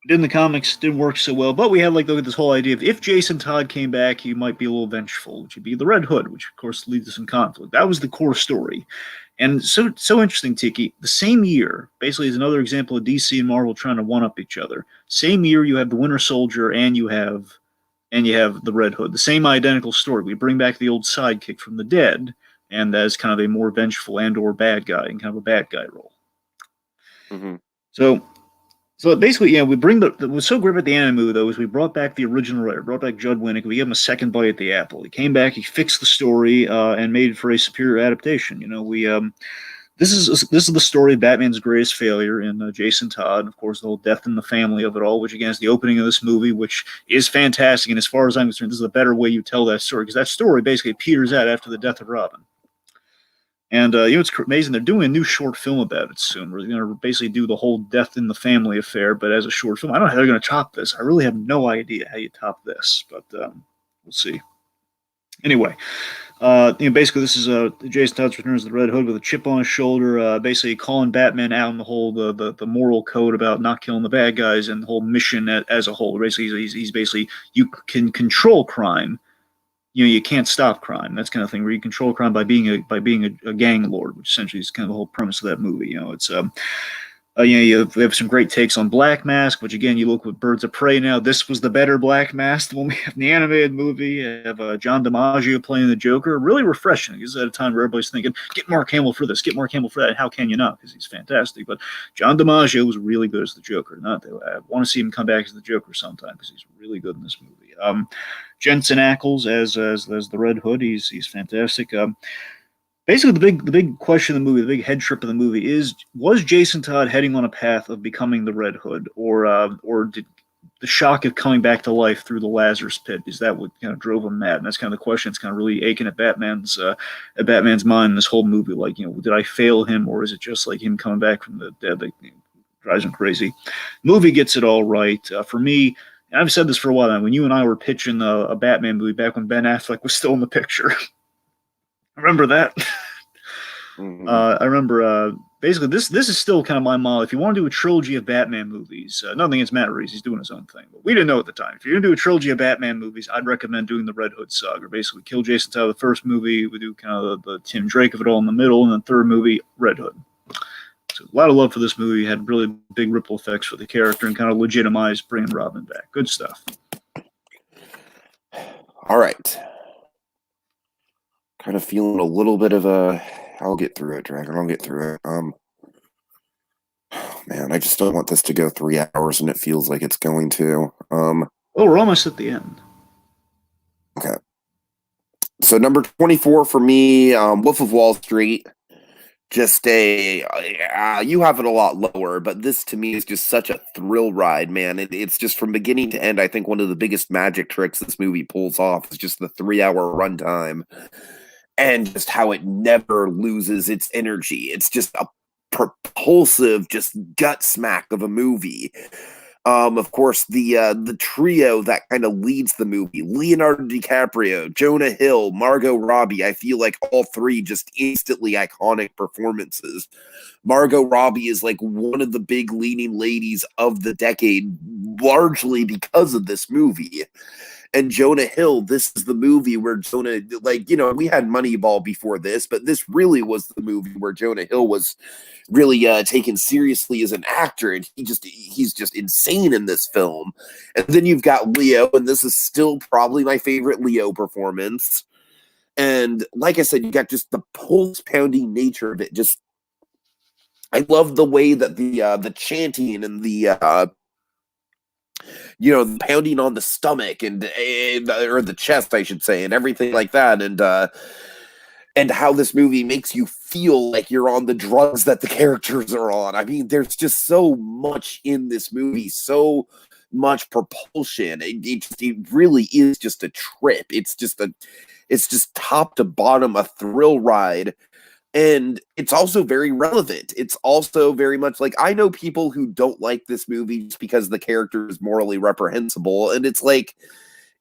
in the comics, didn't work so well. But we had this whole idea of if Jason Todd came back, he might be a little vengeful, which would be the Red Hood, which of course leads to some conflict. That was the core story. And so interesting, Tiki. The same year, basically, is another example of DC and Marvel trying to one-up each other. Same year, you have the Winter Soldier, and you have the Red Hood. The same identical story. We bring back the old sidekick from the dead, and as kind of a more vengeful and/or bad guy, in kind of a bad guy role. Mm-hmm. So basically, we bring what's so great about the anime movie, though, is we brought back the original writer, brought back Judd Winnick. We gave him a second bite at the apple. He came back, he fixed the story, and made it for a superior adaptation. This is the story of Batman's greatest failure in Jason Todd, and of course the whole death in the family of it all, which again is the opening of this movie, which is fantastic. And as far as I'm concerned, this is a better way you tell that story, because that story basically peters out after the death of Robin. And it's amazing. They're doing a new short film about it soon. We're going to basically do the whole death in the family affair, but as a short film. I don't know how they're going to top this. I really have no idea how you top this, but we'll see. Anyway, basically this is Jason Todd's Returns to the Red Hood with a chip on his shoulder, basically calling Batman out on the whole the moral code about not killing the bad guys and the whole mission as a whole. Basically, he's basically you can control crime. You can't stop crime. That's kind of thing where you control crime by being a gang lord, which essentially is kind of the whole premise of that movie. It's you have some great takes on Black Mask, which again you look with Birds of Prey now. This was the better Black Mask, the one we have in the animated movie. You have John DiMaggio playing the Joker, really refreshing. This is at a time where everybody's thinking, get Mark Hamill for this, get Mark Hamill for that. And how can you not? Because he's fantastic. But John DiMaggio was really good as the Joker. I want to see him come back as the Joker sometime because he's really good in this movie. Jensen Ackles as the Red Hood, he's fantastic. Basically, the big question of the movie, the big head trip of the movie is: was Jason Todd heading on a path of becoming the Red Hood, or did the shock of coming back to life through the Lazarus Pit, is that what kind of drove him mad? And that's kind of the question that's kind of really aching at Batman's mind in this whole movie. Like, did I fail him, or is it just like him coming back from the dead that drives him crazy? Movie gets it all right for me. And I've said this for a while now. When you and I were pitching a Batman movie back when Ben Affleck was still in the picture. Remember that? Mm-hmm. I remember basically this is still kind of my model. If you want to do a trilogy of Batman movies, nothing against Matt Reeves, he's doing his own thing, but we didn't know at the time. If you're gonna do a trilogy of Batman movies, I'd recommend doing the Red Hood saga. Basically, kill Jason Todd the first movie, we do kind of the Tim Drake of it all in the middle, and then third movie, Red Hood. So a lot of love for this movie. Had really big ripple effects for the character and kind of legitimized bringing Robin back. Good stuff. All right. Kind of feeling a little bit of I'll get through it, Dragon. I'll get through it. Man, I just don't want this to go 3 hours, and it feels like it's going to. Oh, we're almost at the end. Okay. So number 24 for me, Wolf of Wall Street. Just you have it a lot lower, but this to me is just such a thrill ride, man. It's just from beginning to end. I think one of the biggest magic tricks this movie pulls off is just the 3 hour runtime and just how it never loses its energy. It's just a propulsive, just gut smack of a movie. Of course, the trio that kind of leads the movie: Leonardo DiCaprio, Jonah Hill, Margot Robbie. I feel like all three just instantly iconic performances. Margot Robbie is like one of the big leading ladies of the decade, largely because of this movie. And Jonah Hill, this is the movie where Jonah, like, we had Moneyball before this, but this really was the movie where Jonah Hill was really taken seriously as an actor, and he's just insane in this film. And then you've got Leo, and this is still probably my favorite Leo performance. And like I said, you got just the pulse pounding nature of it. Just, I love the way that the chanting and the the pounding on the stomach and or the chest, I should say, and everything like that, and how this movie makes you feel like you're on the drugs that the characters are on. I mean, there's just so much in this movie, so much propulsion. It really is just a trip. It's just top to bottom a thrill ride. And it's also very relevant. It's also very much like, I know people who don't like this movie just because the character is morally reprehensible. And it's like,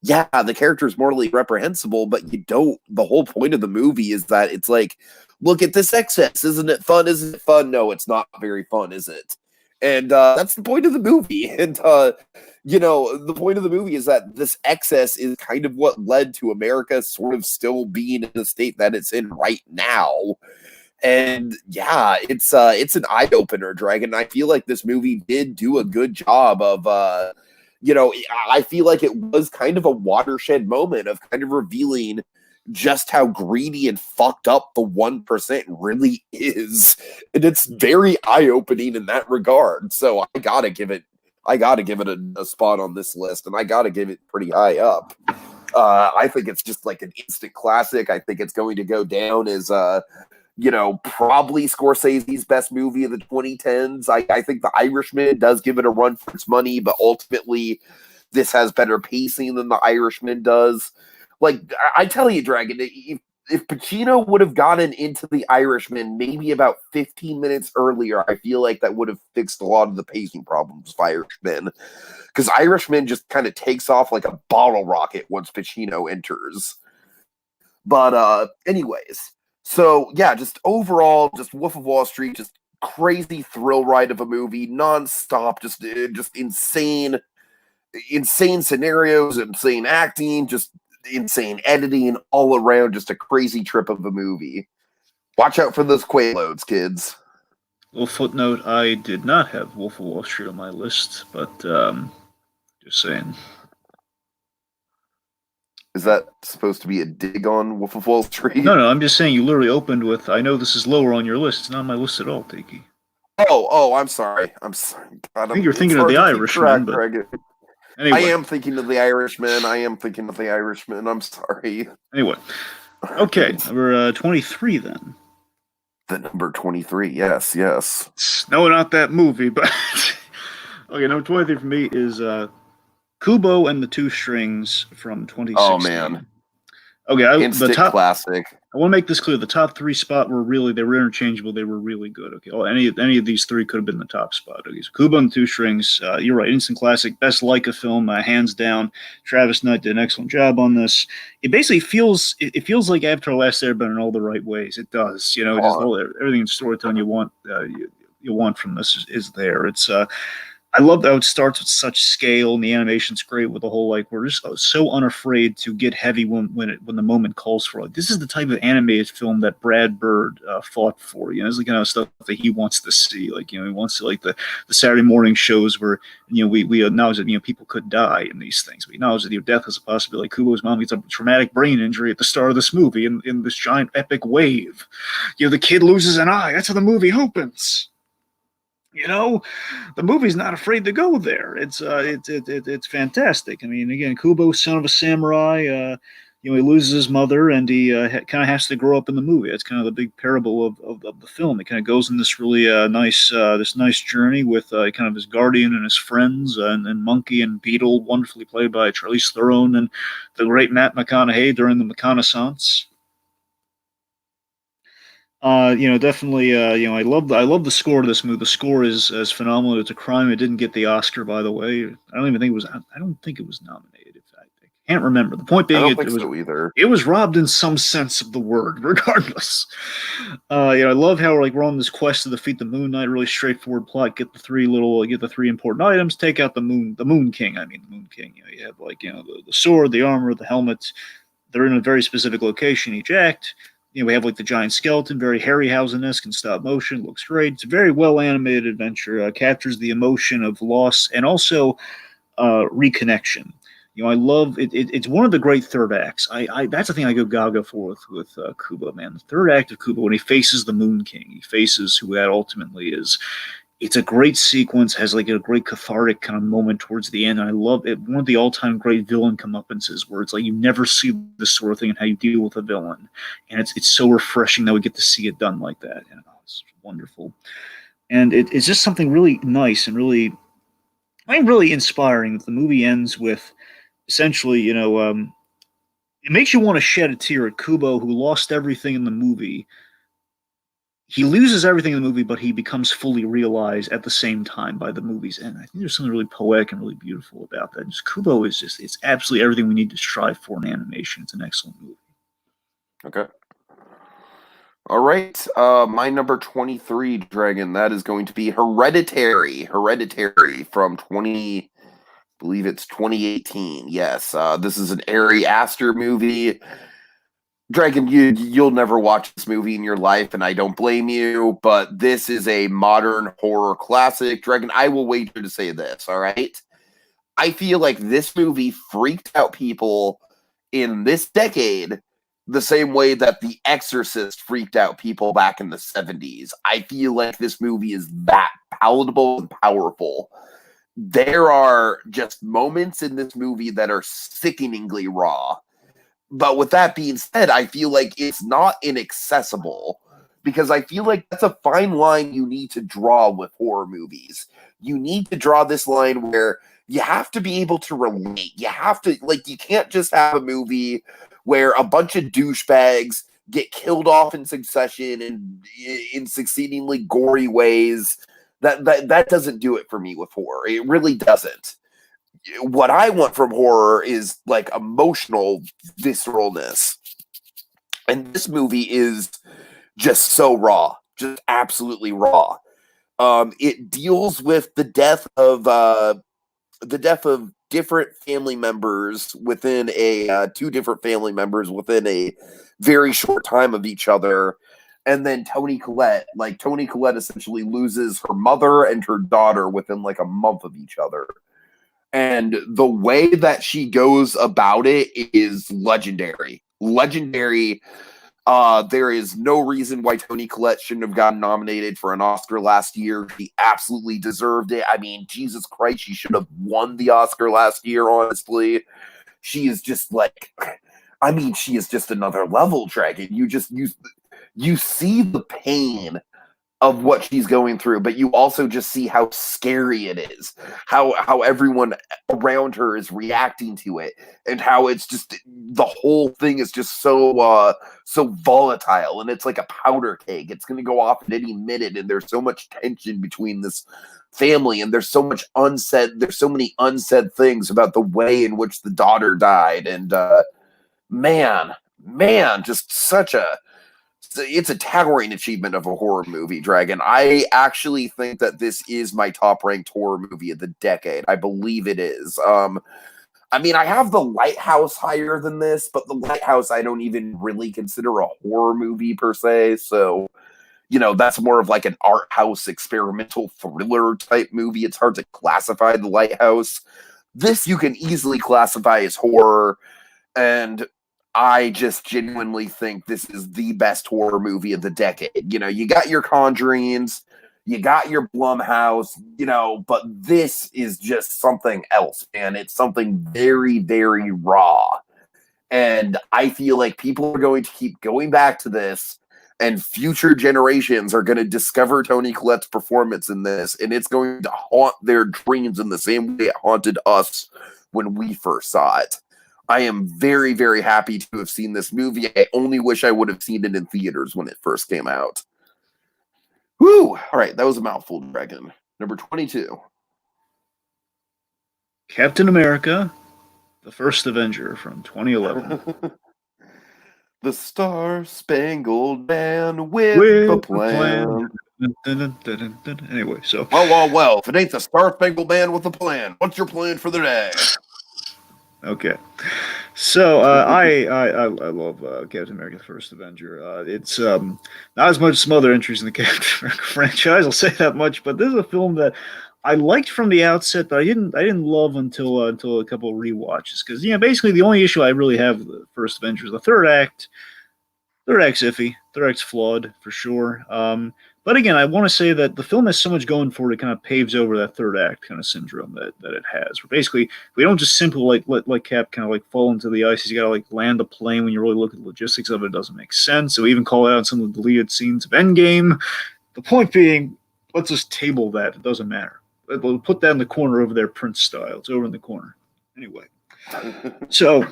yeah, the character is morally reprehensible, but the whole point of the movie is that it's like, look at this excess. Isn't it fun? Isn't it fun? No, it's not very fun, is it? And that's the point of the movie. And, the point of the movie is that this excess is kind of what led to America sort of still being in the state that it's in right now. And yeah, it's an eye opener, Dragon. I feel like this movie did do a good job of, I feel like it was kind of a watershed moment of kind of revealing just how greedy and fucked up the 1% really is. And it's very eye opening in that regard. So I gotta give it a spot on this list, and I gotta give it pretty high up. I think it's just like an instant classic. I think it's going to go down as probably Scorsese's best movie of the 2010s. I think The Irishman does give it a run for its money, but ultimately this has better pacing than The Irishman does. Like, I tell you, Dragon, if Pacino would have gotten into The Irishman maybe about 15 minutes earlier, I feel like that would have fixed a lot of the pacing problems of Irishman. Because Irishman just kind of takes off like a bottle rocket once Pacino enters. But anyways, so yeah, just overall, just Wolf of Wall Street, just crazy thrill ride of a movie, nonstop, just insane scenarios, insane acting, just insane editing, all around, just a crazy trip of a movie. Watch out for those Quaaludes, kids. Little footnote: I did not have Wolf of Wall Street on my list, but just saying. Is that supposed to be a dig on Wolf of Wall Street? No, I'm just saying you literally opened with, I know this is lower on your list. It's not on my list at all, Tiki. Oh, I'm sorry. God, I think you're thinking of The Irishman, but anyway. I am thinking of The Irishman. I'm sorry. Anyway. Okay, number 23 then. The number 23, yes. No, not that movie, but... Okay, number 23 for me is Kubo and the Two Strings from 2016. Oh, man. Okay, Instant classic. I want to make this clear. The top three spot they were interchangeable. They were really good. Okay, any of these three could have been the top spot. Okay, so Kubo and the Two Strings. You're right, instant classic, best Leica film, hands down. Travis Knight did an excellent job on this. It basically feels like Avatar: Last Airbender in all the right ways. It does, just everything in storytelling you want from this is there. It's I love how it starts with such scale, and the animation's great with the whole, like, we're just so unafraid to get heavy when the moment calls for it. This is the type of animated film that Brad Bird fought for. It's the kind of stuff that he wants to see. Like, he wants to, like, the Saturday morning shows where, we acknowledge that, people could die in these things. We acknowledge that death is a possibility. Like, Kubo's mom gets a traumatic brain injury at the start of this movie in this giant epic wave. The kid loses an eye. That's how the movie opens. The movie's not afraid to go there. It's fantastic. I mean, again, Kubo, son of a samurai, he loses his mother, and he kind of has to grow up in the movie. That's kind of the big parable of the film. It kind of goes in this really nice journey with kind of his guardian and his friends, and Monkey and Beetle, wonderfully played by Charlize Theron and the great Matt McConaughey during the McConaissance. Definitely. I love the score of this movie. The score is phenomenal. It's a crime it didn't get the Oscar, by the way. I don't even think it was. I don't think it was nominated. In fact, I can't remember. The point I being, don't it, think it was so either. it was robbed in some sense of the word, regardless. I love how we're on this quest to defeat the Moon Knight. Really straightforward plot. Get the three important items. Take out the Moon King. I mean, the Moon King. You have the sword, the armor, the helmet. They're in a very specific location each act. We have the giant skeleton, very Harryhausen-esque in stop motion. Looks great. It's a very well animated adventure. Captures the emotion of loss and also reconnection. I love it. It's one of the great third acts. I that's the thing I go gaga for with Kubo, man. The third act of Kubo, when he faces the Moon King, he faces who that ultimately is. It's a great sequence, has a great cathartic kind of moment towards the end. And I love it. One of the all-time great villain comeuppances where it's you never see this sort of thing and how you deal with a villain. And it's so refreshing that we get to see it done like that. And it's wonderful. And it's just something really nice and really inspiring that the movie ends with essentially, it makes you want to shed a tear at Kubo, who lost everything in the movie. He loses everything in the movie, but he becomes fully realized at the same time by the movie's end. I think there's something really poetic and really beautiful about that. Just Kubo it's absolutely everything we need to strive for in animation. It's an excellent movie. Okay. All right. My number 23, Dragon, that is going to be Hereditary. Hereditary from I believe it's 2018. Yes. This is an Ari Aster movie. Dragon, you'll never watch this movie in your life, and I don't blame you, but this is a modern horror classic. Dragon, I will wager to say this, all right? I feel like this movie freaked out people in this decade the same way that The Exorcist freaked out people back in the 70s. I feel like this movie is that palatable and powerful. There are just moments in this movie that are sickeningly raw. But with that being said, I feel like it's not inaccessible, because I feel like that's a fine line you need to draw with horror movies. You need to draw this line where you have to be able to relate. You have to, you can't just have a movie where a bunch of douchebags get killed off in succession and in succeedingly gory ways. That doesn't do it for me with horror. It really doesn't. What I want from horror is emotional visceralness. And this movie is just so raw, just absolutely raw. It deals with the death of different family members within two different family members within a very short time of each other. And then Toni Collette essentially loses her mother and her daughter within a month of each other. And the way that she goes about it is legendary. Legendary. There is no reason why Toni Collette shouldn't have gotten nominated for an Oscar last year. She absolutely deserved it. I mean, Jesus Christ, she should have won the Oscar last year, honestly. She is just she is just another level, Dragon. You see the pain of what she's going through, but you also just see how scary it is, how everyone around her is reacting to it, and how it's just the whole thing is just so volatile, and it's like a powder keg. It's going to go off at any minute, and there's so much tension between this family, and there's so many unsaid things about the way in which the daughter died, and man, just it's a towering achievement of a horror movie, Dragon. I actually think that this is my top-ranked horror movie of the decade. I believe it is. I have The Lighthouse higher than this, but The Lighthouse I don't even really consider a horror movie per se, so, that's more of an art house experimental thriller type movie. It's hard to classify The Lighthouse. This you can easily classify as horror, and I just genuinely think this is the best horror movie of the decade. You got your Conjurings, you got your Blumhouse, but this is just something else, man. It's something very, very raw. And I feel like people are going to keep going back to this, and future generations are going to discover Toni Collette's performance in this, and it's going to haunt their dreams in the same way it haunted us when we first saw it. I am very, very happy to have seen this movie. I only wish I would have seen it in theaters when it first came out. Woo! All right, that was a mouthful, Dragon. Number 22. Captain America, the First Avenger from 2011. The Star-Spangled Banner with a plan. Anyway, so... Well, if it ain't the Star-Spangled Banner with a plan, what's your plan for the day? Okay. So, I love Captain America, the First Avenger. It's not as much as some other entries in the Captain America franchise, I'll say that much, but this is a film that I liked from the outset, but I didn't love until a couple of rewatches. Because, basically the only issue I really have with the First Avenger is the third act. Third act's iffy. Third act's flawed, for sure. But again, I want to say that the film has so much going for it, it kind of paves over that third act kind of syndrome that it has. Where basically, we don't just simply let Cap kind of like fall into the ice. He's got to like land the plane. When you really look at the logistics of it, it doesn't make sense. So we even call it out some of the deleted scenes of Endgame. The point being, let's just table that. It doesn't matter. We'll put that in the corner over there, Prince style. It's over in the corner. Anyway, so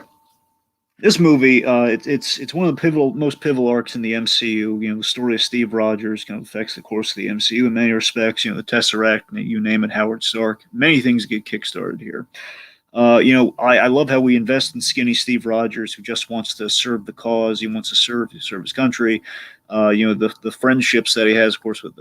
this movie, it's one of the most pivotal arcs in the MCU. The story of Steve Rogers kind of affects the course of the MCU in many respects. The Tesseract, you name it, Howard Stark. Many things get kickstarted here. I love how we invest in skinny Steve Rogers, who just wants to serve the cause. He wants to serve his country. The friendships that he has, of course, with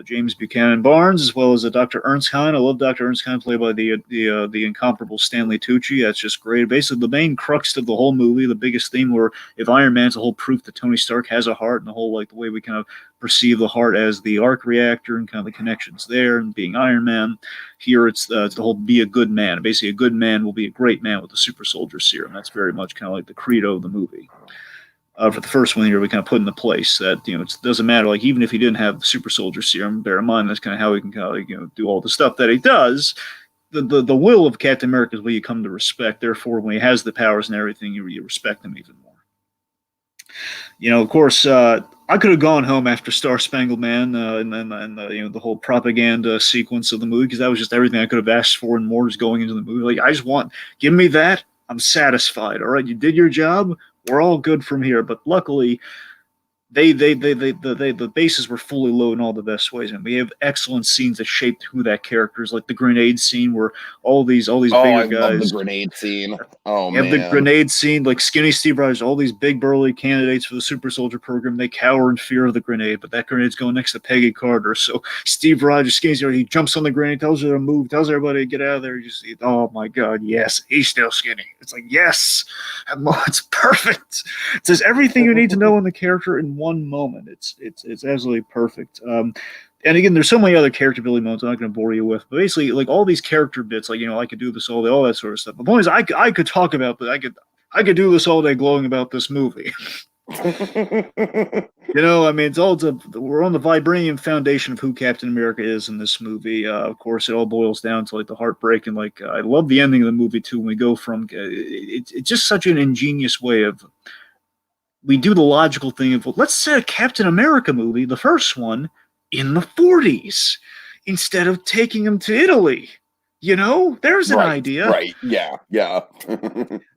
James Buchanan Barnes, as well as Dr. Ernst Kine. I love Dr. Ernst Kine, played by the incomparable Stanley Tucci. That's just great. Basically, the main crux of the whole movie, the biggest theme, where if Iron Man's the whole proof that Tony Stark has a heart, and the whole the way we kind of perceive the heart as the arc reactor and kind of the connections there, and being Iron Man. Here, it's the whole be a good man. Basically, a good man will be a great man with the super soldier serum. That's very much kind of like the credo of the movie. For the first one here, we kind of put into place that it doesn't matter. Like, even if he didn't have the super soldier serum, bear in mind that's kind of how he can kind of do all the stuff that he does. The will of Captain America is what you come to respect. Therefore, when he has the powers and everything, you respect him even more. Of course, I could have gone home after Star Spangled Man and the whole propaganda sequence of the movie, because that was just everything I could have asked for and more, just going into the movie. Like, I just give me that. I'm satisfied. All right, you did your job. We're all good from here. But luckily, the bases were fully loaded in all the best ways, and we have excellent scenes that shaped who that character is, like the grenade scene where all these bigger guys. Love the grenade scene. Oh, man. The grenade scene, like skinny Steve Rogers, all these big burly candidates for the super soldier program, they cower in fear of the grenade, but that grenade's going next to Peggy Carter. So Steve Rogers, skinny Steve Rogers, he jumps on the grenade, tells her to move, tells everybody to get out of there. Oh my God, yes, he's still skinny. It's like, yes, it's perfect. It says everything you need to know in the character in one moment. It's absolutely perfect. And again, there's so many other character building moments I'm not going to bore you with, but basically, like, all these character bits, like, I could do this all day, all that sort of stuff. The point is, I could talk about that. I could do this all day, glowing about this movie. It's all we're on the vibranium foundation of who Captain America is in this movie. Of course, it all boils down to like the heartbreak, and like I love the ending of the movie too. When we go from it's just such an ingenious way of. We do the logical thing of, well, let's set a Captain America movie, the first one, in the 40s, instead of taking him to Italy. There's an idea. Right, yeah.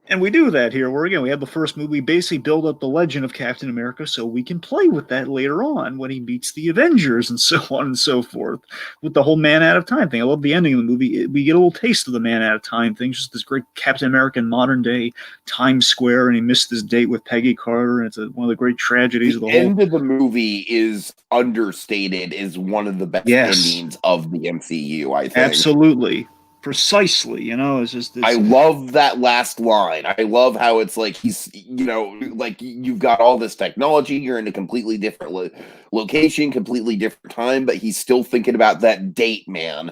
And we do that here, where, again, we have the first movie basically build up the legend of Captain America so we can play with that later on when he meets the Avengers and so on and so forth, with the whole man out of time thing. I love the ending of the movie. We get a little taste of the man out of time thing, just this great Captain America in modern day Times Square, and he missed his date with Peggy Carter, and it's one of the great tragedies of the whole. The end of the movie is understated, is one of the best endings of the MCU, I think. Absolutely. Precisely, it's just this. I love that last line. I love how it's like he's, like you've got all this technology, you're in a completely different location, completely different time, but he's still thinking about that date, man.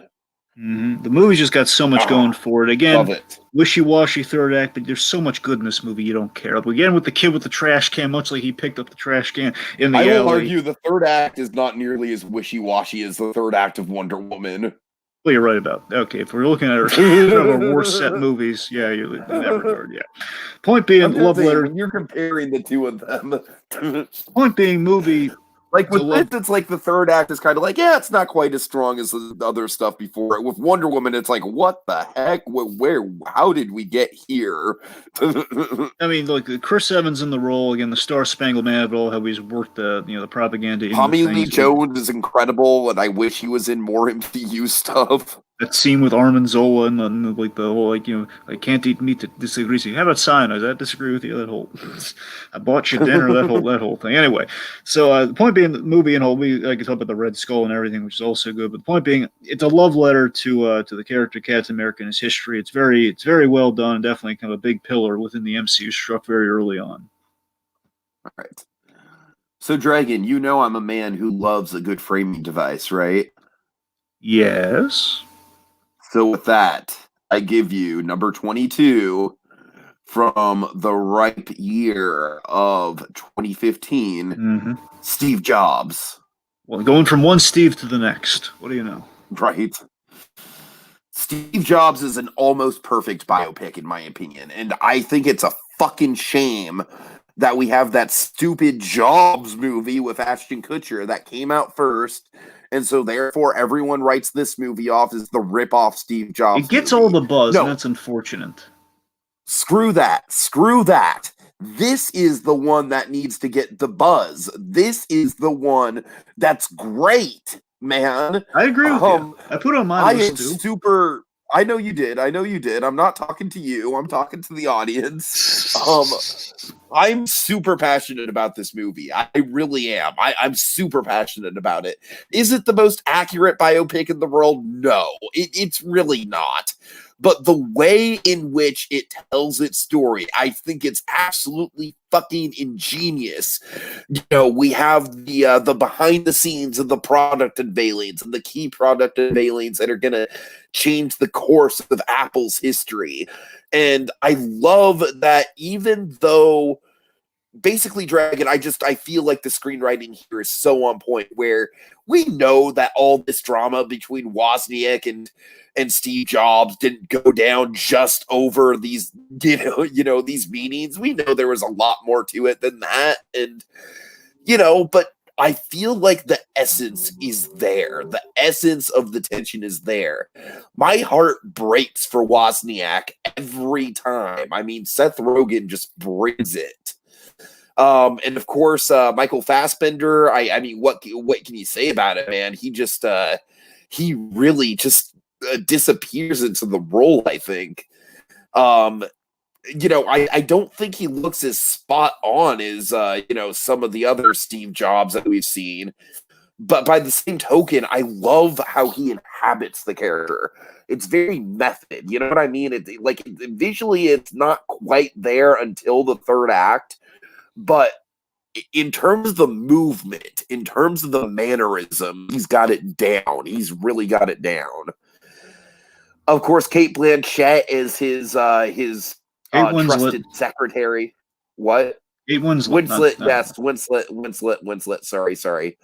Mm-hmm. The movie's just got so much going for it. Again, love it. Wishy-washy third act, but there's so much good in this movie you don't care. Again, with the kid with the trash can, much like he picked up the trash can in the alley. I will argue the third act is not nearly as wishy-washy as the third act of Wonder Woman. Well, you're right about okay. If we're looking at our, kind of our war set movies, yeah, you're in that regard. Yeah. Point being, I'm just love saying, letter. when you're comparing the two of them, Point being, movie. like It's a with this, love. it's like the third act is kind of like, yeah, it's not quite as strong as the other stuff before it. With Wonder Woman, it's like, what the heck? Where? How did we get here? I mean, like Chris Evans in the role again, the Star Spangled Man of it all, how he's worked the propaganda into Tommy Lee things. Jones is incredible, and I wish he was in more MCU stuff. That scene with Armin Zola and like the whole I can't eat meat that disagrees with you. How about cyanide? I disagree with you. That whole I bought you dinner. That whole thing. Anyway, so the point being, the movie and whole I could talk about the Red Skull and everything, which is also good. But the point being, it's a love letter to the character Captain America and his history. It's very well done. Definitely kind of a big pillar within the MCU, struck very early on. All right. So, Dragon, you know I'm a man who loves a good framing device, right? Yes. So, with that, I give you number 22 from the ripe year of 2015, Mm-hmm. Steve Jobs. Well, going from one Steve to the next. What do you know? Right? Steve Jobs is an almost perfect biopic, in my opinion. And I think it's a fucking shame that we have that stupid Jobs movie with Ashton Kutcher that came out first. And so, therefore, everyone writes this movie off as the rip-off Steve Jobs It gets movie. all the buzz, and No, that's unfortunate. screw that. Screw that. This is the one that needs to get the buzz. This is the one that's great, man. I agree with you. I put it on my I list am too. super. I know you did. I know you did. I'm not talking to you. I'm talking to the audience. I'm super passionate about this movie. I really am. I'm super passionate about it. Is it the most accurate biopic in the world? No, it's really not. But the way in which it tells its story, I think it's absolutely fucking ingenious. You know, we have the behind the scenes of the product unveilings and the key product unveilings that are gonna change the course of Apple's history. And I love that even though basically Dragon, I feel like the screenwriting here is so on point where we know that all this drama between Wozniak and Steve Jobs didn't go down just over these these meetings. We know there was a lot more to it than that, and but I feel like the essence is there. The essence of the tension is there. My heart breaks for Wozniak every time. I mean, Seth Rogen just brings it. And of course, Michael Fassbender. I mean, what can you say about it, man? He really just disappears into the role. I think. I don't think he looks as spot on as some of the other Steve Jobs that we've seen. But by the same token, I love how he inhabits the character. It's very method. You know what I mean? Visually, it's not quite there until the third act. But in terms of the movement, in terms of the mannerism, he's got it down. He's really got it down. Of course, Kate Blanchett is his Kate Winslet. trusted secretary. What? Kate Winslet. Winslet, yes, Winslet. Sorry.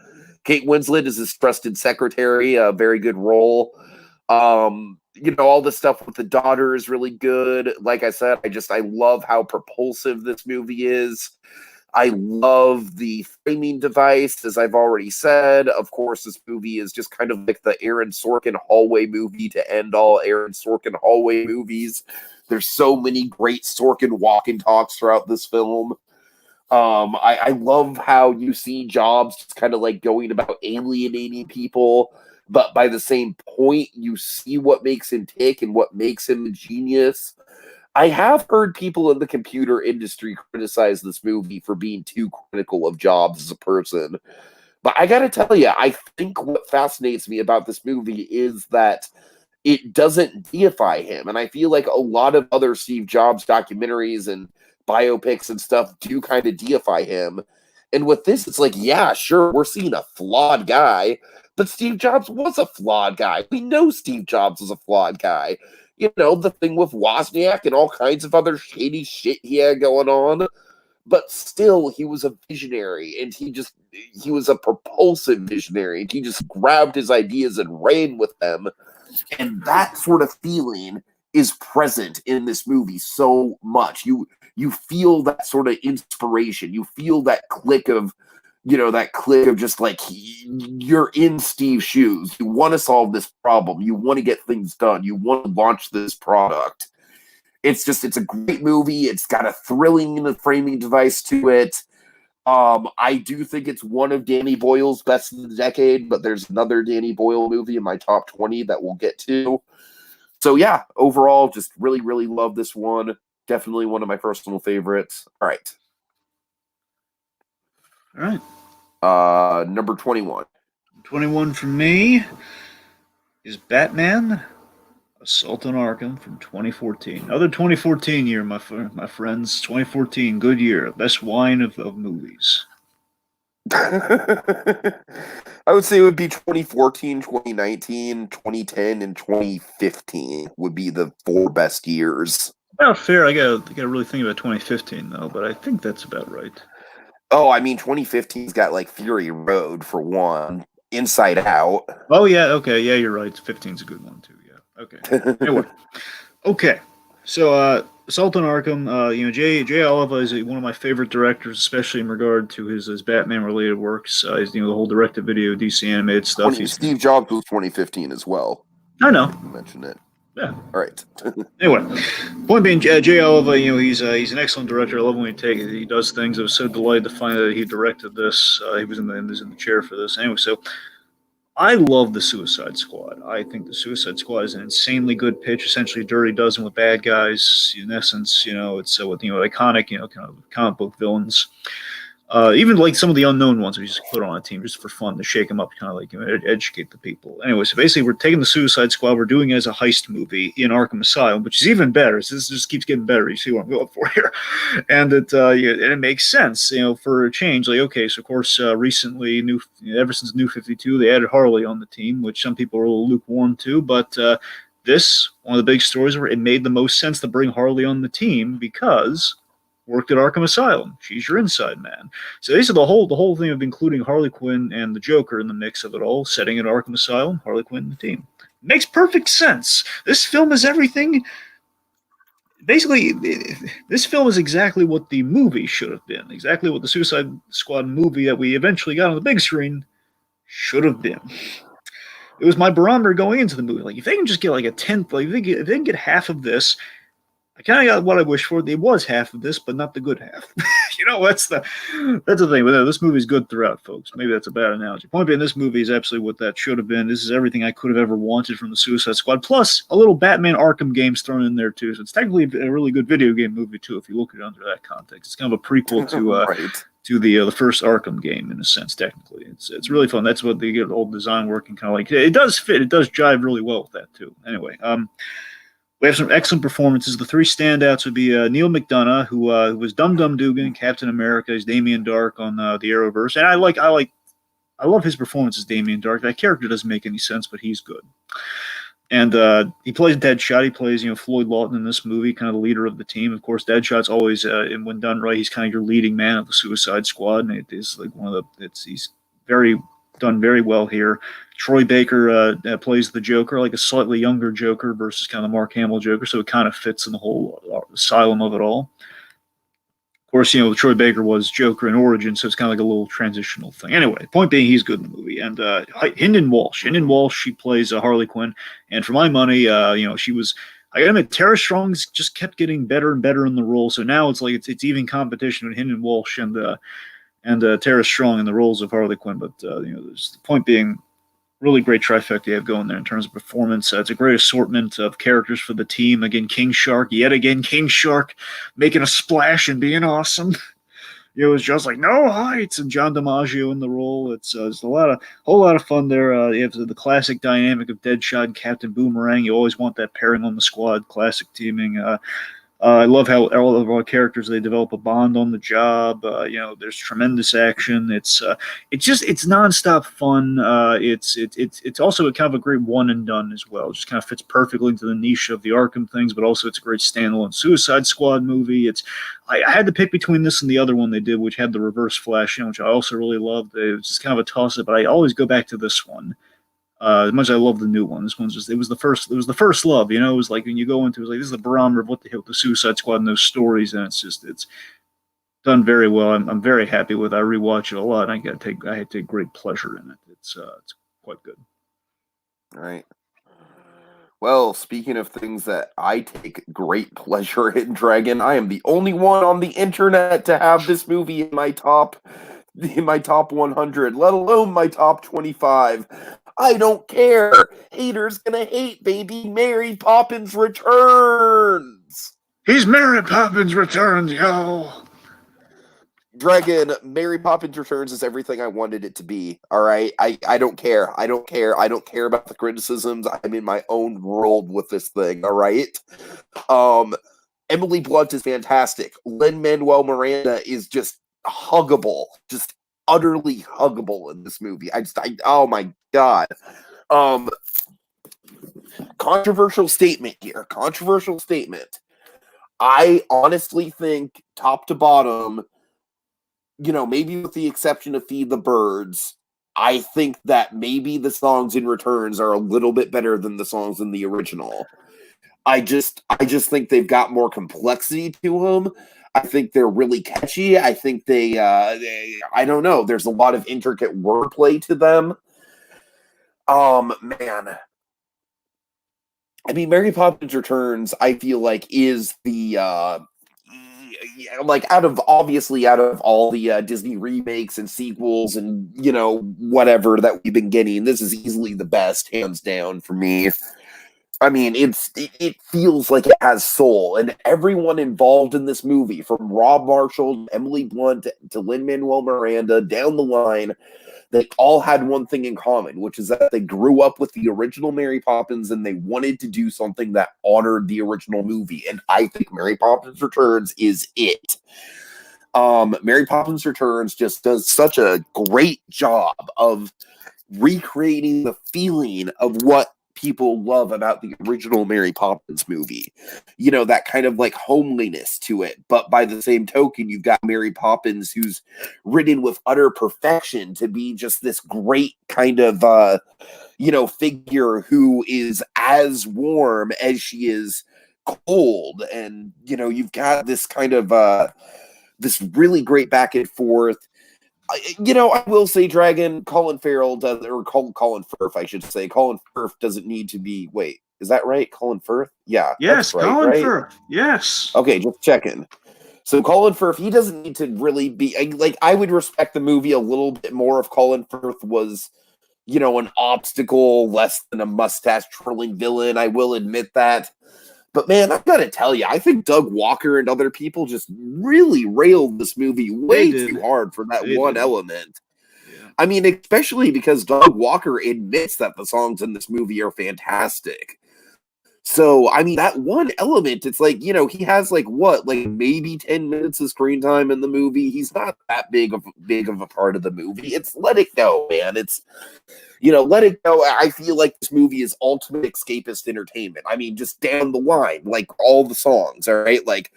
Kate Winslet is his trusted secretary. A very good role. All the stuff with the daughter is really good. Like I said, I love how propulsive this movie is. I love the framing device, as I've already said. Of course, this movie is just kind of like the Aaron Sorkin hallway movie to end all Aaron Sorkin hallway movies. There's so many great Sorkin walk and talks throughout this film. I love how you see Jobs just kind of like going about alienating people, but by the same point, you see what makes him tick and what makes him a genius. I have heard people in the computer industry criticize this movie for being too critical of Jobs as a person. But I gotta tell you, I think what fascinates me about this movie is that it doesn't deify him. And I feel like a lot of other Steve Jobs documentaries and biopics and stuff do kind of deify him. And with this, it's like, yeah, sure, we're seeing a flawed guy, but Steve Jobs was a flawed guy. We know Steve Jobs was a flawed guy. The thing with Wozniak and all kinds of other shady shit he had going on. But still, he was a visionary, and he was a propulsive visionary, and he just grabbed his ideas and ran with them. And that sort of feeling is present in this movie so much. You feel that sort of inspiration. You feel that click of, that click of just like you're in Steve's shoes. You want to solve this problem. You want to get things done. You want to launch this product. It's a great movie. It's got a thrilling framing device to it. I do think it's one of Danny Boyle's best of the decade, but there's another Danny Boyle movie in my top 20 that we'll get to. So yeah, overall, just really, really love this one. Definitely one of my personal favorites. All right. All right. Number 21. 21 for me is Batman Assault on Arkham from 2014. Another 2014 year, my friends. 2014, good year. Best wine of movies. I would say it would be 2014, 2019, 2010, and 2015 would be the 4 best years. About fair. I gotta really think about 2015 though, but I think that's about right. Oh, I mean 2015's got like Fury Road for one, Inside Out. Oh yeah, okay, yeah, you're right. 15's a good one too. Yeah, okay. Anyway, okay. So Assault on Arkham, Jay Oliva is one of my favorite directors, especially in regard to his Batman related works. He's the whole direct to video DC animated stuff. Steve Jobs was 2015 as well. I know. You mentioned it. Yeah. All right. Anyway, point being, Jay Oliva, he's an excellent director. I love when he does things. I was so delighted to find that he directed this. He was in the chair for this. Anyway, so I love the Suicide Squad. I think the Suicide Squad is an insanely good pitch. Essentially, Dirty Dozen with bad guys. In essence, it's with iconic, kind of comic book villains. Even like some of the unknown ones we just put on a team just for fun to shake them up, kind of like educate the people. Anyway, so basically we're taking the Suicide Squad, we're doing it as a heist movie in Arkham Asylum, which is even better. So this just keeps getting better. You see what I'm going for here, and it makes sense, for a change. Like, okay, so of course recently, ever since New 52, they added Harley on the team, which some people are a little lukewarm to, but this one of the big stories where it made the most sense to bring Harley on the team because worked at Arkham Asylum. She's your inside man. So these are the whole thing of including Harley Quinn and the Joker in the mix of it all, setting at Arkham Asylum, Harley Quinn and the team. Makes perfect sense. This film is everything. Basically, this film is exactly what the movie should have been. Exactly what the Suicide Squad movie that we eventually got on the big screen should have been. It was my barometer going into the movie. Like, if they can just get like a tenth, like if they can get half of this, I kind of got what I wished for. There was half of this, but not the good half. That's the thing. But this movie is good throughout, folks. Maybe that's a bad analogy. Point being, this movie is absolutely what that should have been. This is everything I could have ever wanted from the Suicide Squad, plus a little Batman Arkham games thrown in there too. So it's technically a really good video game movie too, if you look at it under that context. It's kind of a prequel to right. to the first Arkham game in a sense. Technically, it's really fun. That's what they get old design work and kind of like it does fit. It does jive really well with that too. Anyway, we have some excellent performances. The 3 standouts would be Neil McDonough, who was Dum Dum Dugan, Captain America, is Damien Dark on the Arrowverse, and I love his performance as Damien Dark. That character doesn't make any sense, but he's good. And he plays Deadshot. He plays Floyd Lawton in this movie, kind of the leader of the team. Of course, Deadshot's always, when done right, he's kind of your leading man of the Suicide Squad, and it is like he's done very well here. Troy Baker plays the Joker, like a slightly younger Joker versus kind of the Mark Hamill Joker, so it kind of fits in the whole asylum of it all. Of course, Troy Baker was Joker in Origin, so it's kind of like a little transitional thing. Anyway, point being, he's good in the movie. And Hynden Walsh, she plays Harley Quinn, and for my money, she was. I gotta admit, Tara Strong's just kept getting better and better in the role, so now it's like it's even competition with Hynden Walsh and Tara Strong in the roles of Harley Quinn. But there's the point being, really great trifecta you have going there in terms of performance. It's a great assortment of characters for the team. Again, King Shark, making a splash and being awesome. It was just like no heights, and John DiMaggio in the role. It's a whole lot of fun there. You have the classic dynamic of Deadshot and Captain Boomerang. You always want that pairing on the squad, classic teaming. I love how all of our characters, they develop a bond on the job. There's tremendous action. It's nonstop fun. It's also kind of a great one and done as well. It just kind of fits perfectly into the niche of the Arkham things, but also it's a great standalone Suicide Squad movie. I had to pick between this and the other one they did, which had the Reverse Flash, which I also really loved. It was just kind of a toss-up, but I always go back to this one. As much as I love the new one, this one's just it was the first love, you know. It was like when you go into it, was like this is the barometer of what the hell the Suicide Squad and those stories, and it's done very well. I'm very happy with it. I rewatch it a lot. I had to take great pleasure in it. It's quite good. All right. Well, speaking of things that I take great pleasure in, Dragon, I am the only one on the internet to have this movie in my top 100, let alone my top 25. I don't care. Haters gonna hate, baby. Mary Poppins Returns. He's Mary Poppins Returns, yo. Dragon, Mary Poppins Returns is everything I wanted it to be. All right. I don't care. I don't care. I don't care about the criticisms. I'm in my own world with this thing. All right. Emily Blunt is fantastic. Lin-Manuel Miranda is just huggable. Just utterly huggable in this movie. Oh my God. Controversial statement here. Controversial statement. I honestly think top to bottom, you know, maybe with the exception of Feed the Birds, I think that maybe the songs in Returns are a little bit better than the songs in the original. I just think they've got more complexity to them. I think they're really catchy. I think they I don't know. There's a lot of intricate wordplay to them. Man. I mean, Mary Poppins Returns, I feel like, is the like out of all the Disney remakes and sequels and, you know, whatever that we've been getting, this is easily the best, hands down, for me. I mean, it feels like it has soul, and everyone involved in this movie, from Rob Marshall, Emily Blunt, to Lin-Manuel Miranda, down the line, they all had one thing in common, which is that they grew up with the original Mary Poppins and they wanted to do something that honored the original movie. And I think Mary Poppins Returns is it. Mary Poppins Returns just does such a great job of recreating the feeling of what people love about the original Mary Poppins movie. You know, that kind of like homeliness to it. But by the same token, you've got Mary Poppins, who's written with utter perfection to be just this great kind of, you know, figure who is as warm as she is cold. And, you know, you've got this kind of, this really great back and forth. You know, I will say, Dragon, Colin Farrell does, or Colin Firth, I should say. Colin Firth doesn't need to be. Wait, is that right? Colin Firth? Yeah. Yes, that's right, Colin right? Firth. Yes. Okay, just checking. So Colin Firth, he doesn't need to really be like. I would respect the movie a little bit more if Colin Firth was, you know, an obstacle less than a mustache twirling villain. I will admit that. But man, I've got to tell you, I think Doug Walker and other people just really railed this movie way too hard for that one element. Yeah. I mean, especially because Doug Walker admits that the songs in this movie are fantastic. So, I mean, that one element, it's like, you know, he has like what, like maybe 10 minutes of screen time in the movie. He's not that big of a part of the movie. It's Let It Go, man. It's, you know, Let It Go. I feel like this movie is ultimate escapist entertainment. I mean, just down the line, like all the songs, all right? Like,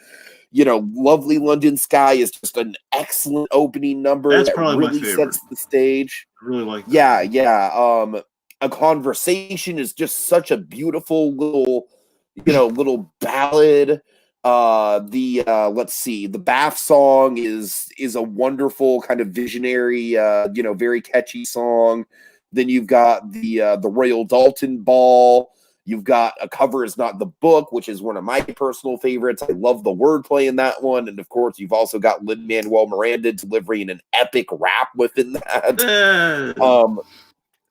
you know, Lovely London Sky is just an excellent opening number. That's that probably really my favorite. sets the stage. I really like that. Yeah, yeah. A Conversation is just such a beautiful little, you know, little ballad. Let's see, the Bath song is a wonderful kind of visionary, you know, very catchy song. Then you've got the Royal Dalton Ball. You've got A Cover Is Not the Book, which is one of my personal favorites. I love the wordplay in that one. And of course, you've also got Lin-Manuel Miranda delivering an epic rap within that.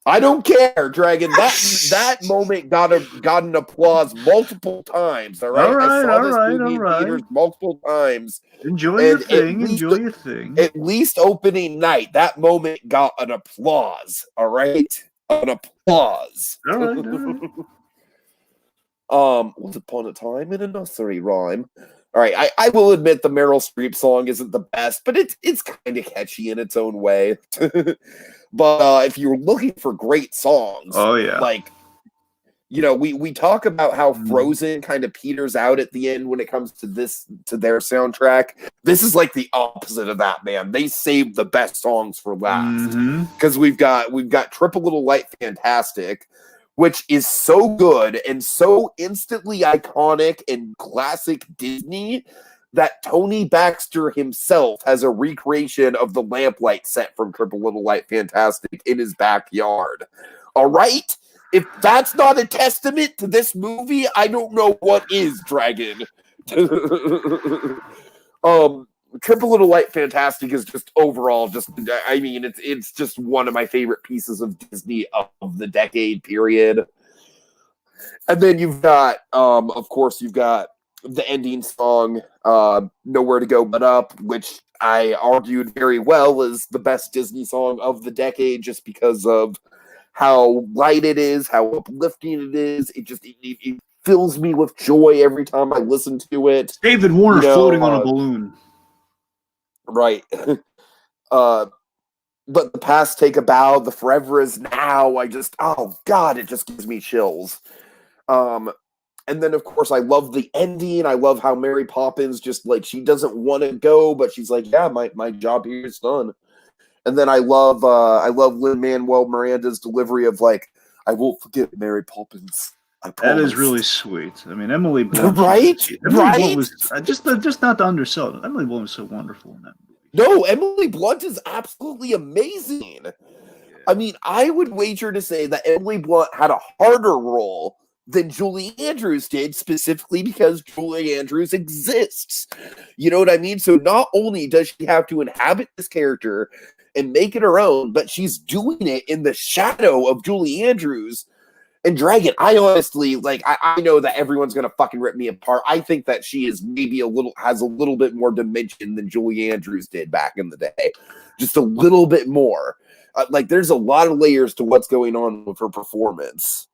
I don't care, Dragon. That moment got an applause multiple times. All right, I saw this movie in theaters multiple times. Enjoy your thing. Enjoy your thing. At least opening night, that moment got an applause. All right, an applause. All right. Once upon a time in a nursery rhyme. All right, I will admit the Meryl Streep song isn't the best, but it's kind of catchy in its own way. But if you're looking for great songs, oh yeah, like we talk about how Mhm. Frozen kind of peters out at the end when it comes to their soundtrack. This is like the opposite of that, man. They saved the best songs for last Mm-hmm. because we've got Triple Little Light Fantastic, which is so good and so instantly iconic and classic Disney that Tony Baxter himself has a recreation of the lamplight set from Triple Little Light Fantastic in his backyard. All right? If that's not a testament to this movie, I don't know what is, Dragon. Triple Little Light Fantastic is just overall it's just one of my favorite pieces of Disney of the decade period. And then you've got of course you've got the ending song, Nowhere to Go But Up, which I argued very well is the best Disney song of the decade just because of how light it is, how uplifting it is. It fills me with joy every time I listen to it. David Warner floating on a balloon. Right. But the past take a bow, the forever is now. Oh God, it just gives me chills. And then of course I love the ending. I love how Mary Poppins just like she doesn't want to go, but she's like, yeah, my job here is done. And then I love Lin-Manuel Miranda's delivery of like, I won't forget Mary Poppins. I promise. That is really sweet. I mean, Emily Blunt. Right? Emily Blunt was just not to undersell it. Emily Blunt was so wonderful in that movie. No, Emily Blunt is absolutely amazing. Yeah. I mean, I would wager to say that Emily Blunt had a harder role than Julie Andrews did, specifically because Julie Andrews exists. You know what I mean? So not only does she have to inhabit this character and make it her own, but she's doing it in the shadow of Julie Andrews. And Dragon, I honestly, like, I know that everyone's going to fucking rip me apart. I think that she is maybe has a little bit more dimension than Julie Andrews did back in the day. Just a little bit more. Like, there's a lot of layers to what's going on with her performance.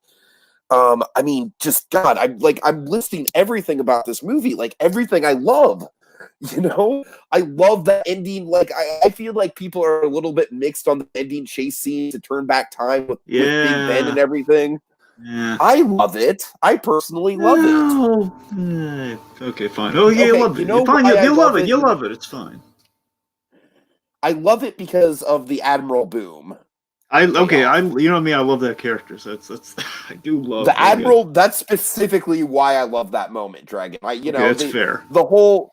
I mean, just God, I'm listing everything about this movie, like everything I love. I love the ending. Like, I feel like people are a little bit mixed on the ending chase scene to turn back time with Big Ben and everything. Yeah. I love it. I personally love it. Okay, fine. Oh, yeah, you love it. Fine, you love it. You love it. It's fine. I love it because of the Admiral Boom. You know what I mean? I love that character. So that's I do love the Admiral. That's specifically why I love that moment, Dragon. That's fair. The whole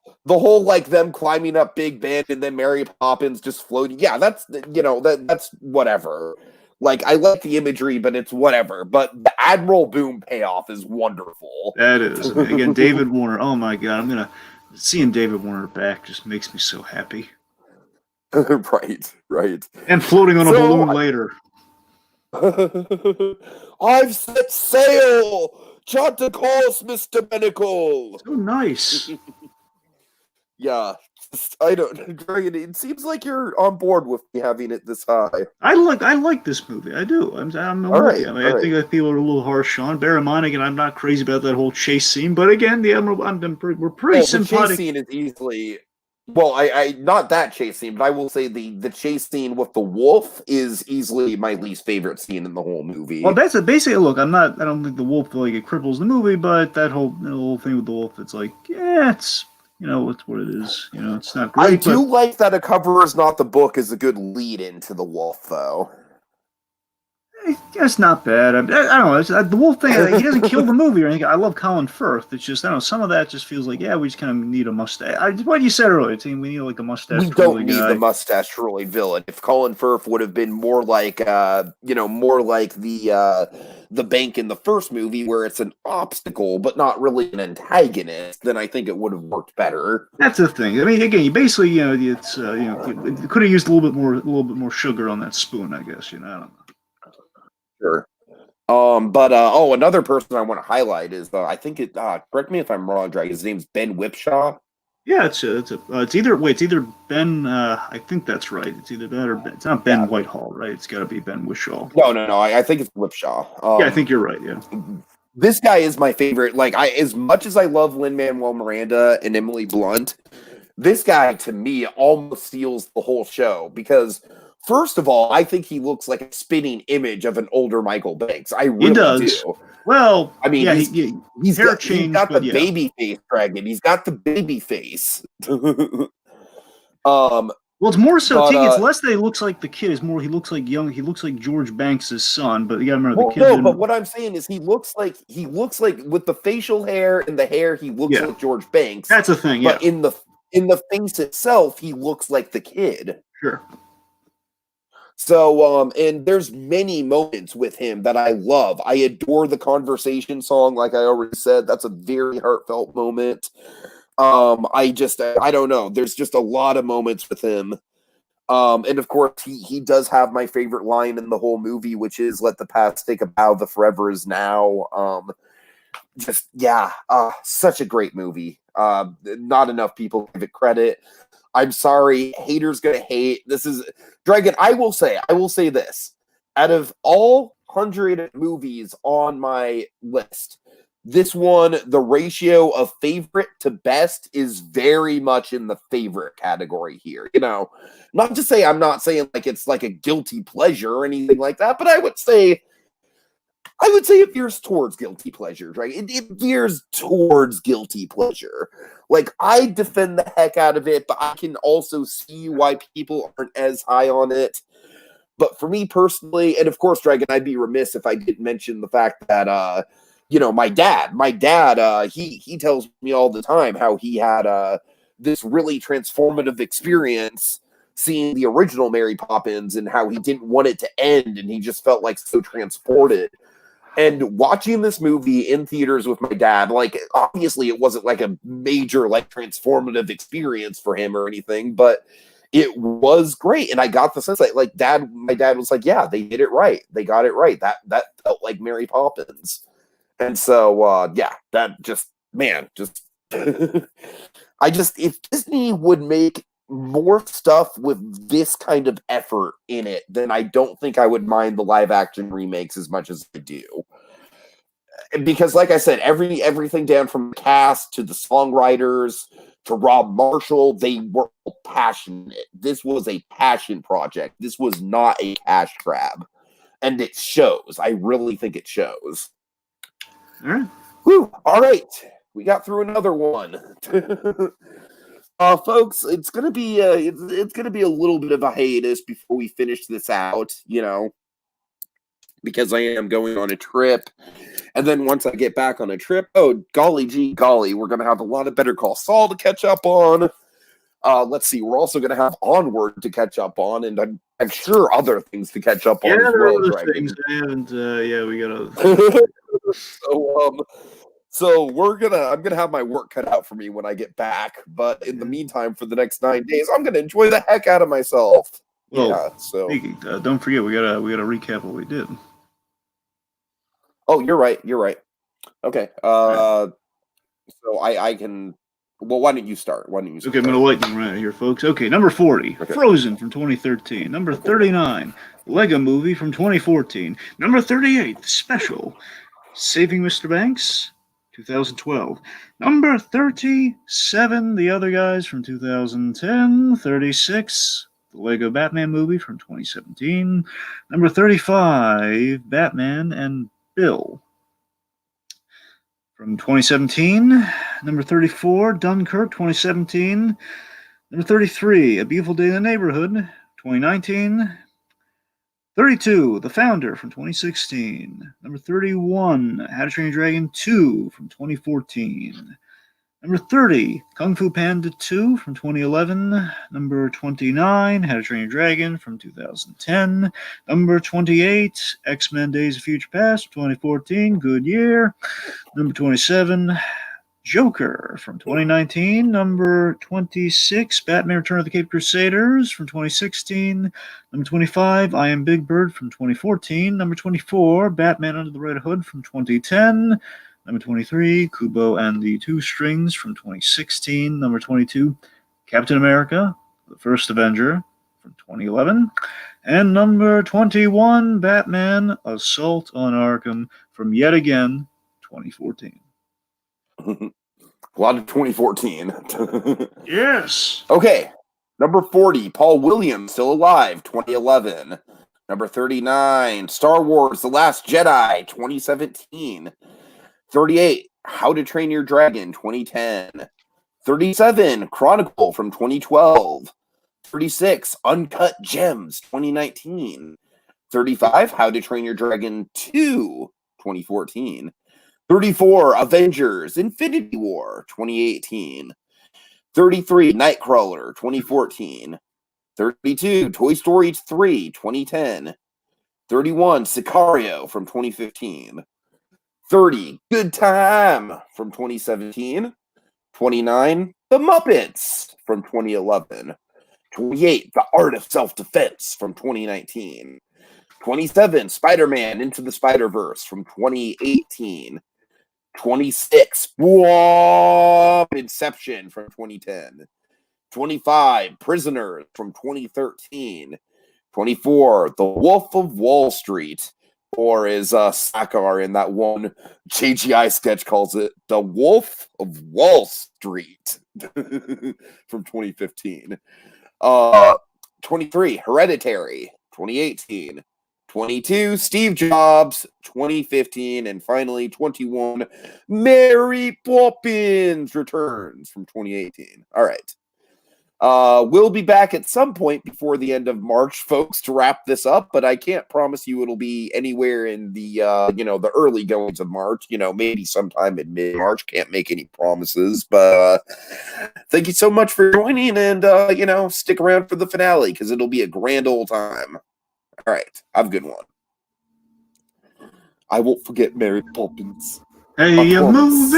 like them climbing up Big Ben and then Mary Poppins just floating. Yeah, that's that's whatever. Like, I like the imagery, but it's whatever. But the Admiral Boom payoff is wonderful. That is. I mean, again, David Warner. Oh my God, seeing David Warner back just makes me so happy. Right. And floating on a balloon later. I've set sail! Chart the course, Mr. Binnacle! So nice. Yeah. I don't, Dragon, it seems like you're on board with me having it this high. I like this movie. I do. I'm all right. I think that people are a little harsh on. Bear in mind, again, I'm not crazy about that whole chase scene, but again, we're pretty sympathetic. The chase scene is easily... Well, I not that chase scene, but I will say the chase scene with the wolf is easily my least favorite scene in the whole movie. Well, that's basically, look, I don't think the wolf, like, it cripples the movie, but that whole thing with the wolf, it's like, yeah, it's... it's what it is. It's not great. I do like that A Cover Is Not the Book is a good lead into the wolf, though. It's not bad. I don't know. The wolf thing, he doesn't kill the movie or anything. I love Colin Firth. It's just, I don't know, some of that just feels like, yeah, we just kind of need a mustache. What you said earlier, team, we need like a mustache. We don't need the mustache trolley villain. If Colin Firth would have been more like, more like the bank in the first movie where it's an obstacle, but not really an antagonist, then I think it would have worked better. That's the thing. I mean, again, you basically, it's, you could have used a little bit more sugar on that spoon, I guess, I don't know. Sure. Another person I want to highlight is I think correct me if I'm wrong, Dragon. His name's Ben Whipshaw. Yeah, it's either Ben. I think that's right. It's either that or Ben. It's not Ben Whitehall, right? It's got to be Ben Whishaw. No. I think it's Whipshaw. Yeah, I think you're right. Yeah. This guy is my favorite. Like, as much as I love Lin-Manuel Miranda and Emily Blunt, this guy to me almost steals the whole show because First of all, I think he looks like a spinning image of an older Michael Banks. I really He does. do. Well, I mean, yeah, he's hair got change, the but yeah. baby face dragon. He's got the baby face. Well, it's more so. But, Tiki, it's less that he looks like the kid. It's more he looks like young. He looks like George Banks' son. But you gotta remember, the kid. No, but what I'm saying is he looks like with the facial hair and the hair, he looks like George Banks. That's a thing. Yeah. But in the face itself, he looks like the kid. Sure. So, and there's many moments with him that I love. I adore the conversation song, like I already said. That's a very heartfelt moment. I don't know. There's just a lot of moments with him. And of course, he does have my favorite line in the whole movie, which is "Let the past take a bow, the forever is now." Such a great movie. Not enough people give it credit. I'm sorry, haters gonna hate. This is Dragon. I will say this. Out of all 100 movies on my list, this one, the ratio of favorite to best is very much in the favorite category here. You know, not to say I'm not saying like it's like a guilty pleasure or anything like that, but I would say it veers towards guilty pleasure, right? It veers towards guilty pleasure. Like, I defend the heck out of it, but I can also see why people aren't as high on it. But for me personally, and of course, Dragon, I'd be remiss if I didn't mention the fact that, my dad, he tells me all the time how he had this really transformative experience seeing the original Mary Poppins and how he didn't want it to end and he just felt like so transported. And watching this movie in theaters with my dad, like, obviously it wasn't like a major, like, transformative experience for him or anything, but it was great. And I got the sense that, like, my dad was like, yeah, they did it right. They got it right. That felt like Mary Poppins. And so, that just, man, just, if Disney would make more stuff with this kind of effort in it, then I don't think I would mind the live action remakes as much as I do. Because, like I said, everything down from the cast to the songwriters to Rob Marshall, they were passionate. This was a passion project. This was not a cash grab. And it shows. I really think it shows. All right. Whew. All right. We got through another one. Folks, it's gonna be a little bit of a hiatus before we finish this out, because I am going on a trip, and then once I get back on a trip, oh golly gee golly, we're gonna have a lot of Better Call Saul to catch up on. Let's see, we're also gonna have Onward to catch up on, and I'm sure other things to catch up on as well. Other things, and we gotta. So I'm gonna have my work cut out for me when I get back. But in the meantime, for the next 9 days, I'm gonna enjoy the heck out of myself. Well, don't forget, we gotta recap what we did. Oh, you're right. Okay. So I can. Well, why don't you start? Okay, I'm gonna lightning right here, folks. Okay, number 40, okay. Frozen from 2013. Number 39, Lego Movie from 2014. Number 38, Special, Saving Mr. Banks, 2012. Number 37, The Other Guys from 2010. 36, The Lego Batman Movie from 2017. Number 35, Batman and Bill from 2017. Number 34, Dunkirk, 2017. Number 33, A Beautiful Day in the Neighborhood, 2019. 32, The Founder from 2016. Number 31, How to Train Your Dragon 2 from 2014. Number 30, Kung Fu Panda 2 from 2011. Number 29, How to Train Your Dragon from 2010. Number 28, X-Men Days of Future Past from 2014. Good year. Number 27, Joker from 2019. Number 26, Batman Return of the Caped Crusaders from 2016. Number 25, I Am Big Bird from 2014. Number 24, Batman Under the Red Hood from 2010. Number 23, Kubo and the Two Strings from 2016. Number 22, Captain America, The First Avenger from 2011. And number 21, Batman, Assault on Arkham from yet again 2014. A lot of 2014. Yes. Okay. Number 40, Paul Williams, Still Alive, 2011. Number 39, Star Wars, The Last Jedi, 2017. 38, How to Train Your Dragon, 2010. 37, Chronicle from 2012. 36, Uncut Gems, 2019. 35, How to Train Your Dragon 2, 2014. 34, Avengers, Infinity War, 2018. 33, Nightcrawler, 2014. 32, Toy Story 3, 2010. 31, Sicario from 2015. 30, Good Time from 2017. 29, The Muppets from 2011. 28, The Art of Self-Defense from 2019. 27, Spider-Man Into the Spider-Verse from 2018. 26, Inception from 2010. 25, Prisoners from 2013. 24, The Wolf of Wall Street, or as Sakar in that one JGI sketch calls it, The Wolf of Wall Street from 2015. 23, Hereditary, 2018. 22, Steve Jobs, 2015. And finally, 21, Mary Poppins Returns from 2018. All right. We'll be back at some point before the end of March, folks, to wrap this up, but I can't promise you it'll be anywhere in the, the early goings of March, maybe sometime in mid-March. Can't make any promises, but thank you so much for joining, and, stick around for the finale, because it'll be a grand old time. All right, have a good one. I won't forget Mary Poppins. Hey, you're moving.